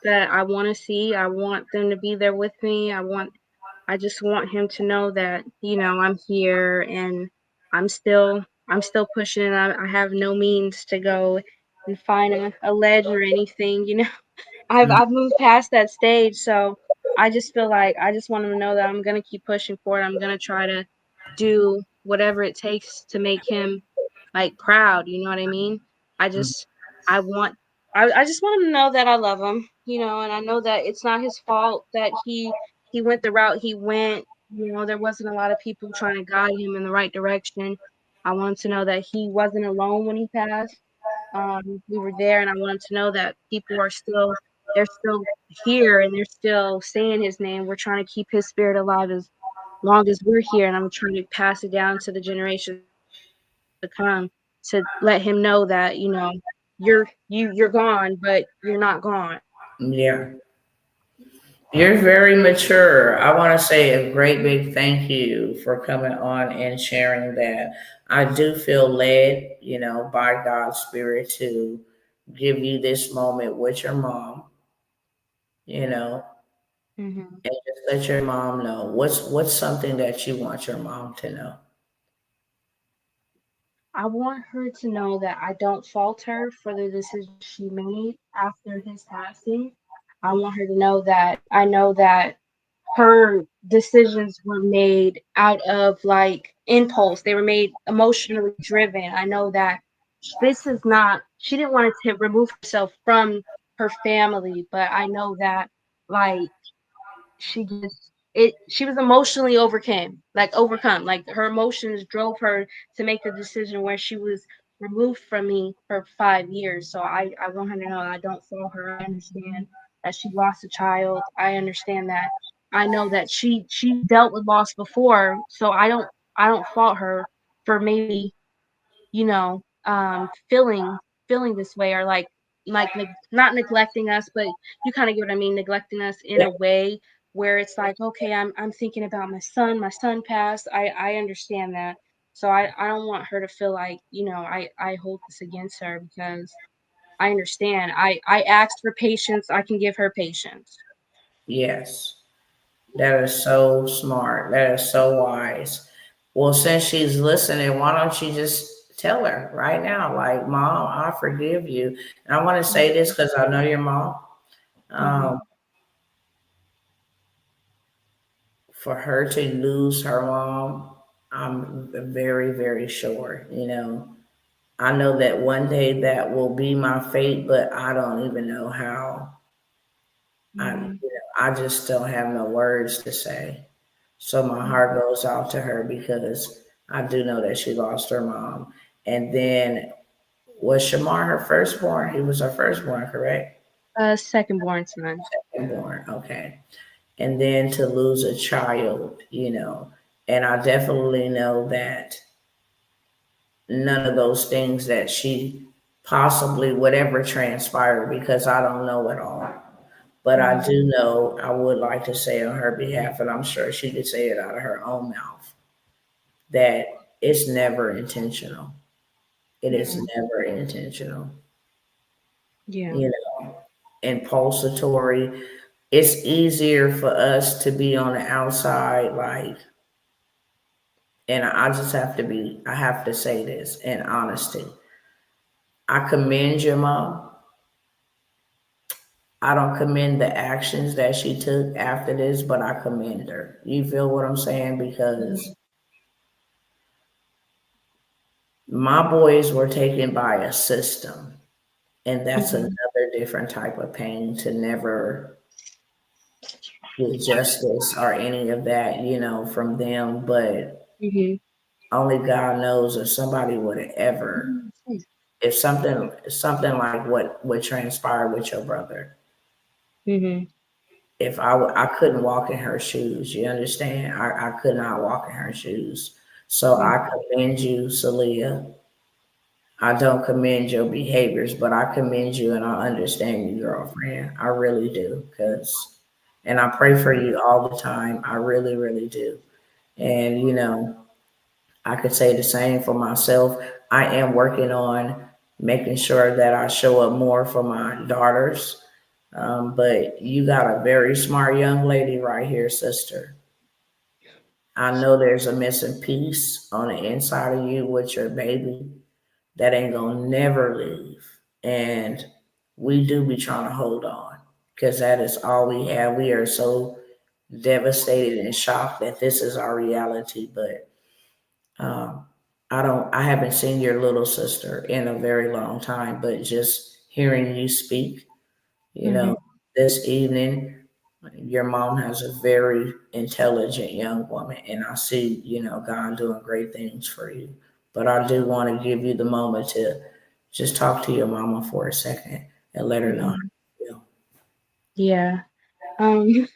that I want to see. I want them to be there with me. I just want him to know that, I'm here and I'm still pushing and I have no means to go and find a ledge or anything. I've moved past that stage, so I just feel like I just want him to know that I'm gonna keep pushing forward. I'm gonna try to do whatever it takes to make him like proud. You know what I mean? I just I want I just want him to know that I love him. And I know that it's not his fault that he went the route he went. There wasn't a lot of people trying to guide him in the right direction. I want him to know that he wasn't alone when he passed. We were there, and I want him to know that people are still they're still here and they're still saying his name. We're trying to keep his spirit alive as long as we're here, and I'm trying to pass it down to the generations to come to let him know that you're gone, but you're not gone. Yeah. You're very mature. I want to say a great big thank you for coming on and sharing that. I do feel led, by God's Spirit to give you this moment with your mom, you know, Hmm. and just let your mom know what's something that you want your mom to know. I want her to know that I don't fault her for the decision she made after his passing. I want her to know that I know that her decisions were made out of like impulse. They were made emotionally driven. I know that this is not, she didn't want to remove herself from her family, but I know that like she was emotionally overcome. Like her emotions drove her to make the decision where she was removed from me for 5 years. So I want her to know I don't fault her. I understand that she lost a child. I understand that. I know that she dealt with loss before, so I don't fault her for maybe feeling this way, or not neglecting us, but you kind of get what I mean, neglecting us in Yeah. a way where it's like, okay, I'm thinking about my son passed. I understand that. So I don't want her to feel like, I hold this against her, because I understand. I asked for patience. I can give her patience. Yes. That is so smart. That is so wise. Well, since she's listening, why don't you just tell her right now, like, Mom, I forgive you. And I want to say this because I know your mom. Mm-hmm. Um, for her to lose her mom, I'm very, very sure. I know that one day that will be my fate, but I don't even know how. Mm-hmm. I just don't have no words to say. So my heart goes out to her because I do know that she lost her mom. And then Was Shamar her firstborn? He was her firstborn, correct? Second born son. Secondborn, okay. And then to lose a child, and I definitely know that none of those things that she possibly whatever transpired because I don't know it all. But I do know I would like to say on her behalf, and I'm sure she could say it out of her own mouth, that it's never intentional. It is never intentional. Yeah. You know, impulsatory. It's easier for us to be on the outside, like, and I have to say this in honesty. I commend your mom. I don't commend the actions that she took after this, but I commend her. You feel what I'm saying? Because my boys were taken by a system, and that's Mm-hmm. another different type of pain to never get justice or any of that, from them. But Mm-hmm. only God knows if somebody would have ever, if something like what would transpire with your brother. Mm-hmm. If I couldn't walk in her shoes, you understand? I could not walk in her shoes. So I commend you, Celia. I don't commend your behaviors, but I commend you and I understand you, girlfriend. I really do. And I pray for you all the time. I really, really do. And, I could say the same for myself. I am working on making sure that I show up more for my daughters. But you got a very smart young lady right here, sister. I know there's a missing piece on the inside of you with your baby that ain't gonna never leave. And we do be trying to hold on because that is all we have. We are so devastated and shocked that this is our reality. But um, I haven't seen your little sister in a very long time, but just hearing you speak, you Mm-hmm. know, this evening, your mom has a very intelligent young woman, and I see, God doing great things for you. But I do want to give you the moment to just talk to your mama for a second and let her know how Mm-hmm. you feel. Yeah. Um,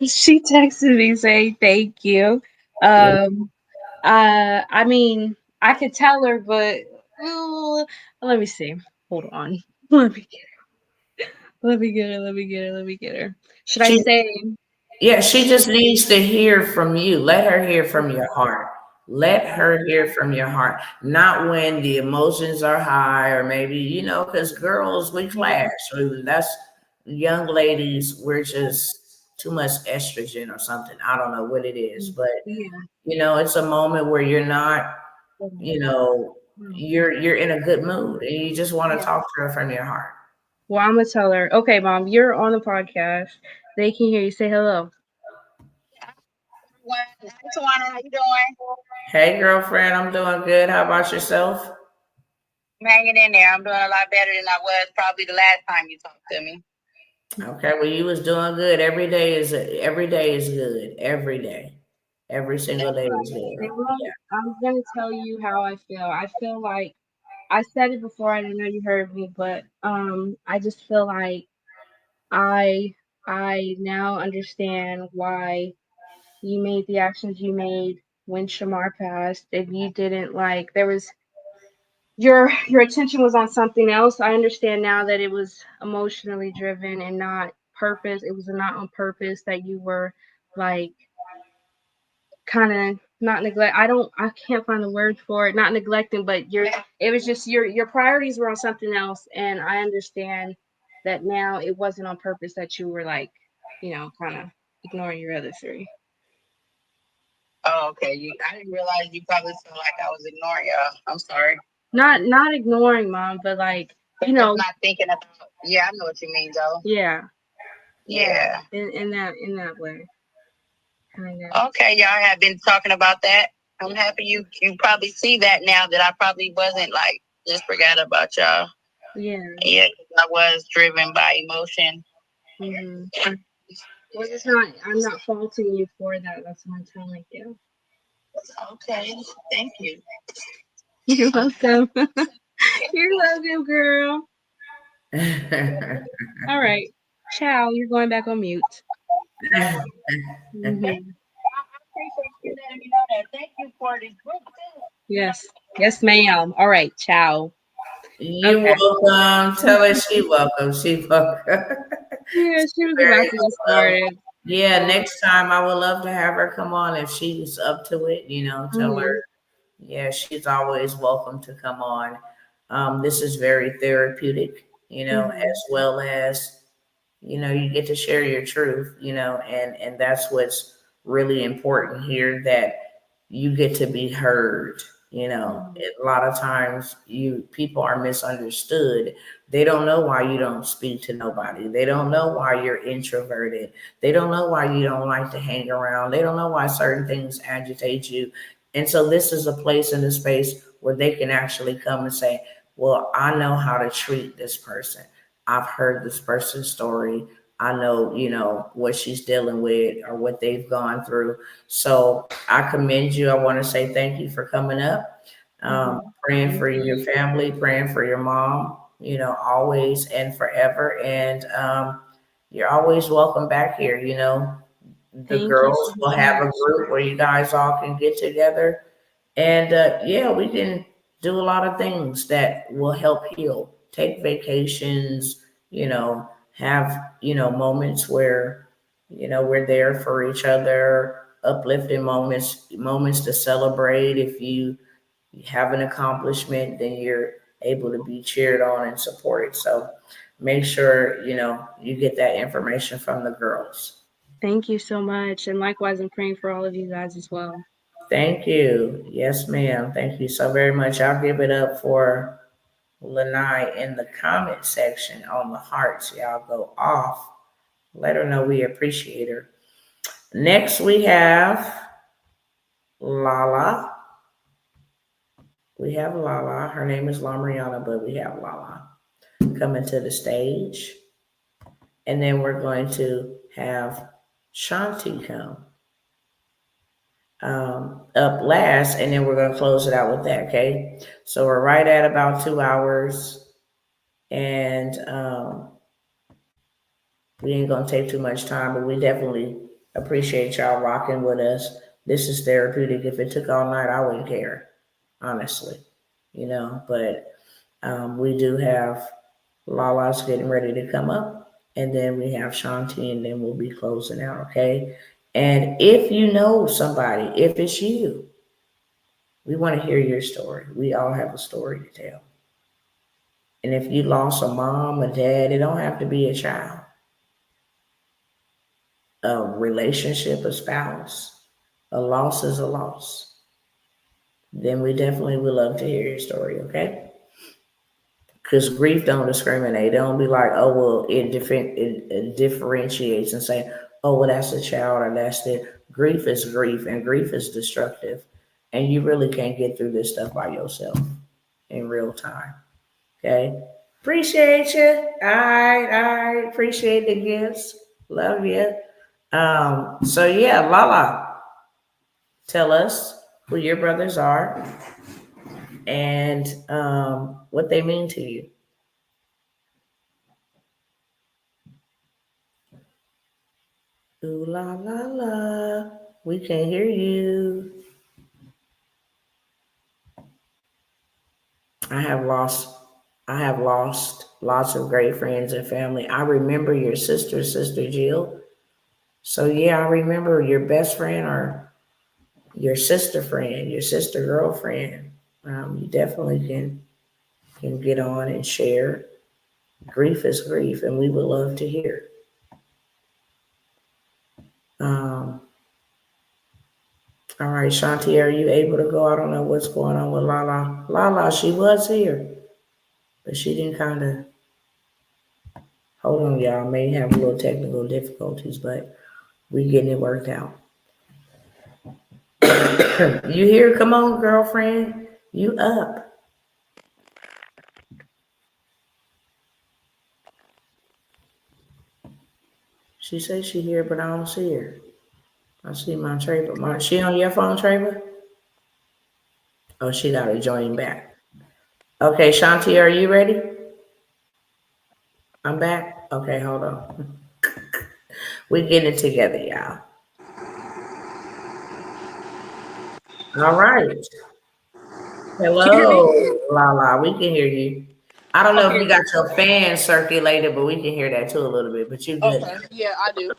she texted me saying thank you. Yeah. Um, I mean, I could tell her, but let me see. Hold on. Let me let me get her. Let me get her. Let me get her. Should I She, say? yeah, she just needs to hear from you. Let her hear from your heart. Let her hear from your heart, not when the emotions are high or maybe, because girls, we clash. That's young ladies, we're just too much estrogen or something. I don't know what it is, but Yeah. it's a moment where you're not, you know, you're in a good mood and you just want to talk to her from your heart. Well, I'm gonna tell her. Okay, mom, you're on the podcast. They can hear you. Say hello. What? Hi, Tawana. How you doing? Hey, girlfriend, I'm doing good. How about yourself? I'm hanging in there. I'm doing a lot better than I was probably the last time you talked to me. Okay, well, you was doing good. Every day is good. Every day, every single day is good. Mom, I'm gonna tell you how I feel. I feel like I said it before. I don't know you heard me, but I just feel like I I now understand why you made the actions you made when Shamar passed. If you didn't like, there was your attention was on something else. I understand now that it was emotionally driven and not purpose. It was not on purpose that you were like kind of not neglect. I can't find the word for it. Not neglecting, but it was just your priorities were on something else, and I understand that now it wasn't on purpose that you were like, kind of ignoring your other three. Oh, okay. I didn't realize you probably felt like I was ignoring y'all. I'm sorry. Not ignoring mom, but like Just not thinking about. Yeah, I know what you mean, though. yeah, Yeah. in that way, kind of. Okay, y'all have been talking about that. I'm happy you probably see that now that I probably wasn't like just forgot about y'all. Yeah. Yeah, 'cause I was driven by emotion. Hmm. Well, it's not. I'm not faulting you for that. That's what I'm telling you. Okay, thank you. You're welcome. You're welcome, girl. All right. Ciao. You're going back on mute. Mm-hmm. Thank you for this group too. Yes. Yes, ma'am. All right. Ciao. You Okay. welcome. Tell her she welcome. She welcome. Yeah, she was Very about to get welcome. started. Yeah, next time I would love to have her come on if she's up to it. Tell her. Mm-hmm. Yeah, she's always welcome to come on. This is very therapeutic, Mm-hmm. as well as you get to share your truth, and that's what's really important here, that you get to be heard. Mm-hmm. A lot of times you people are misunderstood. They don't know why you don't speak to nobody. They don't know why you're introverted. They don't know why you don't like to hang around. They don't know why certain things agitate you. And so this is a place in a space where they can actually come and say, well, I know how to treat this person. I've heard this person's story. I know, what she's dealing with or what they've gone through. So I commend you. I want to say thank you for coming up, Mm-hmm. praying Thank for your you. family, praying for your mom, always and forever. And you're always welcome back here. The Thank you girls so will have a much. group where you guys all can get together and yeah, we can do a lot of things that will help heal. Take vacations, have, moments where, we're there for each other, uplifting moments to celebrate. If you have an accomplishment, then you're able to be cheered on and supported. So make sure, you get that information from the girls. Thank you so much. And likewise, I'm praying for all of you guys as well. Thank you. Yes, ma'am. Thank you so very much. I'll give it up for Lanai in the comment section on the hearts. Y'all go off. Let her know we appreciate her. Next, we have Lala. We have Lala. Her name is Lamriana, but we have Lala coming to the stage. And then we're going to have Shanti come up last, and then we're going to close it out with that, okay? So we're right at about 2 hours, and we ain't going to take too much time, but we definitely appreciate y'all rocking with us. This is therapeutic. If it took all night, I wouldn't care, honestly, but we do have Lala's getting ready to come up, and then we have Shanti, and then we'll be closing out, okay? And if you know somebody, if it's you, we want to hear your story. We all have a story to tell. And if you lost a mom, a dad, it don't have to be a child, a relationship, a spouse. A loss is a loss. Then we definitely would love to hear your story, okay? Because grief don't discriminate. It don't be like, oh, well, it differentiates and say, oh, well, that's a child or that's it. Grief is grief, and grief is destructive. And you really can't get through this stuff by yourself in real time. Okay. Appreciate you. All right. All right. Appreciate the gifts. Love you. So yeah, Lala, tell us who your brothers are and what they mean to you. Ooh la la la. We can hear you. I have lost I have lost lots of great friends and family. I remember your sister Jill. So yeah, I remember your best friend or your sister friend, your sister girlfriend. You definitely can get on and share. Grief is grief, and we would love to hear. Um, all right, Shanti, are you able to go? I don't know what's going on with Lala. Lala, she was here, but she didn't kind of hold on, y'all. May have a little technical difficulties, but we getting it worked out. You here? Come on, girlfriend. You up? She says she here, but I don't see her. I see my Treva. She on your phone, Treva? Oh, she got to join back. Okay, Shanti, are you ready? I'm back. Okay, hold on. We getting it together, y'all. All right. Can you hear me? Hello, La. We can hear you. I don't know if Okay. you got your fan circulated, but we can hear that too a little bit. But you good Okay. now. Yeah, I do.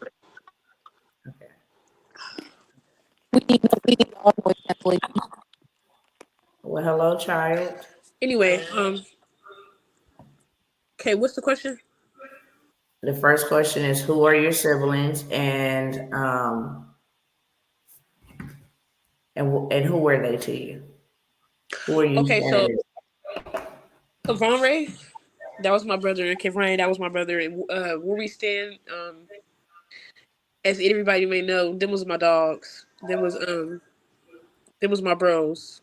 Okay. We need all voice cancellation. Well, hello, child. Anyway, okay, what's the question? The first question is, who are your siblings, and who were they to you? Who are you Okay, so standing? Von Ray, that was my brother, and Kid Ryan, that was my brother, and where we stand, as everybody may know, them was my dogs. Them was my bros.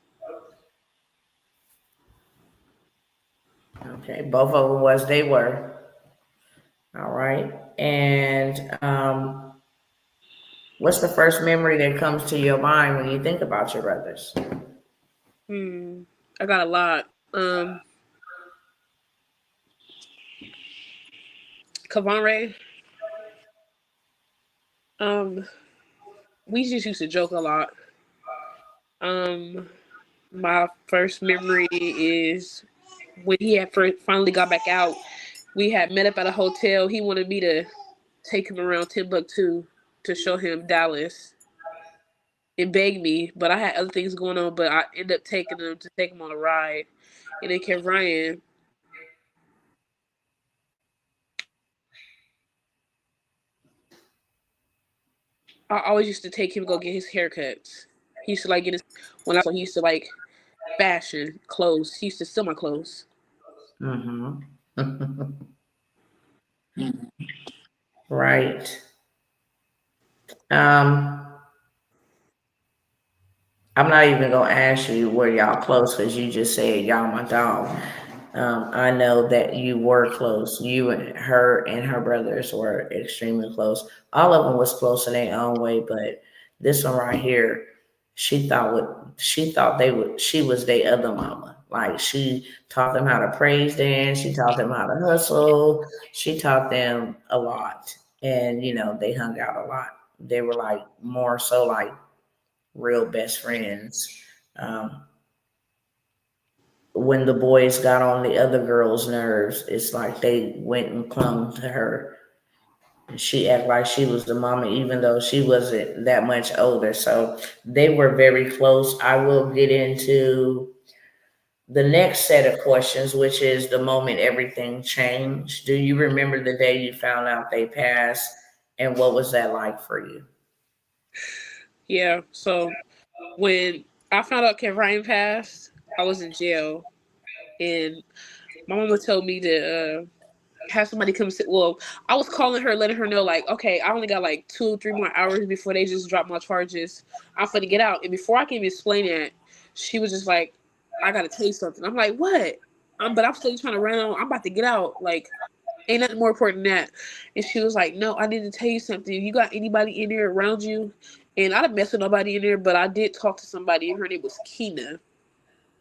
Okay, both of them was they were. All right. And what's the first memory that comes to your mind when you think about your brothers? I got a lot. Kavon Ray, um, we just used to joke a lot. Um, my first memory is when he had first finally got back out. We had met up at a hotel. He wanted me to take him around Timbuktu to show him Dallas and beg me, but I had other things going on. But I ended up taking him to take him on a ride, and then kept Ryan. I always used to take him to go get his haircuts. He used to like get his when I so he used to like fashion clothes. He used to steal my clothes. Mm-hmm. Right. Um, I'm not even gonna ask you were y'all close because you just said y'all my dog. I know that you were close. You and her brothers were extremely close. All of them was close in their own way, but this one right here, she thought they would she was their other mama. Like she taught them how to praise dance, she taught them how to hustle, she taught them a lot. And they hung out a lot. They were like more so like real best friends. Um, when the boys got on the other girl's nerves, it's like they went and clung to her. She acted like she was the mama, even though she wasn't that much older. So they were very close. I will get into the next set of questions, which is the moment everything changed. Do you remember the day you found out they passed, and what was that like for you? Yeah. So when I found out Kev Ryan passed, I was in jail, and my mama told me to have somebody come sit. Well, I was calling her, letting her know, like, okay, I only got like 2 or 3 more hours before they just drop my charges. I'm finna get out. And before I can even explain that, she was just like, I gotta tell you something. I'm like, what? But I'm still trying to run on. I'm about to get out. Like, ain't nothing more important than that. And she was like, no, I need to tell you something. You got anybody in there around you? And I didn't mess with nobody in there, but I did talk to somebody, and her name was Keena.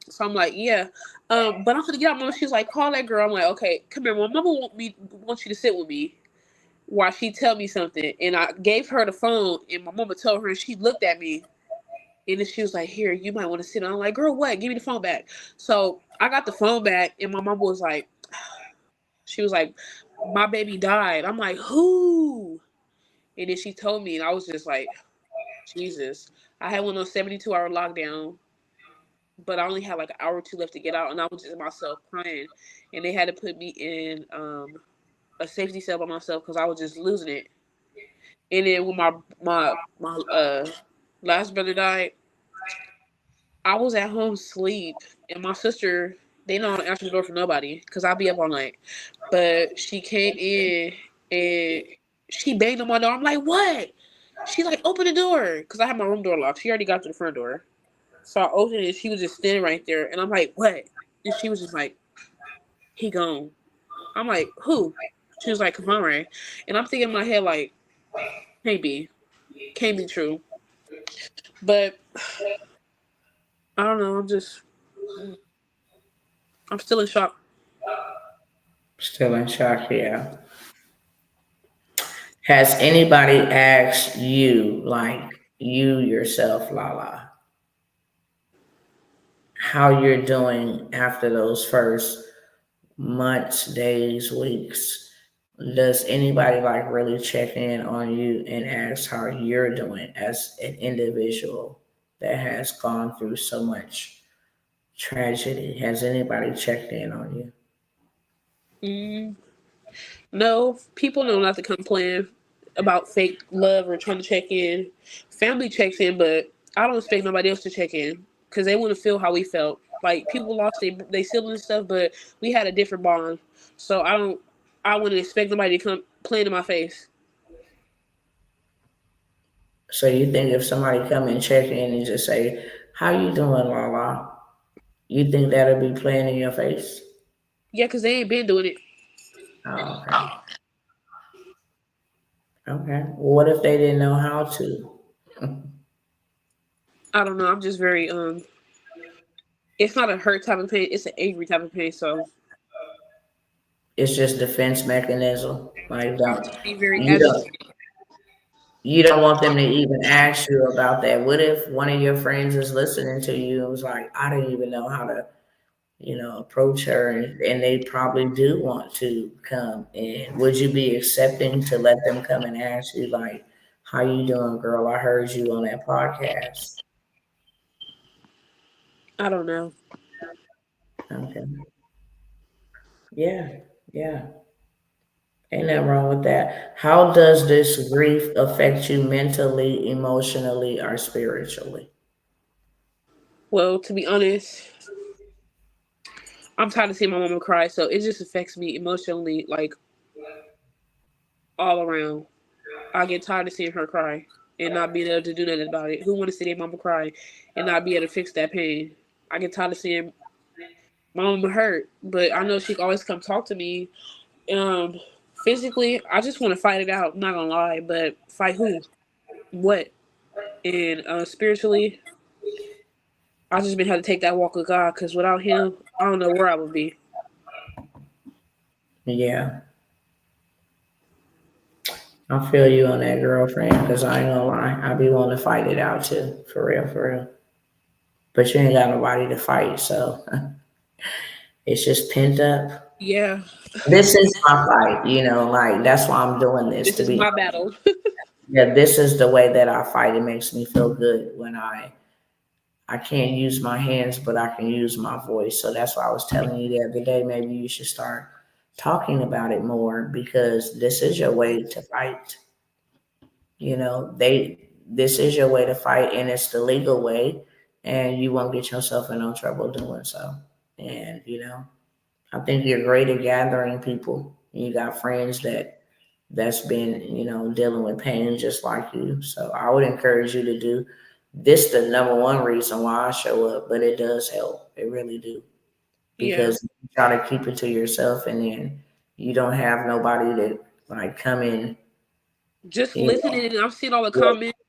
So I'm like, yeah. But I'm gonna get out, mama. She's like, call that girl. I'm like, okay, come here. My mama wants you to sit with me while she tell me something. And I gave her the phone, and my mama told her, and she looked at me, and then she was like, here, you might want to sit. I'm like, girl, what? Give me the phone back. So I got the phone back, and my mama was like, she was like, my baby died. I'm like, who? And then she told me, and I was just like, Jesus. I had one of those 72-hour lockdown, but I only had like an hour or two left to get out, and I was just myself crying, and they had to put me in a safety cell by myself because I was just losing it. And then when my last brother died, I was at home sleep, and my sister, they don't answer the door for nobody because I'll be up all night. But she came in and she banged on my door. I'm like, what? She like, open the door because I had my room door locked. She already got to the front door. So I opened it, she was just standing right there, and I'm like, what? And she was just like, he gone. I'm like, who? She was like, Kamare. And I'm thinking in my head, like, can't be. Can't be true. But I don't know, I'm still in shock. Still in shock, yeah. Has anybody asked you, like you yourself, Lala, how you're doing after those first months, days, weeks? Does anybody like really check in on you and ask how you're doing as an individual that has gone through so much tragedy? Has anybody checked in on you? Mm, no, people know not to complain about fake love or trying to check in. Family checks in, but I don't expect nobody else to check in because they want to feel how we felt. Like people lost they siblings and stuff, but we had a different bond. So I don't. I wouldn't expect nobody to come playing in my face. So you think if somebody come and check in and just say, "How you doing, Lala?" You think that'll be playing in your face? Yeah, because they ain't been doing it. Oh, okay. Okay. Well, what if they didn't know how to? I don't know. I'm just very It's not a hurt type of pain. It's an angry type of pain. So It's just defense mechanism. Like I'm don't just be very you don't agitated. you don't want them to even ask you about that. What if one of your friends is listening to you and was like, I didn't even know how to, approach her, and they probably do want to come in. Would you be accepting to let them come and ask you like, how you doing, girl? I heard you on that podcast. I don't know. Okay. Yeah. Yeah. Ain't nothing wrong with that. How does this grief affect you mentally, emotionally, or spiritually? Well, to be honest, I'm tired of seeing my mama cry, so it just affects me emotionally, like all around. I get tired of seeing her cry and not being able to do nothing about it. Who want to see their mama cry and not be able to fix that pain? I get tired of seeing my mama hurt, but I know she can always come talk to me. Um, Physically, I just want to fight it out. Not gonna lie, but fight who? What? And spiritually, I just been had to take that walk with God because without Him, I don't know where I would be. Yeah, I feel you on that, girlfriend, because I ain't gonna lie. I be wanting to fight it out too. For real, for real. But you ain't got nobody to fight, so it's just pent up. Yeah, This is my fight, like that's why I'm doing this this to is be. my battle. Yeah, this is the way that I fight. It makes me feel good when I can't use my hands, but I can use my voice. So that's why I was telling you the other day, maybe you should start talking about it more because this is your way to fight. This is your way to fight and it's the legal way and you won't get yourself in no trouble doing so. And I think you're great at gathering people. You got friends that's been, dealing with pain just like you. So I would encourage you to do this the number one reason why I show up, but it does help. It really do. Yeah, Because you try to keep it to yourself and then you don't have nobody to like come in, just you know. listening, and I'm seeing all the Yeah. comments.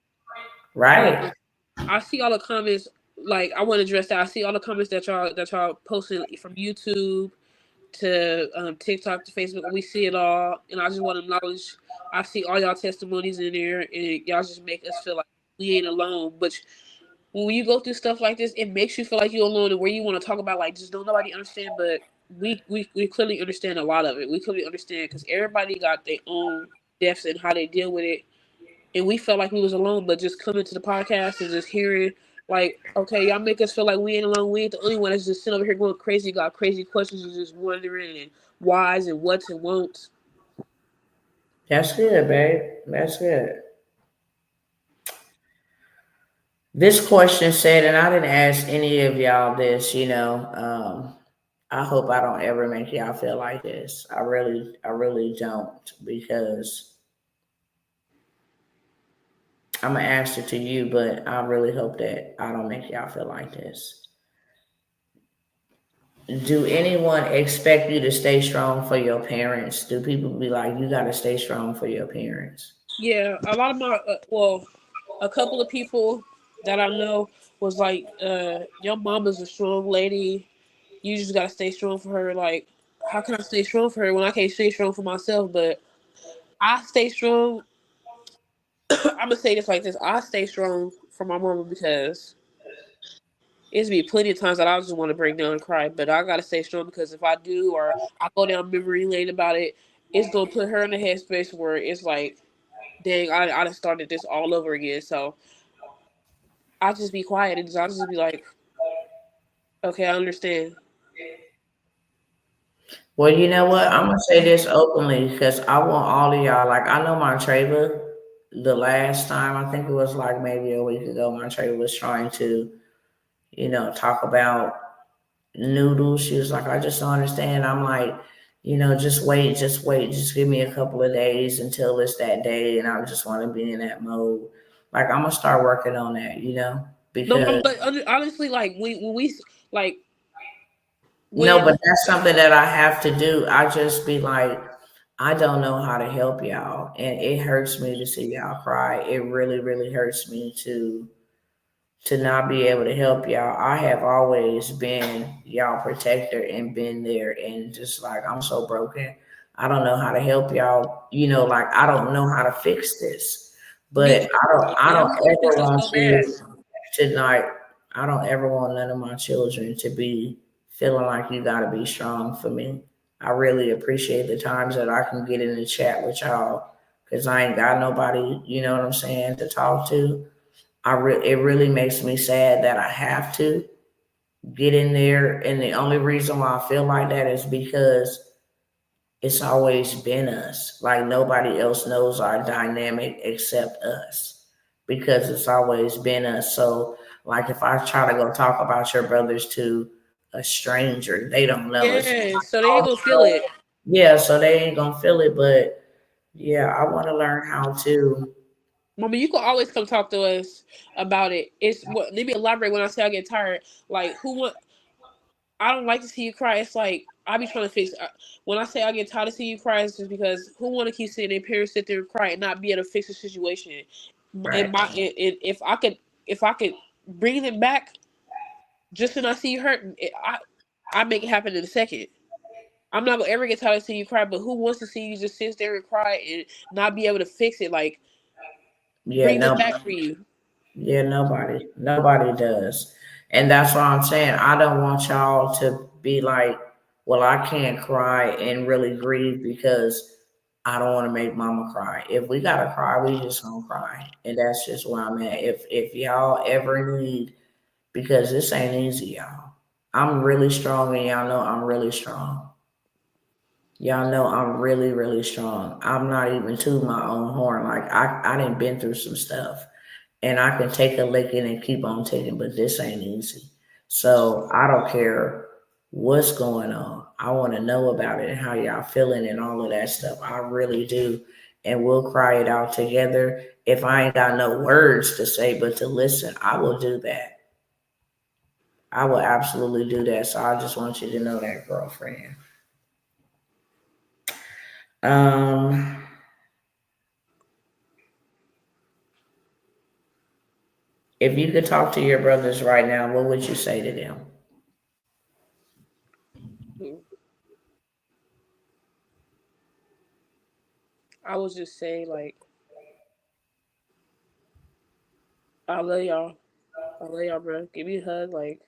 Right. Um, I see all the comments. Like I want to address that. I see all the comments that y'all posting from YouTube to TikTok to Facebook. We see it all, and I just want to acknowledge. I see all y'all testimonies in there, and y'all just make us feel like we ain't alone. But when you go through stuff like this, it makes you feel like you're alone, and where you want to talk about like just don't nobody understand. But we clearly understand a lot of it. We clearly understand because everybody got their own deaths and how they deal with it, and we felt like we was alone. But just coming to the podcast and just hearing like, okay, y'all make us feel like we ain't alone. We ain't the only one that's just sitting over here going crazy, got crazy questions and just wondering and whys and what's and won'ts. That's good, babe. That's good. This question said, and I didn't ask any of y'all this, I hope I don't ever make y'all feel like this. I really don't because I'm gonna answer to you, but I really hope that I don't make y'all feel like this. Do anyone expect you to stay strong for your parents? Do people be like, you gotta stay strong for your parents? Yeah, a lot of my a couple of people that I know was like, your mama's a strong lady. you just gotta stay strong for her. Like, how can I stay strong for her when I can't stay strong for myself? But I stay strong. I'm gonna say this like this: I stay strong for my mama because it's be plenty of times that I just want to break down and cry, but I gotta stay strong because if I do, or I go down memory lane about it, it's gonna put her in a headspace where it's like, dang, I done started this all over again. So I just be quiet and I'll just be like, okay, I understand. Well, you know what? I'm gonna say this openly because I want all of y'all. Like, I know my Treva. The last time, I think it was like maybe a week ago, my Treva was trying to, talk about noodles. She was like, I just don't understand. I'm like, just wait, just give me a couple of days until it's that day, and I just want to be in that mode. Like, I'm gonna start working on that, No, because but honestly, like when we like no, when but that's something that I have to do. I just be like, I don't know how to help y'all, and it hurts me to see y'all cry. It really, really hurts me to not be able to help y'all. I have always been y'all protector and been there, and just like, I'm so broken. I don't know how to help y'all. Like, I don't know how to fix this, me but either, I and I don't want to fix ever it want so bad. you to like. I don't ever want none of my children to be feeling like you got to be strong for me. I really appreciate the times that I can get in the chat with y'all because I ain't got nobody, you know what I'm saying, to talk to. It really makes me sad that I have to get in there, and the only reason why I feel like that is because it's always been us. Like, nobody else knows our dynamic except us because it's always been us. So, like, if I try to go talk about your brothers to a stranger, they don't know. It's Yeah, like, so they ain't oh, gonna feel it. yeah, so they ain't gonna feel it. But yeah, I want to learn how to. Mama, you can always come talk to us about it. It's what let me elaborate when I say I get tired. Like who want I don't like to see you cry. It's like I be trying to fix. When I say I get tired of seeing you cry, it's just because who want to keep sitting there, parents sit there and cry and not be able to fix the situation. And Right. if I could bring them back, just when I see you hurting, I make it happen in a second. I'm not gonna ever get tired of seeing you cry, but who wants to see you just sit there and cry and not be able to fix it? Like Yeah, bring them no. back for you. Yeah, nobody does. And that's what I'm saying. I don't want y'all to be like, well, I can't cry and really grieve because I don't want to make mama cry. If we gotta cry, we just gonna cry. And that's just where I'm at. If y'all ever need, because this ain't easy, y'all. I'm really strong and y'all know I'm really strong. Y'all know I'm really, really strong. I'm not even to my own horn. Like, I didn't been through some stuff and I can take a licking and keep on taking, but this ain't easy. So I don't care what's going on. I want to know about it and how y'all feeling and all of that stuff. I really do. And we'll cry it out together. If I ain't got no words to say, but to listen, I will do that. I will absolutely do that. So I just want you to know that, girlfriend. Um, if you could talk to your brothers right now, what would you say to them? I was just saying like I love y'all. I love y'all, bro. Give me a hug. Like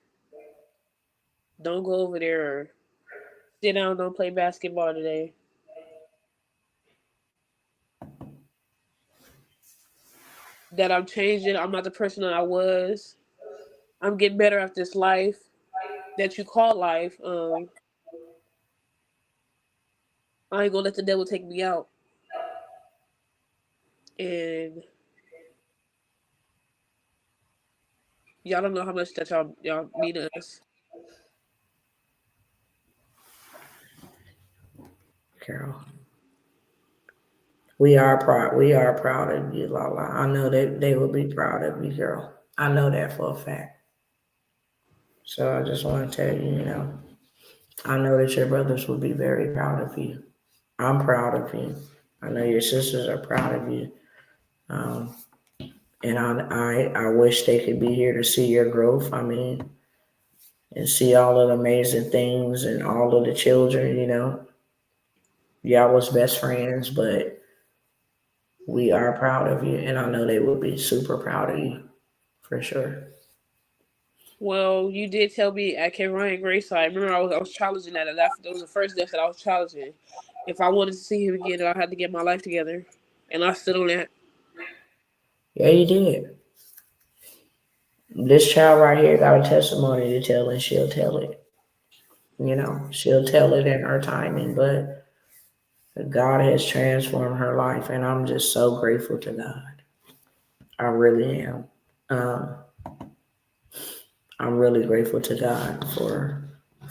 don't go over there or sit down. Don't play basketball today. That I'm changing. I'm not the person that I was. I'm getting better at this life that you call life. I ain't gonna let the devil take me out. And y'all don't know how much that y'all mean to us. Carol. We are proud. We are proud of you, Lala. I know that they will be proud of you, girl. I know that for a fact. So I just want to tell you, I know that your brothers will be very proud of you. I'm proud of you. I know your sisters are proud of you. Um, and I wish they could be here to see your growth. I mean, and see all of the amazing things and all of the children. Y'all was best friends, but we are proud of you, and I know they will be super proud of you for sure. Well, you did tell me at Ken Ryan Grace. I remember I was challenging that. And that was the first death that I was challenging. If I wanted to see him again, then I had to get my life together, and I stood on that. Yeah, you did. This child right here got a testimony to tell, and she'll tell it. She'll tell it in her timing, but God has transformed her life, and I'm just so grateful to God. I really am. Um, I'm really grateful to God for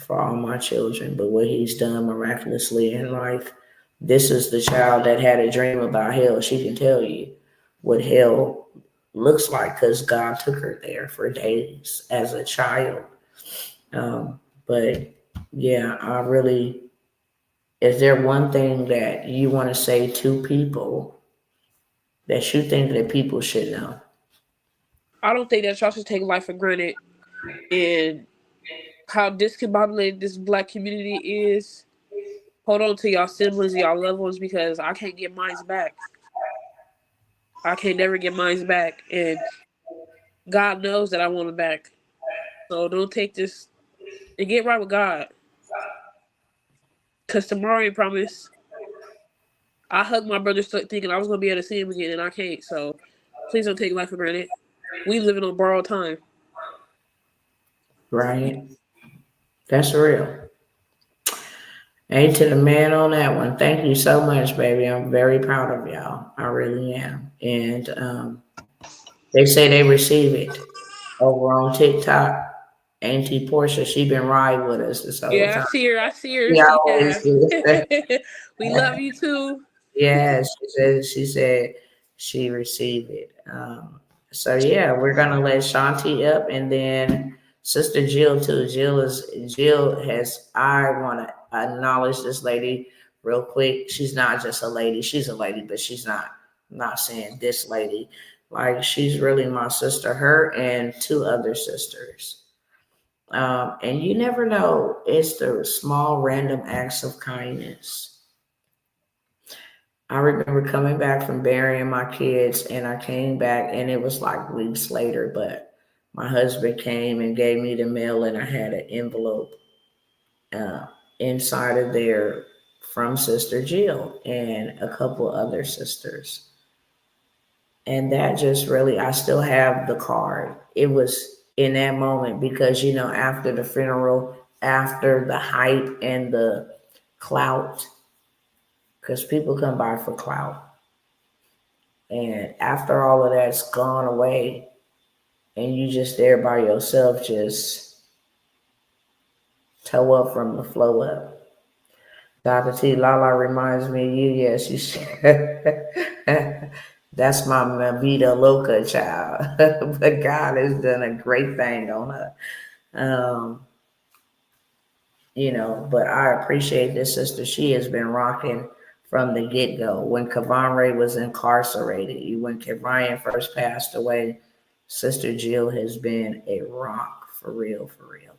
all my children, but what He's done miraculously in life. This is the child that had a dream about hell. She can tell you what hell looks like because God took her there for days as a child. But yeah, I really. Is there one thing that you want to say to people that you think that people should know? I don't think that y'all should take life for granted, and how discombobulated this black community is. Hold on to y'all siblings and y'all loved ones because I can't get mine back. I can't never get mine back, and God knows that I want it back. So don't take this and get right with God, cause tomorrow ain't promised. I hugged my brother thinking I was gonna be able to see him again, and I can't. So please don't take life for granted. We living on borrowed time. Right? That's real. Ain't to the man on that one. Thank you so much, baby. I'm very proud of y'all. I really am. And they say they receive it over on TikTok. Auntie Portia, she been riding with us this whole Yeah, I time. see her. I see her. She She always has. do. We love you too. Yeah, she said she received it. So yeah, we're gonna let Shanti up, and then Sister Jill too. Jill has. I want to acknowledge this lady real quick. She's not just a lady. She's a lady, but she's not. I'm not saying this lady. Like she's really my sister. Her and two other sisters. And you never know. It's the small random acts of kindness. I remember coming back from burying my kids, and I came back, and it was like weeks later, but my husband came and gave me the mail, and I had an envelope uh, inside of there from Sister Jill and a couple other sisters. And that just really, I still have the card. It was in that moment because, after the funeral, after the hype and the clout, because people come by for clout. And after all of that's gone away, and you just there by yourself, just toe up from the flow up. Dr. T. Lala reminds me of you. Yes, you said. That's my Vida Loca child. But God has done a great thing on her. Um, but I appreciate this sister. She has been rocking from the get go. When Kavan Ray was incarcerated, when Ryan first passed away, Sister Jill has been a rock for real, for real.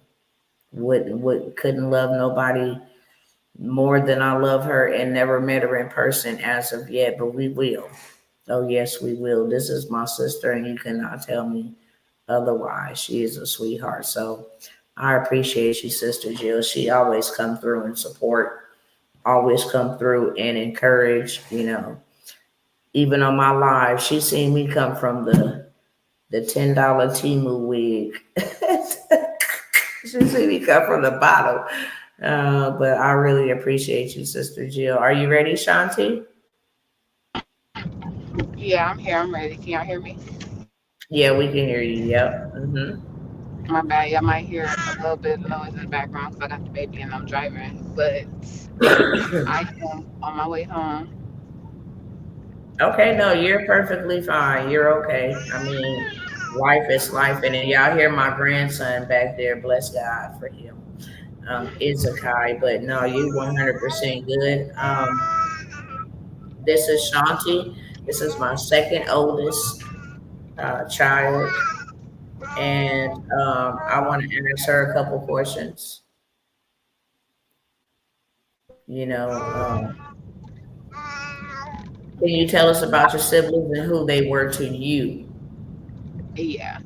Would couldn't love nobody more than I love her, and never met her in person as of yet, but we will. Oh yes, we will. This is my sister, and you cannot tell me otherwise. She is a sweetheart. So I appreciate you, Sister Jill. She always come through and support, always come through and encourage, Even on my live, she seen me come from the $10 Timu wig. She seen me come from the bottom. But I really appreciate you, Sister Jill. Are you ready, Shanti? Yeah, I'm here. I'm ready. Can y'all hear me? Yeah, we can hear you. Yep. My bad. Y'all might hear a little bit of noise in the background because I got the baby and I'm driving. But I am on my way home. Okay, no, you're perfectly fine. You're okay. I mean, life is life. And y'all hear my grandson back there. Bless God for him. Izakai. But no, you 100% good. This is Shanti. This is my second oldest child. and I want to ask her a couple questions. You know, can you tell us about your siblings and who they were to you? Yeah.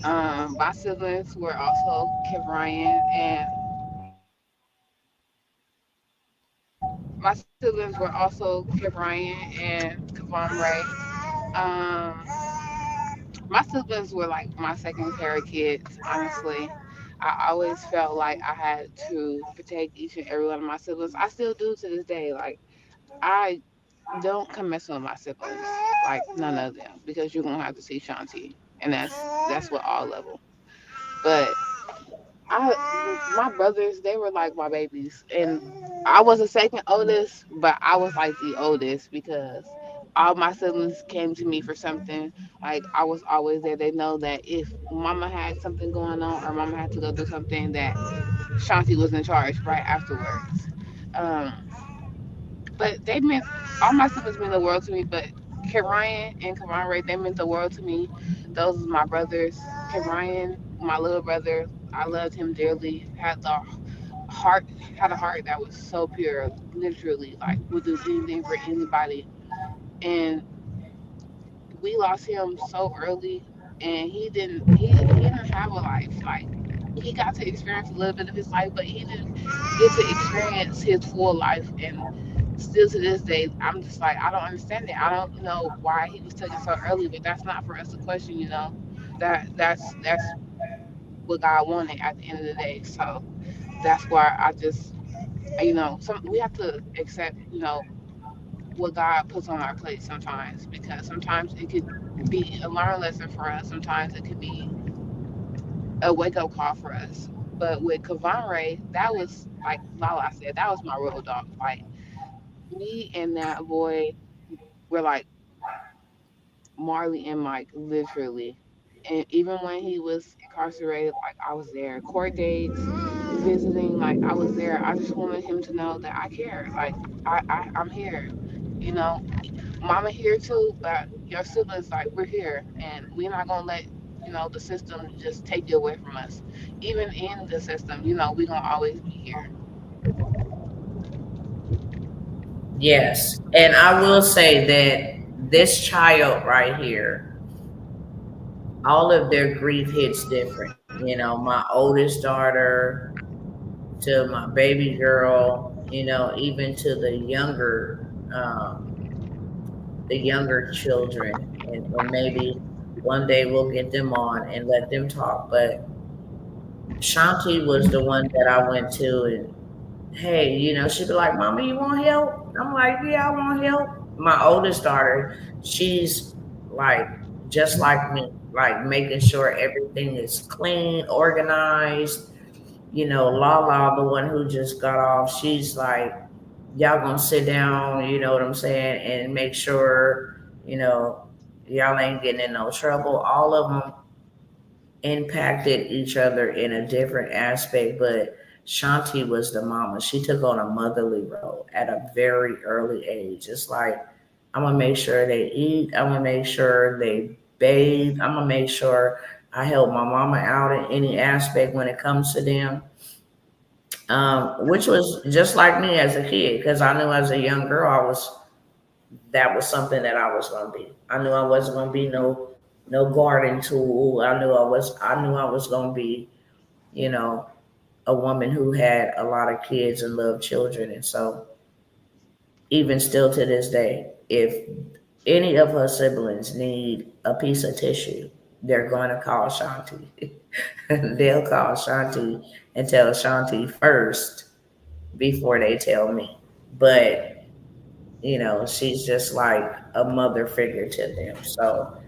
My siblings were also Kip Ryan, and my siblings were also Kip Ryan and Kavon Ray. My siblings were like my second pair of kids, honestly. I always felt like I had to protect each and every one of my siblings. I still do to this day. Like, I don't come messing with my siblings, like none of them, because you're gonna have to see Shanti, and that's what all of them. But my brothers, they were like my babies, and I was the second oldest, but I was like the oldest because all my siblings came to me for something. Like, I was always there. They know that if Mama had something going on or Mama had to go do something, that Shanti was in charge right afterwards. Um, but they meant all my siblings meant the world to me. But Ryan and Karan Ray, they meant the world to me. Those are my brothers. Ryan, my little brother, I loved him dearly. Heart had a heart that was so pure, literally, like would do anything for anybody. And we lost him so early, and he didn't have a life. Like, he got to experience a little bit of his life, but he didn't get to experience his full life. And still to this day, I'm just like, I don't understand it. I don't know why he was taken so early, but that's not for us to question, you know. That's what God wanted at the end of the day. So that's why I just, some we have to accept, what God puts on our plate sometimes, because sometimes it could be a learn lesson for us. Sometimes it could be a wake up call for us. But with Kavan Ray, that was like Lala said, that was my road dog. Like, me and that boy were like Marley and Mike, literally. And even when he was incarcerated, like, I was there. Court dates, visiting, like, I was there. I just wanted him to know that I care. Like, I'm here. You know, Mama here too, but your siblings, like, we're here, and we're not gonna let the system just take you away from us. Even in the system, we're gonna always be here. Yes, and I will say that this child right here, all of their grief hits different. You know, my oldest daughter to my baby girl, even to the younger children, and maybe one day we'll get them on and let them talk. But Shanti was the one that I went to, and hey, she'd be like, "Mama, you want help?" I'm like, "Yeah, I want help." My oldest daughter, she's like just like me, like making sure everything is clean, organized. Lala, the one who just got off, she's like, y'all gonna sit down, you know what I'm saying, and make sure, you know, y'all ain't getting in no trouble. All of them impacted each other in a different aspect, but Shanti was the mama. She took on a motherly role at a very early age. It's like, I'm gonna make sure they eat, I'm gonna make sure they bathe, I'm gonna make sure I help my mama out in any aspect when it comes to them. Which was just like me as a kid, because I knew as a young girl that was something that I was gonna be. I knew I wasn't gonna be no garden tool. I knew I was gonna be, you know, a woman who had a lot of kids and loved children. And so even still to this day, if any of her siblings need a piece of tissue, they're going to call Shanti. They'll call Shanti and tell Shanti first before they tell me. But, she's just like a mother figure to them. So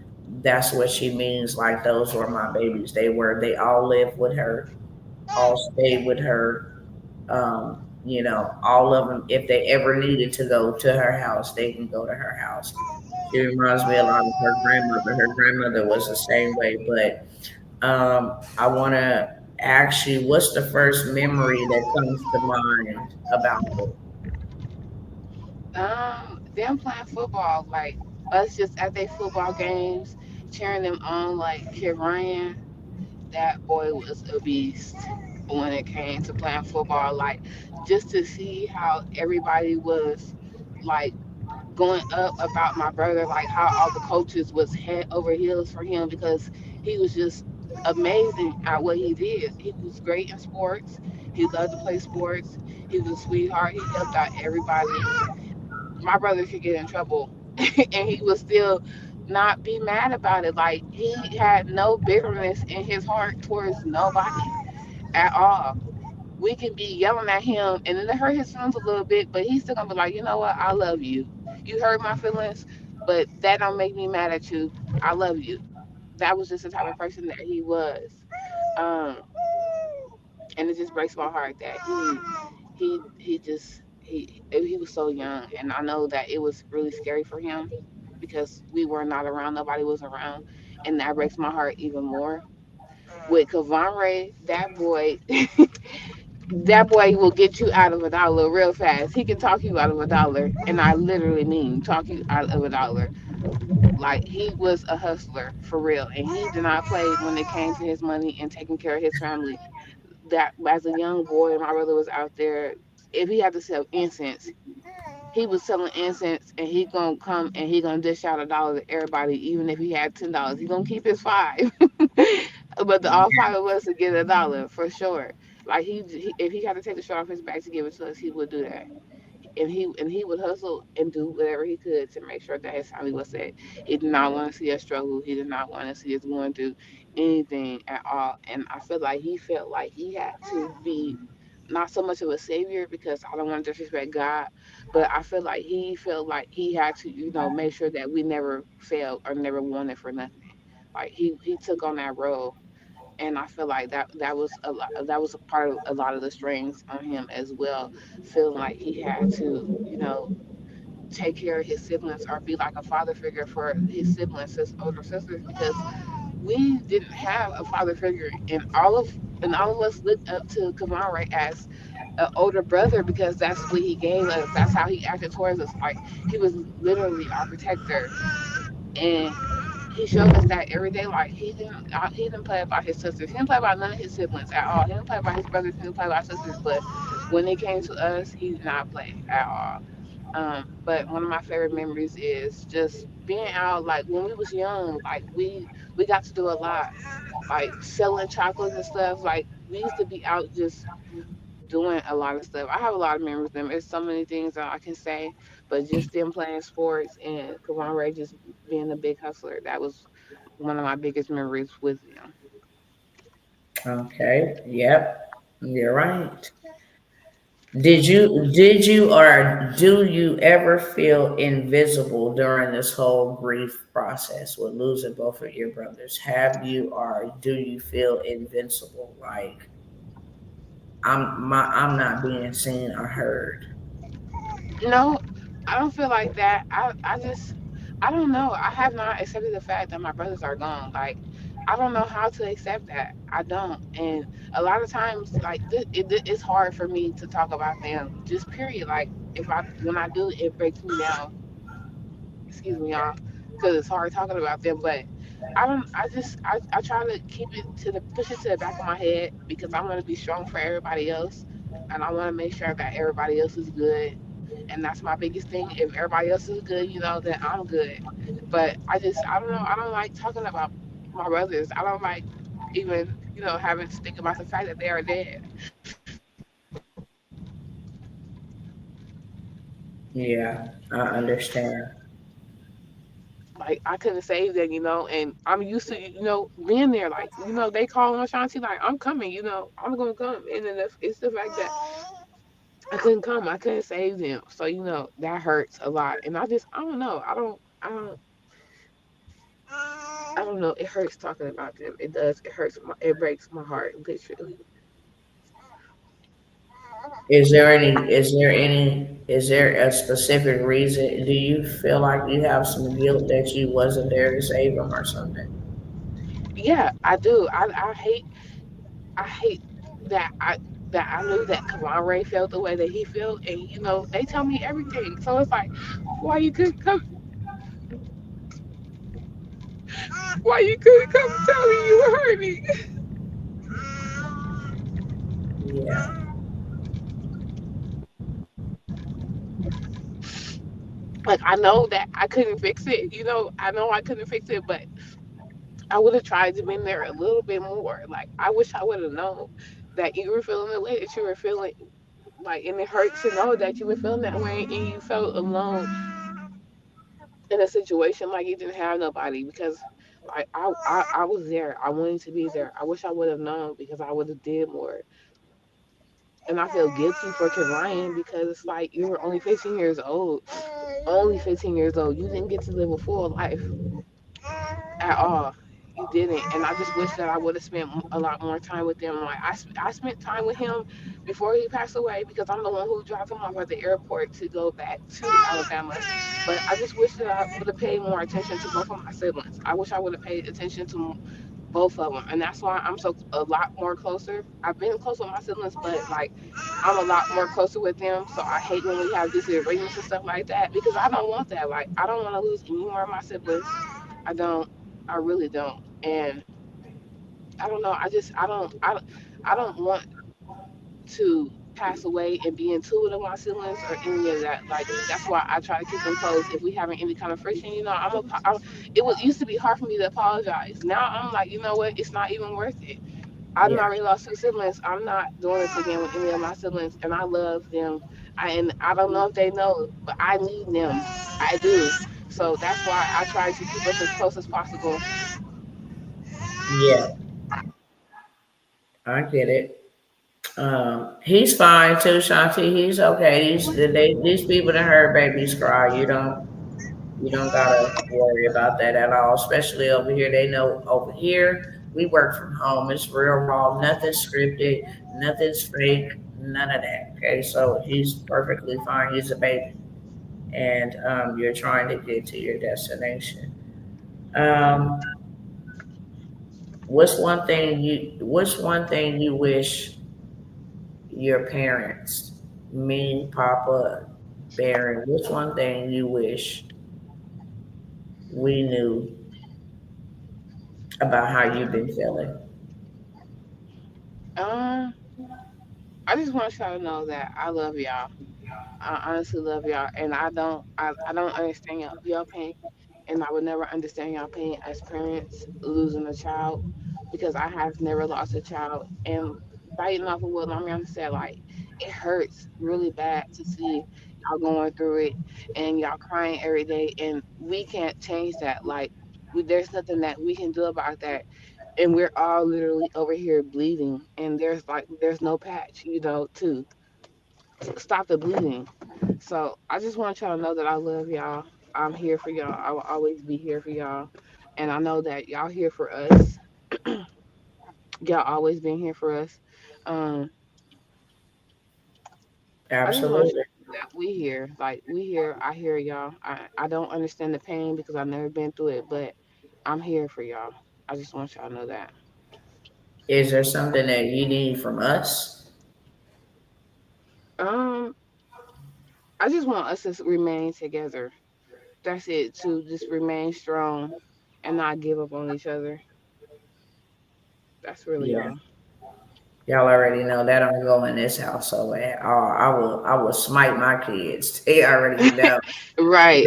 that's what she means. Like, those were my babies. They all lived with her, all stayed with her. All of them, if they ever needed to go to her house, they can go to her house. She reminds me a lot of her grandmother. Her grandmother was the same way. But I want to ask you, what's the first memory that comes to mind about it? Them playing football, like us just at their football games, cheering them on, like Kid Ryan. that boy was a beast when it came to playing football. Like, just to see how everybody was like going up about my brother, like how all the coaches was head over heels for him because he was just amazing at what he did. He was great in sports. He loved to play sports. He was a sweetheart. He helped out everybody. My brother could get in trouble, and he would still not be mad about it. Like, he had no bitterness in his heart towards nobody at all. We can be yelling at him and then it hurt his feelings a little bit, but he's still gonna be like, you know what, I love you. You hurt my feelings, but that don't make me mad at you. I love you. That was just the type of person that he was. Um, and it just breaks my heart that he was so young, and I know that it was really scary for him because we were not around, nobody was around, and that breaks my heart even more. With Kavon Ray, that boy, that boy will get you out of a dollar real fast. He can talk you out of a dollar, and I literally mean talk you out of a dollar. Like, he was a hustler for real, and he did not play when it came to his money and taking care of his family. That as a young boy, my brother was out there. If he had to sell incense, he was selling incense, and he gonna come and he gonna dish out a dollar to everybody, even if he had $10. He gonna keep his five, but all five of us would get a dollar for sure. Like, if he had to take the shirt off his back to give it to us, he would do that. And he would hustle and do whatever he could to make sure that his family was set. He did not want to see us struggle. He did not want to see us going through anything at all. And I feel like he felt like he had to be not so much of a savior, because I don't want to disrespect God, but I feel like he felt like he had to, make sure that we never failed or never wanted for nothing. Like, he took on that role, and I feel like that was a lot, that was a part of a lot of the strings on him as well, feeling like he had to, take care of his siblings or be like a father figure for his siblings, his older sisters, because we didn't have a father figure, and all of us looked up to Kamara as an older brother because that's what he gave us. That's how he acted towards us. Like, he was literally our protector, and he showed us that every day. Like, he didn't play about his sisters. He didn't play about none of his siblings at all. He didn't play about his brothers. He didn't play about his sisters. But when it came to us, he did not play at all. But one of my favorite memories is just being out. Like, when we was young, like, we got to do a lot, like selling chocolates and stuff. Like, we used to be out just doing a lot of stuff. I have a lot of memories of them. There's so many things that I can say, but just them playing sports and Kawan Ray just being a big hustler, that was one of my biggest memories with them. Okay. Yep. You're right. Did you or do you ever feel invisible during this whole grief process with losing both of your brothers? Have you or do you feel invincible? Like, I'm not being seen or heard. No, I don't feel like that. I don't know. I have not accepted the fact that my brothers are gone. Like, I don't know how to accept that. I don't. And a lot of times, like, it's hard for me to talk about them. Just period. Like, when I do, it breaks me down. Excuse me, y'all, because it's hard talking about them. But I don't. I try to push it to the back of my head because I want to be strong for everybody else, and I want to make sure that everybody else is good, and that's my biggest thing. If everybody else is good, then I'm good. But I don't know. I don't like talking about my brothers. I don't like even having to think about the fact that they are dead. Yeah, I understand. Like, I couldn't save them, and I'm used to being there. Like, they call on Shanti, like, I'm coming, I'm gonna come, and then it's the fact that I couldn't come, I couldn't save them, so that hurts a lot, and I don't know, I don't know. It hurts talking about them. It does. It hurts. It breaks my heart, literally. Is there a specific reason? Do you feel like you have some guilt that you wasn't there to save them or something? Yeah, I do. I hate that I knew that Karan Ray felt the way that he felt, and they tell me everything. So it's like, why you couldn't come? Why you couldn't come tell me you were hurting? Like I know that I couldn't fix it, I know I couldn't fix it, but I would have tried to be there a little bit more. Like I wish I would have known that you were feeling the way that you were feeling. Like, and it hurts to know that you were feeling that way and you felt alone in a situation like you didn't have nobody because like I was there. I wanted to be there. I wish I would have known because I would have did more. And I feel guilty for Ryan because it's like you were only 15 years old. Only 15 years old. You didn't get to live a full life at all. You didn't, and I just wish that I would have spent a lot more time with them. Like I spent time with him before he passed away because I'm the one who dropped him off at the airport to go back to Alabama. But I just wish that I would have paid more attention to both of my siblings. I wish I would have paid attention to both of them, and that's why I'm so a lot more closer. I've been close with my siblings, but like I'm a lot more closer with them. So I hate when we have disagreements and stuff like that because I don't want that. Like I don't want to lose any more of my siblings. I don't. I really don't. And I don't know. I don't want to pass away and be into it with my siblings or any of that. Like that's why I try to keep them close. If we having any kind of friction, used to be hard for me to apologize. Now I'm like, you know what? It's not even worth it. I've Yeah. already lost two siblings. I'm not doing this again with any of my siblings, and I love them. And I don't know if they know, but I need them. I do. So that's why I try to keep us as close as possible. Yeah. I get it. He's fine too, Shanti. He's okay. These people that heard babies cry. You don't gotta worry about that at all. Especially over here, they know over here we work from home. It's real raw. Nothing's scripted. Nothing's fake. None of that. Okay, so he's perfectly fine. He's a baby, and you're trying to get to your destination. Um, what's one thing you wish your parents, me, Papa, Baron, what's one thing you wish we knew about how you've been feeling? Um, I just want y'all to know that I love y'all. I honestly love y'all, and I don't understand y'all pain, and I would never understand y'all pain as parents losing a child, because I have never lost a child. And biting off of what Lamiana said, like it hurts really bad to see y'all going through it and y'all crying every day, and we can't change that. Like there's nothing that we can do about that, and we're all literally over here bleeding, and there's no patch, to stop the bleeding. So I just want y'all to know that I love y'all. I'm here for y'all. I will always be here for y'all. And I know that y'all here for us. Y'all always been here for us. Um, I just want you Absolutely. to know that we here. Like we here. I hear y'all. I don't understand the pain because I've never been through it, but I'm here for y'all. I just want y'all to know that. Is there something that you need from us? Um, I just want us to remain together. That's it. To just remain strong and not give up on each other. That's really Yeah. all. Y'all already know that don't go in this household at all. I will smite my kids. They already know. Right.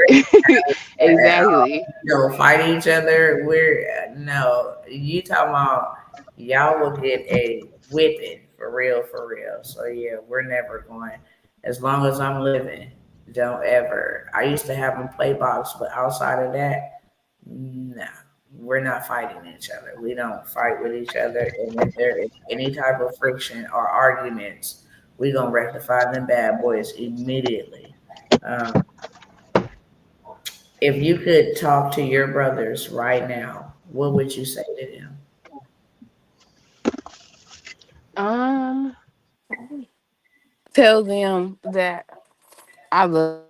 Exactly. You know, fight each other. We're no. You talking about y'all will get a whipping for real, for real. So yeah, we're never going. As long as I'm living, don't ever. I used to have them play box, but outside of that, no, we're not fighting each other. We don't fight with each other. And if there is any type of friction or arguments, we gonna rectify them bad boys immediately. Um, if you could talk to your brothers right now, what would you say to them? Um, tell them that I love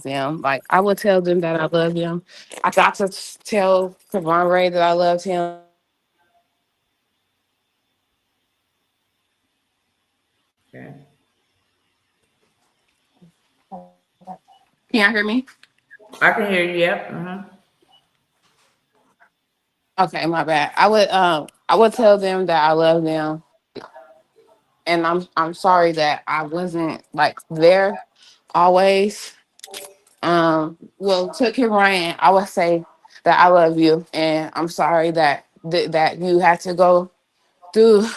them. Like I would tell them that I love them. I got to tell Kevon Ray that I loved him. Okay. Can y'all hear me? I can hear you. Yep. Okay, my bad. I would tell them that I love them, and I'm sorry that I wasn't like there always. Well, to Kim Ryan, I would say that I love you, and I'm sorry that you had to go through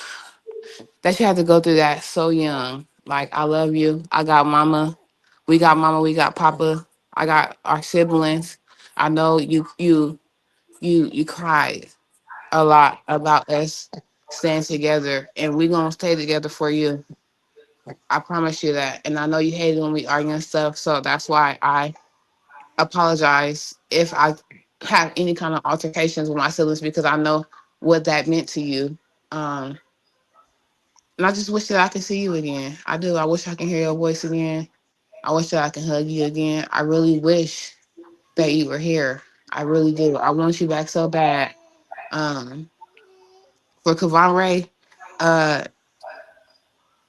that. You had to go through that so young. Like I love you. I got mama. We got mama. We got papa. I got our siblings. I know you cried a lot about us staying together, and we gonna stay together for you. I promise you that. And I know you hate it when we argue and stuff, so that's why I apologize if I have any kind of altercations with my siblings because I know what that meant to you. Um, and I just wish that I could see you again. I do. I wish I can hear your voice again. I wish that I can hug you again. I really wish that you were here. I really do. I want you back so bad. Um, for Kavon Ray, uh,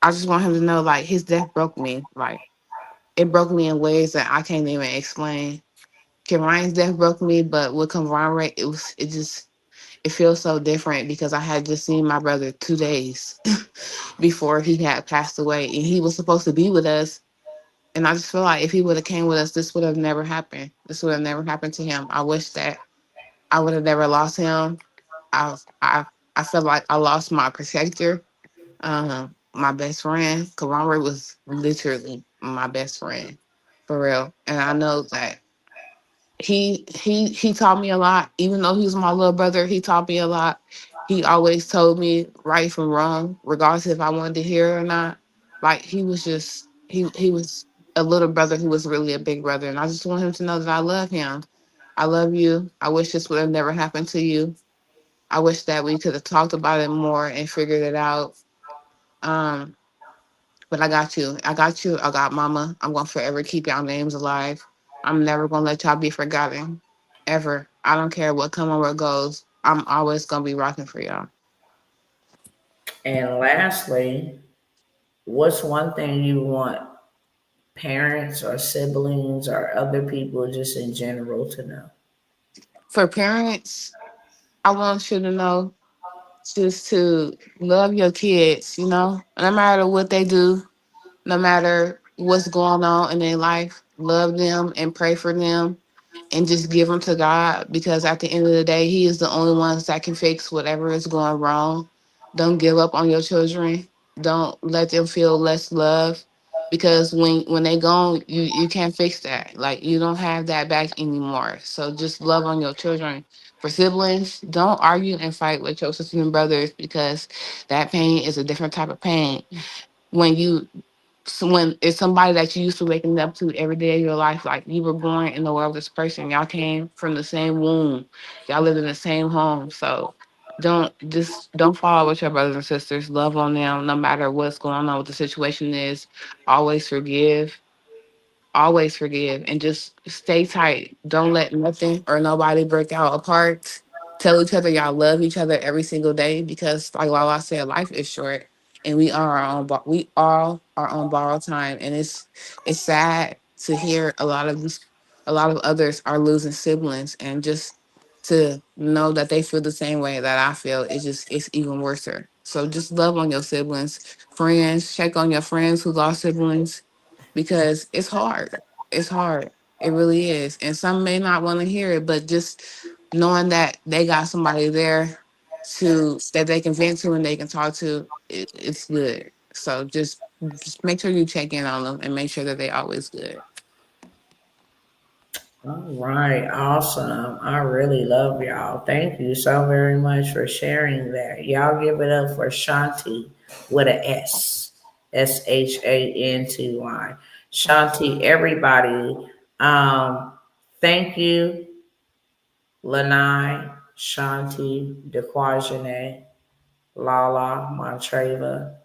I just want him to know like his death broke me. Like it broke me in ways that I can't even explain. Kim Ryan's death broke me, but with Kavon Ray, it feels so different because I had just seen my brother 2 days before he had passed away, and he was supposed to be with us. And I just feel like if he would have came with us, this would have never happened. This would have never happened to him. I wish that I would have never lost him. I I I felt like I lost my protector, my best friend. Kavon Ray was literally my best friend, for real. And I know that he taught me a lot. Even though he was my little brother, he taught me a lot. He always told me right from wrong, regardless if I wanted to hear it or not. Like he was just he was a little brother who was really a big brother, and I just want him to know that I love him. I love you. I wish this would have never happened to you. I wish that we could have talked about it more and figured it out. Um, but I got you. I got you. I got mama. I'm gonna forever keep y'all names alive. I'm never gonna let y'all be forgotten. Ever. I don't care what come or what goes. I'm always gonna be rocking for y'all. And lastly, what's one thing you want parents or siblings or other people just in general to know? For parents, I want you to know just to love your kids, no matter what they do, no matter what's going on in their life, love them and pray for them and just give them to God because at the end of the day, He is the only one that can fix whatever is going wrong. Don't give up on your children. Don't let them feel less love because when they gone, you can't fix that. Like you don't have that back anymore. So just love on your children. For siblings, don't argue and fight with your sisters and brothers because that pain is a different type of pain. When you when it's somebody that you used to waking up to every day of your life, like you were born in the world with this person, y'all came from the same womb, y'all lived in the same home. So don't fall out with your brothers and sisters. Love on them no matter what's going on, what the situation is. Always forgive, always forgive, and just stay tight. Don't let nothing or nobody break out apart. Tell each other y'all love each other every single day because, like Lala said, life is short, and we all are on borrowed time, and it's sad to hear a lot of others are losing siblings, and just to know that they feel the same way that I feel, it's even worse. So just love on your siblings, friends, check on your friends who lost siblings because it's hard. It's hard. It really is. And some may not want to hear it, but just knowing that they got somebody there to that they can vent to and they can talk to, it's good. So just make sure you check in on them and make sure that they always good. All right, awesome. I really love y'all. Thank you so very much for sharing that. Y'all give it up for Shanti with a S. Shanty. Shanti, everybody. Um, thank you, Lanai, Shanti, DeQuajane, Lala, Montreva.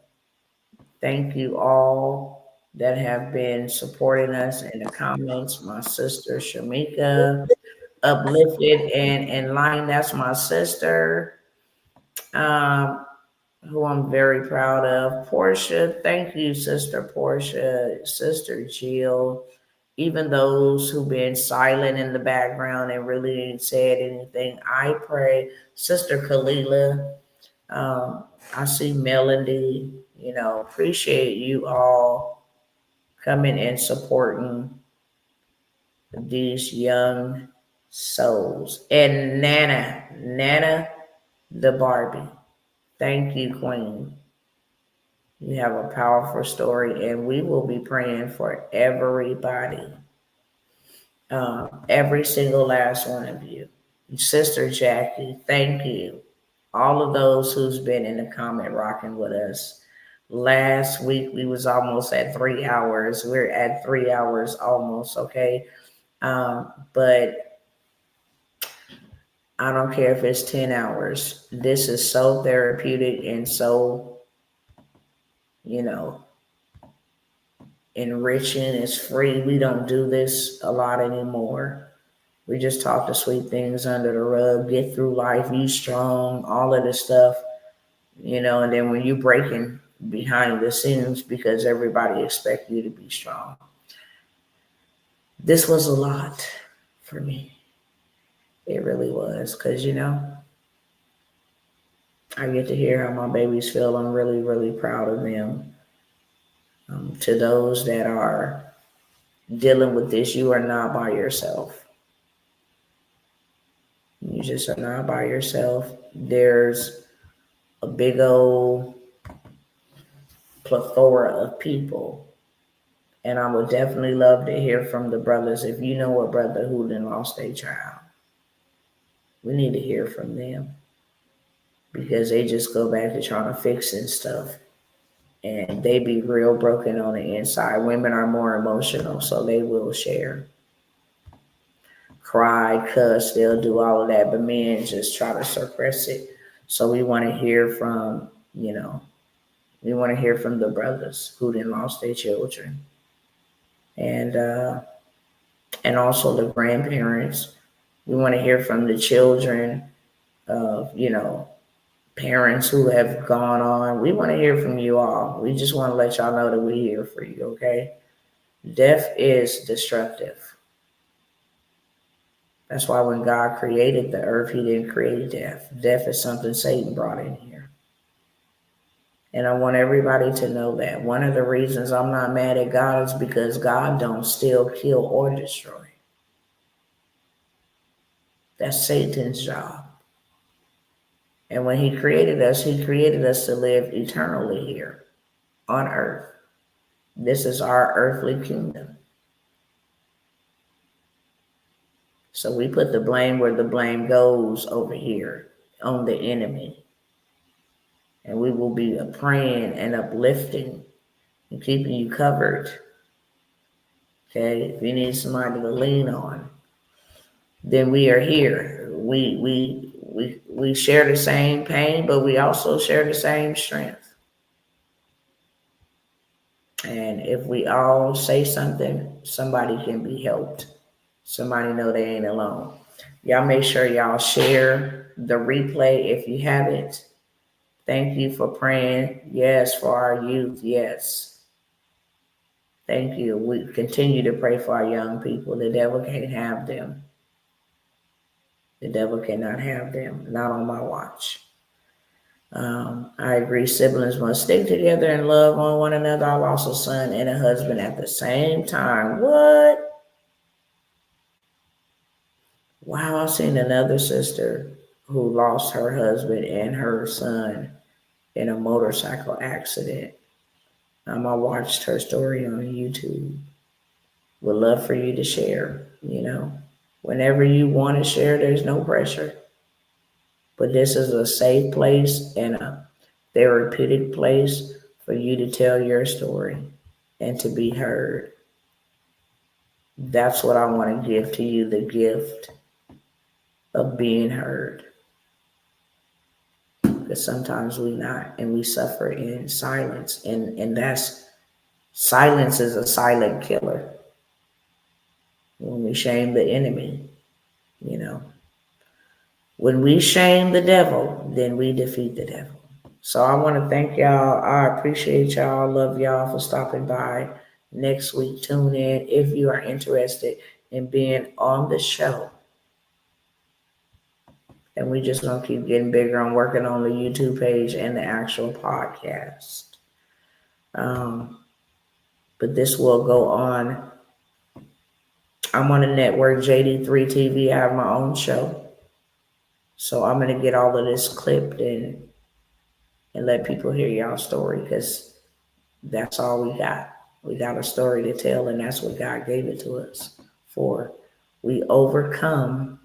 Thank you all that have been supporting us in the comments. My sister Shamika, Uplifted and Enlightened. That's my sister, um, who I'm very proud of. Portia, thank you, Sister Portia, Sister Jill, even those who've been silent in the background and really ain't said anything. I pray, Sister Kalila, I see Melody, appreciate you all coming and supporting these young souls. And Nana the Barbie. Thank you, Queen. You have a powerful story, and we will be praying for everybody. Every single last one of you. Sister Jackie, thank you. All of those who's been in the comment rocking with us. Last week we was almost at 3 hours. We're at 3 hours almost, okay? But I don't care if it's 10 hours. This is so therapeutic and so, enriching. It's free. We don't do this a lot anymore. We just talk the sweet things under the rug, get through life, you strong, all of this stuff, and then when you breaking behind the scenes because everybody expects you to be strong. This was a lot for me. It really was, because, I get to hear how my babies feel. I'm really, really proud of them. To those that are dealing with this, you are not by yourself. You just are not by yourself. There's a big old plethora of people. And I would definitely love to hear from the brothers. If you know a brother who then lost a child, we need to hear from them, because they just go back to trying to fix and stuff. And they be real broken on the inside. Women are more emotional, so they will share. Cry, cuss, they'll do all of that, but men just try to suppress it. So we want to hear from, we want to hear from the brothers who then lost their children. And also the grandparents. We want to hear from the children of, parents who have gone on. We want to hear from you all. We just want to let y'all know that we're here for you, okay? Death is destructive. That's why when God created the earth, he didn't create death. Death is something Satan brought in here. And I want everybody to know that. One of the reasons I'm not mad at God is because God don't steal, kill, or destroy. That's Satan's job. And when he created us to live eternally here on earth. This is our earthly kingdom. So we put the blame where the blame goes over here on the enemy. And we will be praying and uplifting and keeping you covered. Okay, if you need somebody to lean on, then we are here. We share the same pain, but we also share the same strength. And if we all say something, somebody can be helped. Somebody know they ain't alone. Y'all make sure y'all share the replay if you haven't. Thank you for praying. Yes, for our youth. Yes. Thank you. We continue to pray for our young people. The devil can't have them. The devil cannot have them. Not on my watch. I agree. Siblings must stick together and love on one another. I lost a son and a husband at the same time. What? Wow, I've seen another sister who lost her husband and her son in a motorcycle accident. I watched her story on YouTube. Would love for you to share, Whenever you want to share, there's no pressure. But this is a safe place and a therapeutic place for you to tell your story and to be heard. That's what I want to give to you, the gift of being heard. Because sometimes we not, and we suffer in silence, and that's silence is a silent killer. When we shame the enemy, when we shame the devil, then we defeat the devil. So I want to thank y'all. I appreciate y'all. Love y'all for stopping by. Next week, tune in if you are interested in being on the show. And we just gonna keep getting bigger. I'm working on the YouTube page and the actual podcast. But this will go on I'm on the network JD3 TV. I have my own show. So I'm going to get all of this clipped and let people hear y'all story because that's all we got. We got a story to tell, and that's what God gave it to us for. We overcome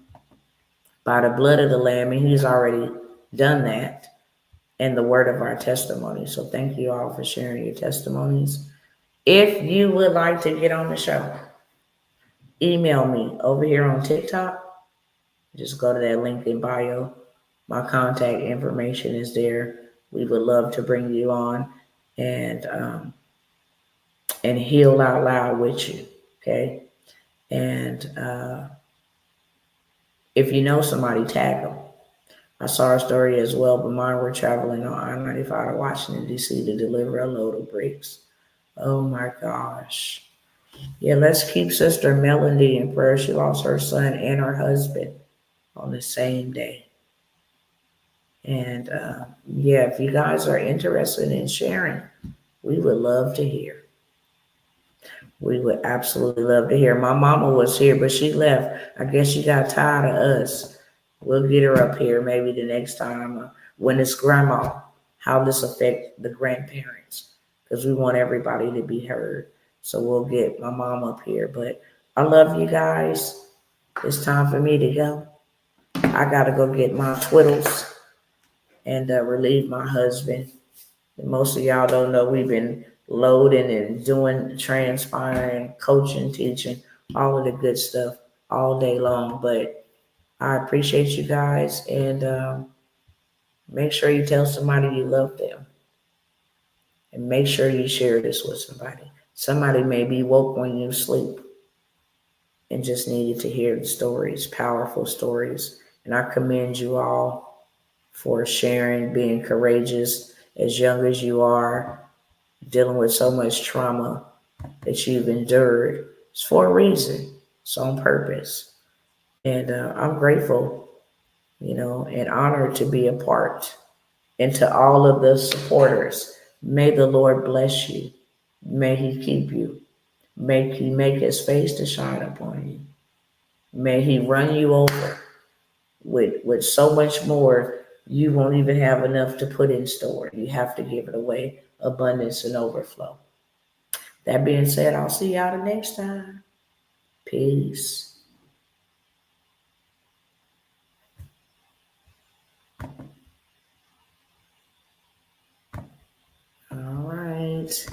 by the blood of the Lamb, and He's already done that, and the word of our testimony. So thank you all for sharing your testimonies. If you would like to get on the show, email me over here on TikTok. Just go to that link in bio. My contact information is there. We would love to bring you on and heal out loud with you. Okay. And if you know somebody, tag them. I saw a story as well, but mine were traveling on I-95 to Washington, D.C. to deliver a load of bricks. Oh my gosh. Yeah, let's keep Sister Melody in prayer. She lost her son and her husband on the same day. And yeah, if you guys are interested in sharing, we would love to hear. We would absolutely love to hear. My mama was here, but she left. I guess she got tired of us. We'll get her up here maybe the next time when it's grandma, how this affect the grandparents, because we want everybody to be heard. So we'll get my mom up here. But I love you guys. It's time for me to go. I got to go get my twiddles and relieve my husband. Most of y'all don't know we've been loading and doing transpiring, coaching, teaching, all of the good stuff all day long. But I appreciate you guys, and make sure you tell somebody you love them, and make sure you share this with somebody. Somebody may be woke when you sleep and just needed to hear the stories, powerful stories. And I commend you all for sharing, being courageous as young as you are, dealing with so much trauma that you've endured. It's for a reason. It's on purpose. And I'm grateful, and honored to be a part. And to all of the supporters, may the Lord bless you. May He keep you. May He make His face to shine upon you. May He run you over with so much more you won't even have enough to put in store. You have to give it away. Abundance and overflow. That being said, I'll see y'all the next time. Peace. All right.